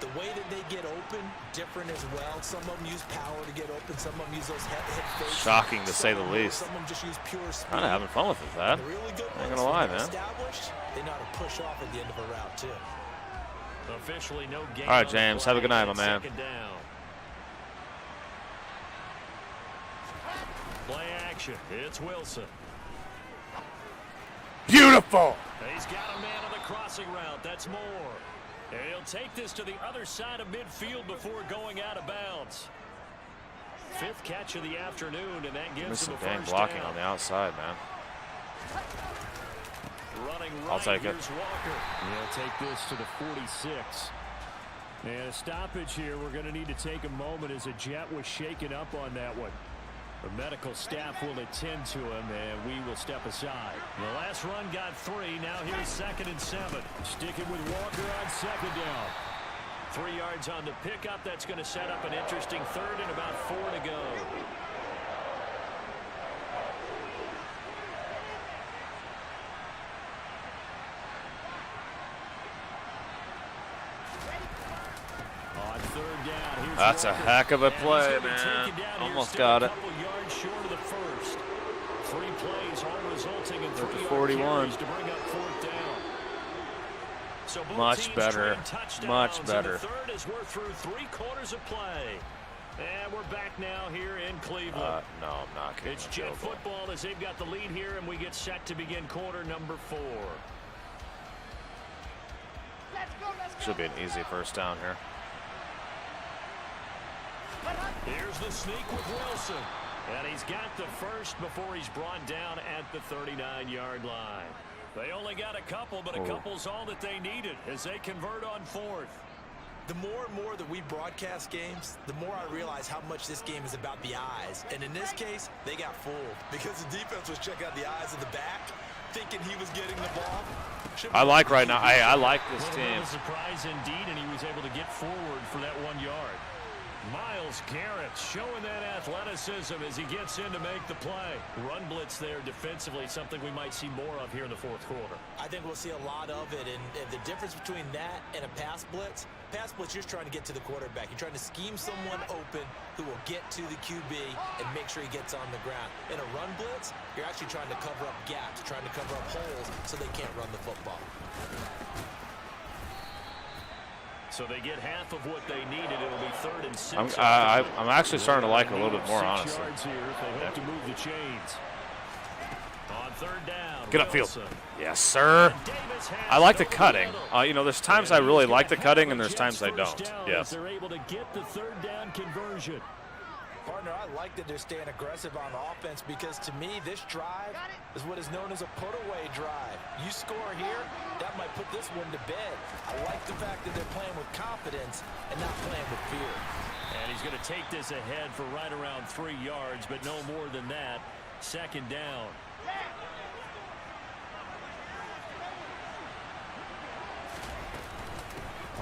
H: The way that they get open, different as well. Some of them use power to get open. Some of them use those head fakes.
B: Shocking to say the least.
H: Some of them just use pure speed.
B: Kind of having fun with it, that.
H: Really good
B: I ain't gonna lie, man.
H: They know how to push off at the end of a route too.
G: Officially no game.
B: All right, James. Have a good night, my man.
G: Down. Play action. It's Wilson.
B: Beautiful.
G: He's got a man on the crossing route. That's more. And he'll take this to the other side of midfield before going out of bounds. 5th catch of the afternoon, and that gives him a
B: dang
G: first
B: blocking
G: down.
B: on the outside, man.
G: Running right,
B: I'll take it.
G: here's Walker. He'll take this to the 46. And a stoppage here. We're going to need to take a moment as a Jet was shaken up on that one. The medical staff will attend to him, and we will step aside. The last run got 3. Now here's 2nd and 7. Sticking with Walker on 2nd down. 3 yards on the pickup. That's going to set up an interesting 3rd and about 4 to go. On 3rd down, here's
B: That's
G: Walker.
B: a heck of a play, man. Almost got it.
G: Short of the first. 3 plays, all resulting in 3
B: 41.
G: to bring up 4th down. So
B: Much better. Much better.
G: The 3rd as we're through 3 quarters of play. And we're back now here in Cleveland.
B: No, I'm not kidding.
G: It's Jet football as they've got the lead here, and we get set to begin quarter number 4.
B: Should be an easy first down here.
G: Here's the sneak with Wilson. And he's got the first before he's brought down at the 39-yard line. They only got a couple, but a couple's all that they needed as they convert on 4th.
H: The more and more that we broadcast games, the more I realize how much this game is about the eyes. And in this case, they got fooled because the defense was checking out the eyes of the back, thinking he was getting the ball.
B: I like right now. I like this team.
G: A surprise indeed, and he was able to get forward for that 1 yard. Myles Garrett showing that athleticism as he gets in to make the play. Run blitz there defensively, something we might see more of here in the 4th quarter.
H: I think we'll see a lot of it, and the difference between that and a pass blitz, you're just trying to get to the quarterback. You're trying to scheme someone open who will get to the QB and make sure he gets on the ground. In a run blitz, you're actually trying to cover up gaps, trying to cover up holes so they can't run the football.
G: So they get half of what they needed. It'll be 3rd and 6.
B: I'm actually starting to like it a little bit more, honestly.
G: Here if they hope to move the chains. On 3rd down.
B: Get upfield. Yes, sir. I like the cutting. You know, there's times I really like the cutting, and there's times I don't. Yes.
G: They're able to get the 3rd down conversion.
H: Partner, I like that they're staying aggressive on offense because to me, this drive is what is known as a put-away drive. You score here, that might put this one to bed. I like the fact that they're playing with confidence and not playing with fear.
G: And he's going to take this ahead for right around 3 yards, but no more than that. 2nd down.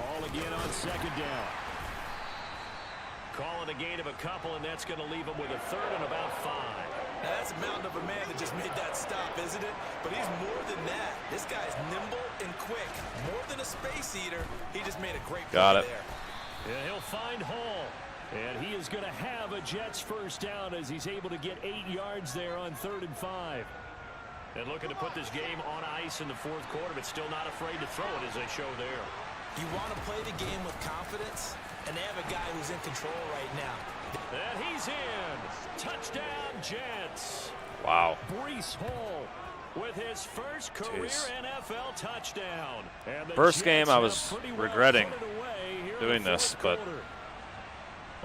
G: Ball again on second down. Calling a gain of a couple, and that's going to leave him with a third and about 5.
H: Now, that's a mountain of a man that just made that stop, isn't it? But he's more than that. This guy's nimble and quick. More than a space eater. He just made a great play there.
G: Yeah, he'll find Hall. And he is going to have a Jets first down as he's able to get 8 yards there on 3rd and 5. And looking to put this game on ice in the 4th quarter, but still not afraid to throw it as they show there.
H: You want to play the game with confidence, and they have a guy who's in control right now.
G: And he's in. Touchdown, Jets.
B: Wow.
G: Breece Hall with his first career NFL touchdown.
B: First game I was regretting doing this, but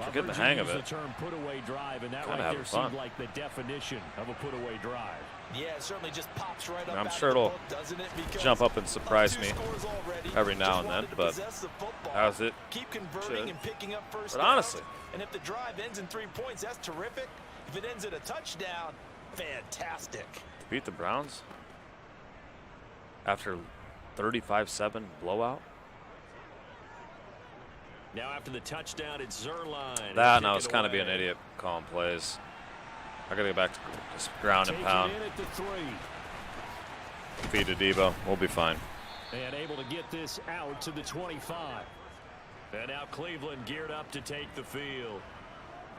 B: I'm getting the hang of it.
G: Term put-away drive, and that
B: kind of
G: right
B: having
G: there
B: fun.
G: seemed like the definition of a put-away drive.
H: Yeah, it certainly just pops right up.
B: I'm sure it'll jump up and surprise me every now and then, but as it
H: keep converting and picking up first
B: but honestly,
H: and if the drive ends in 3 points, that's terrific. If it ends in a touchdown, fantastic.
B: Beat the Browns after 35-7 blowout.
G: Now after the touchdown, it's Zerline.
B: That and I was kind of being an idiot calling plays. I got to go back to just ground and pound. Feed to Debo. We'll be fine.
G: And able to get this out to the 25. And now Cleveland geared up to take the field.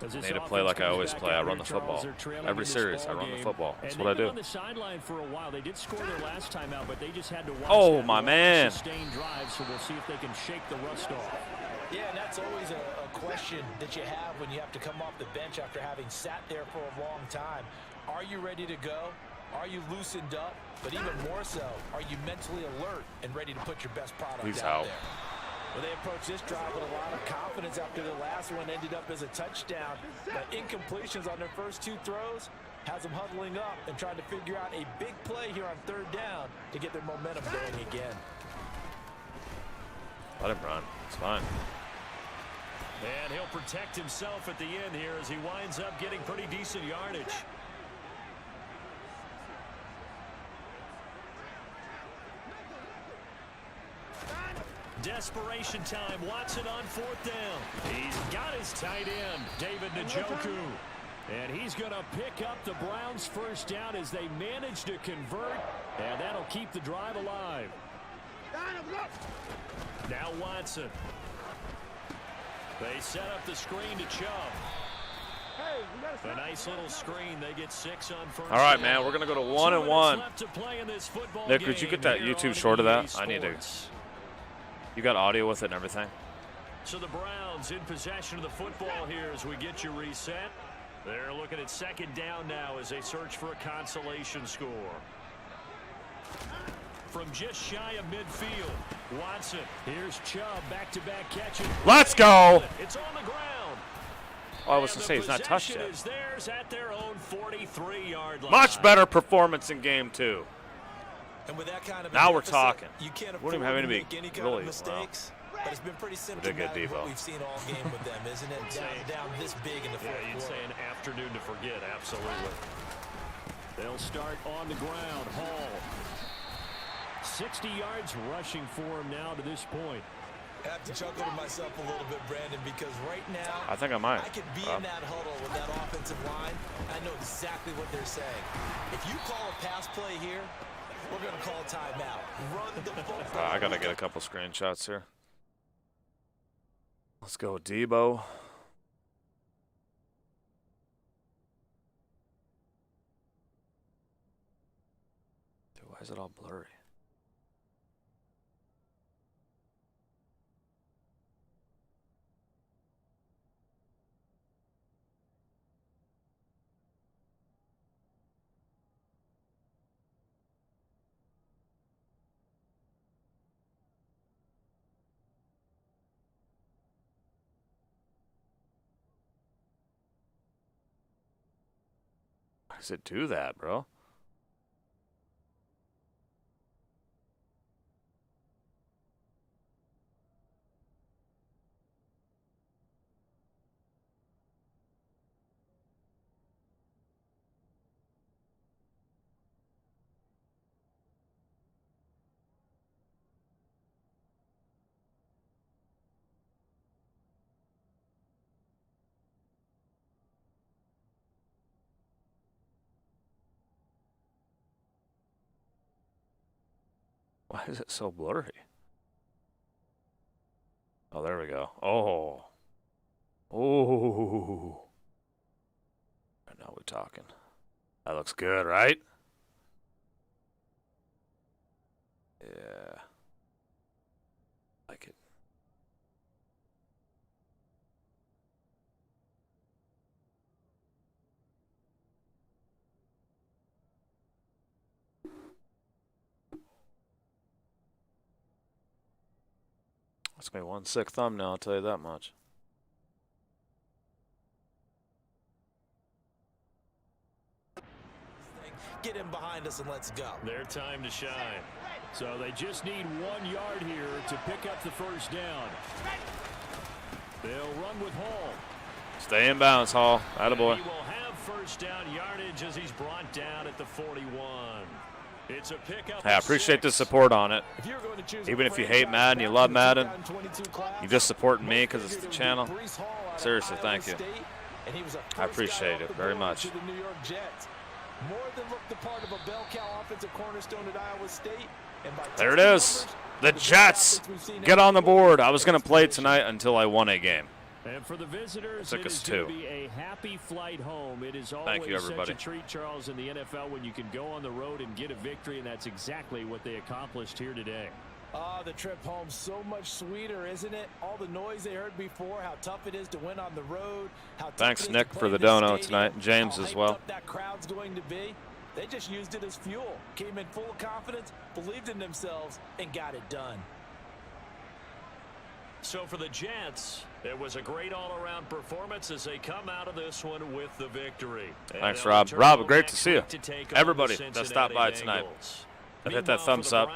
B: I need to play like I always play. I run the football. Every series, I run the football. That's what I do.
G: On the sideline for a while. They did score their last time out, but they just had to watch.
B: Oh, my man.
G: Sustained drive, so we'll see if they can shake the rust off.
H: Yeah, and that's always a question that you have when you have to come off the bench after having sat there for a long time. Are you ready to go? Are you loosened up? But even more so, are you mentally alert and ready to put your best product out there? Well, they approached this drive with a lot of confidence after the last one ended up as a touchdown. But incompletions on their first 2 throws has them huddling up and trying to figure out a big play here on 3rd down to get their momentum going again.
B: Let him run. It's fine.
G: And he'll protect himself at the end here as he winds up getting pretty decent yardage. Desperation time. Watson on 4th down. He's got his tight end, David Njoku. And he's going to pick up the Browns' first down as they manage to convert. And that'll keep the drive alive. Now Watson. They set up the screen to Chubb. A nice little screen. They get 6 on first.
B: All right, man. We're going to go to 1-1. Nick, could you get that YouTube short of that? I need to. You got audio with it and everything?
G: So the Browns in possession of the football here as we get you reset. They're looking at 2nd down now as they search for a consolation score. From just shy of midfield, Watson. Here's Chubb, back-to-back catches.
B: Let's go.
G: It's on the ground.
B: Oh, I was going to say, he's not touched yet.
G: Is theirs at their own 43-yard line.
B: Much better performance in game 2.
H: And with that kind of
B: now we're talking.
H: You can't
B: we don't even have any
H: really mistakes. But it's been pretty symptomatic what we've seen all game with them, isn't it? down this big in the 4th quarter.
G: You'd say an afternoon to forget, absolutely. They'll start on the ground. Hall. 60 yards rushing for him now to this point.
H: I have to chuckle to myself a little bit, Brandon, because right now
B: I think I might.
H: I could be in that huddle with that offensive line. I know exactly what they're saying. If you call a pass play here, we're going to call a timeout. Run the football.
B: I got to get a couple screenshots here. Let's go, Debo. Dude, why is it all blurry? Why does it do that, bro? Why is it so blurry? Oh, there we go. Oh. Oh. And now we're talking. That looks good, right? Yeah. Like it. That's gonna be one sick thumbnail, I'll tell you that much.
H: Get him behind us and let's go.
G: Their time to shine. So they just need 1 yard here to pick up the first down. They'll run with Hall.
B: Stay in bounds, Hall. Attaboy.
G: He will have first down yardage as he's brought down at the 41. It's a pickup.
B: Hey, I appreciate the support on it. Even if you hate Madden, you love Madden, you just supporting me because it's the channel. Seriously, thank you. I appreciate it very much.
H: More than looked the part of a bell cow offensive cornerstone at Iowa State.
B: There it is. The Jets get on the board. I was going to play tonight until I won a game.
G: And for the visitors,
B: it took us
G: is going
B: two.
G: to be a happy flight home. It is always
B: Thank you, everybody.
G: such a treat, Charles, in the NFL when you can go on the road and get a victory, and that's exactly what they accomplished here today.
H: The trip home so much sweeter, isn't it? All the noise they heard before, how tough it is to win on the road.
B: Thanks, Nick, for the dono tonight. James as well.
H: That crowd's going to be. They just used it as fuel. Came in full of confidence, believed in themselves, and got it done.
G: So for the Jets, it was a great all-around performance as they come out of this one with the victory.
B: Thanks, Rob. Rob, great to see you. Everybody that stopped by tonight, that hit that thumbs up.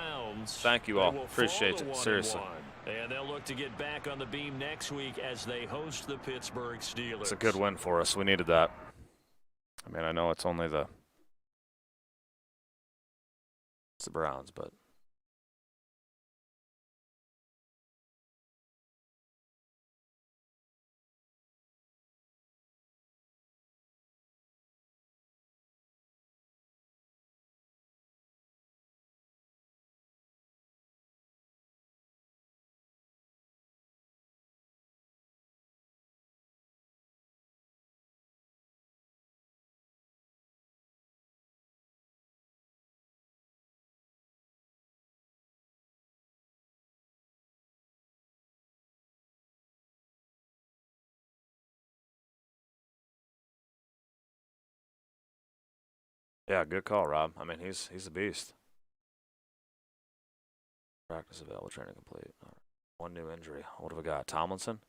B: Thank you all. Appreciate it. Seriously.
G: And they'll look to get back on the beam next week as they host the Pittsburgh Steelers.
B: It's a good win for us. We needed that. I mean, I know it's only the Browns, but yeah, good call, Rob. I mean, he's a beast. Practice available, training complete. All right. One new injury. What have we got? Tomlinson?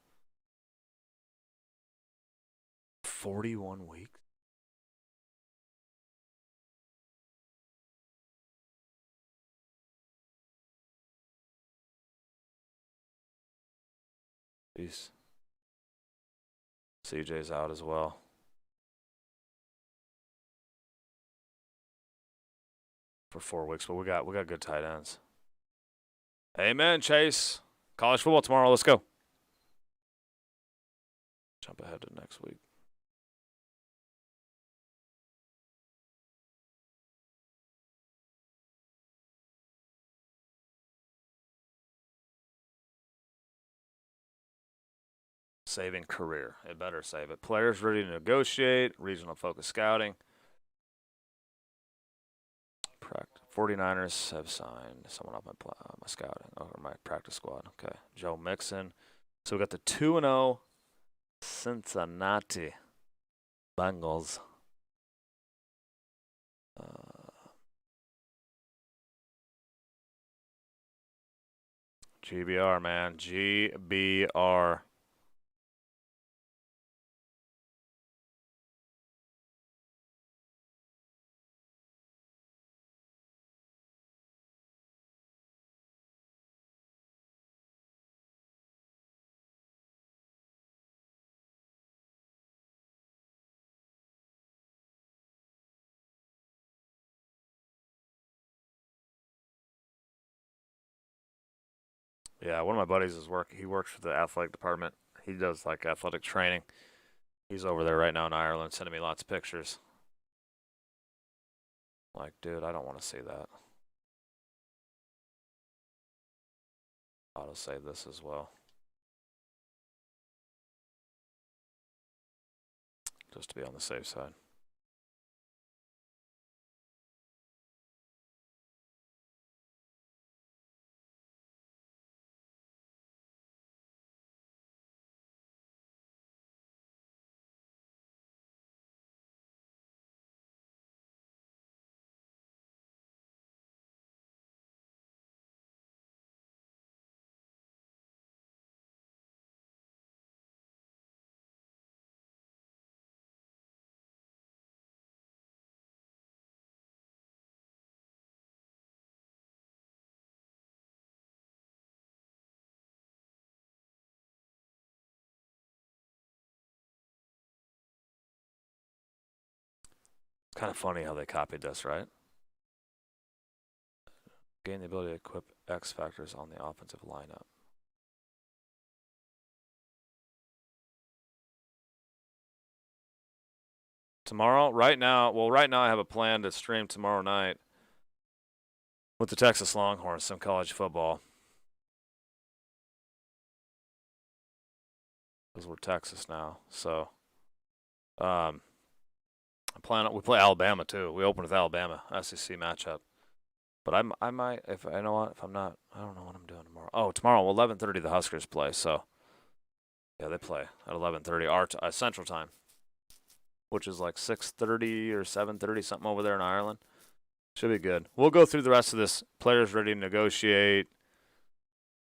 B: 41 weeks? Jeez. CJ's out as well. For 4 weeks, but we got good tight ends. Amen, Chase. College football tomorrow. Let's go. Jump ahead to next week. Saving career. It better save it. Players ready to negotiate. Regional focus scouting. 49ers have signed someone off my scouting or my practice squad. Okay, Joe Mixon. So we got the 2-0 Cincinnati Bengals. GBR, man, GBR. Yeah, one of my buddies he works for the athletic department. He does like athletic training. He's over there right now in Ireland sending me lots of pictures. Like, dude, I don't want to see that. Auto save this as well. Just to be on the safe side. Kind of funny how they copied this, right? Gain the ability to equip X factors on the offensive lineup. Tomorrow, right now I have a plan to stream tomorrow night with the Texas Longhorns, some college football. Because we're Texas now, so we play Alabama too. We open with Alabama, SEC matchup. But I might, if I know what, if I'm not, I don't know what I'm doing tomorrow. Oh, tomorrow, 11:30 the Huskers play. So yeah, they play at 11:30 our Central Time, which is like 6:30 or 7:30, something over there in Ireland. Should be good. We'll go through the rest of this. Players ready to negotiate,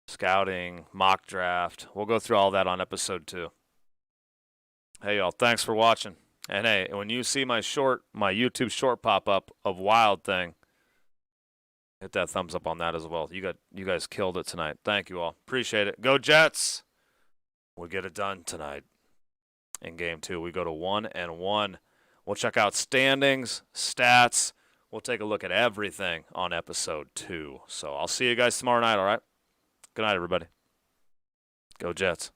B: scouting, mock draft. We'll go through all that on episode 2. Hey y'all, thanks for watching. And hey, when you see my YouTube short pop up of Wild Thing, hit that thumbs up on that as well. You guys killed it tonight. Thank you all. Appreciate it. Go Jets. We'll get it done tonight. In game 2, we go to 1-1. We'll check out standings, stats. We'll take a look at everything on episode 2. So I'll see you guys tomorrow night, all right? Good night, everybody. Go Jets.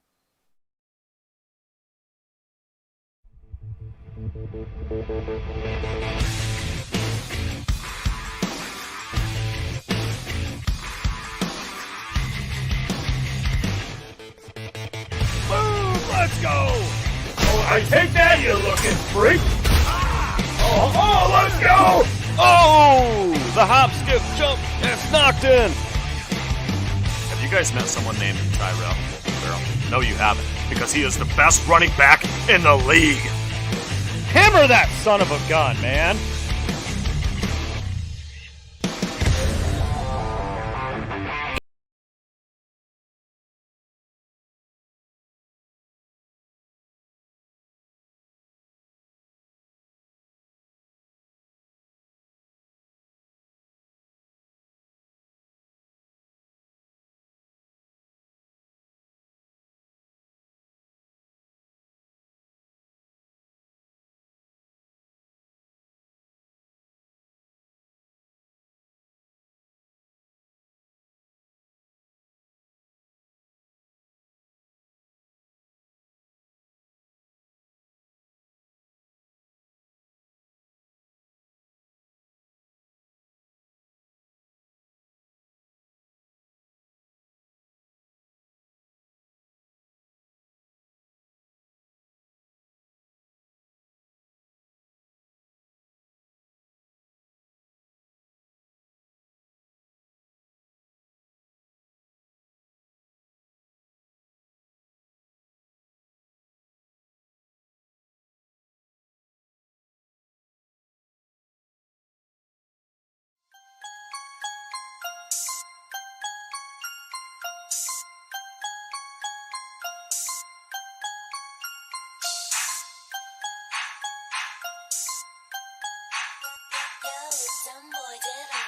A: Let's go! Oh, I take that, you looking freak! Oh, let's go!
B: Oh! The hop, skip, jump, and it's knocked in!
A: Have you guys met someone named Tyrel? No, you haven't, because he is the best running back in the league!
M: Hammer that son of a gun, man!
N: Yo, some boy did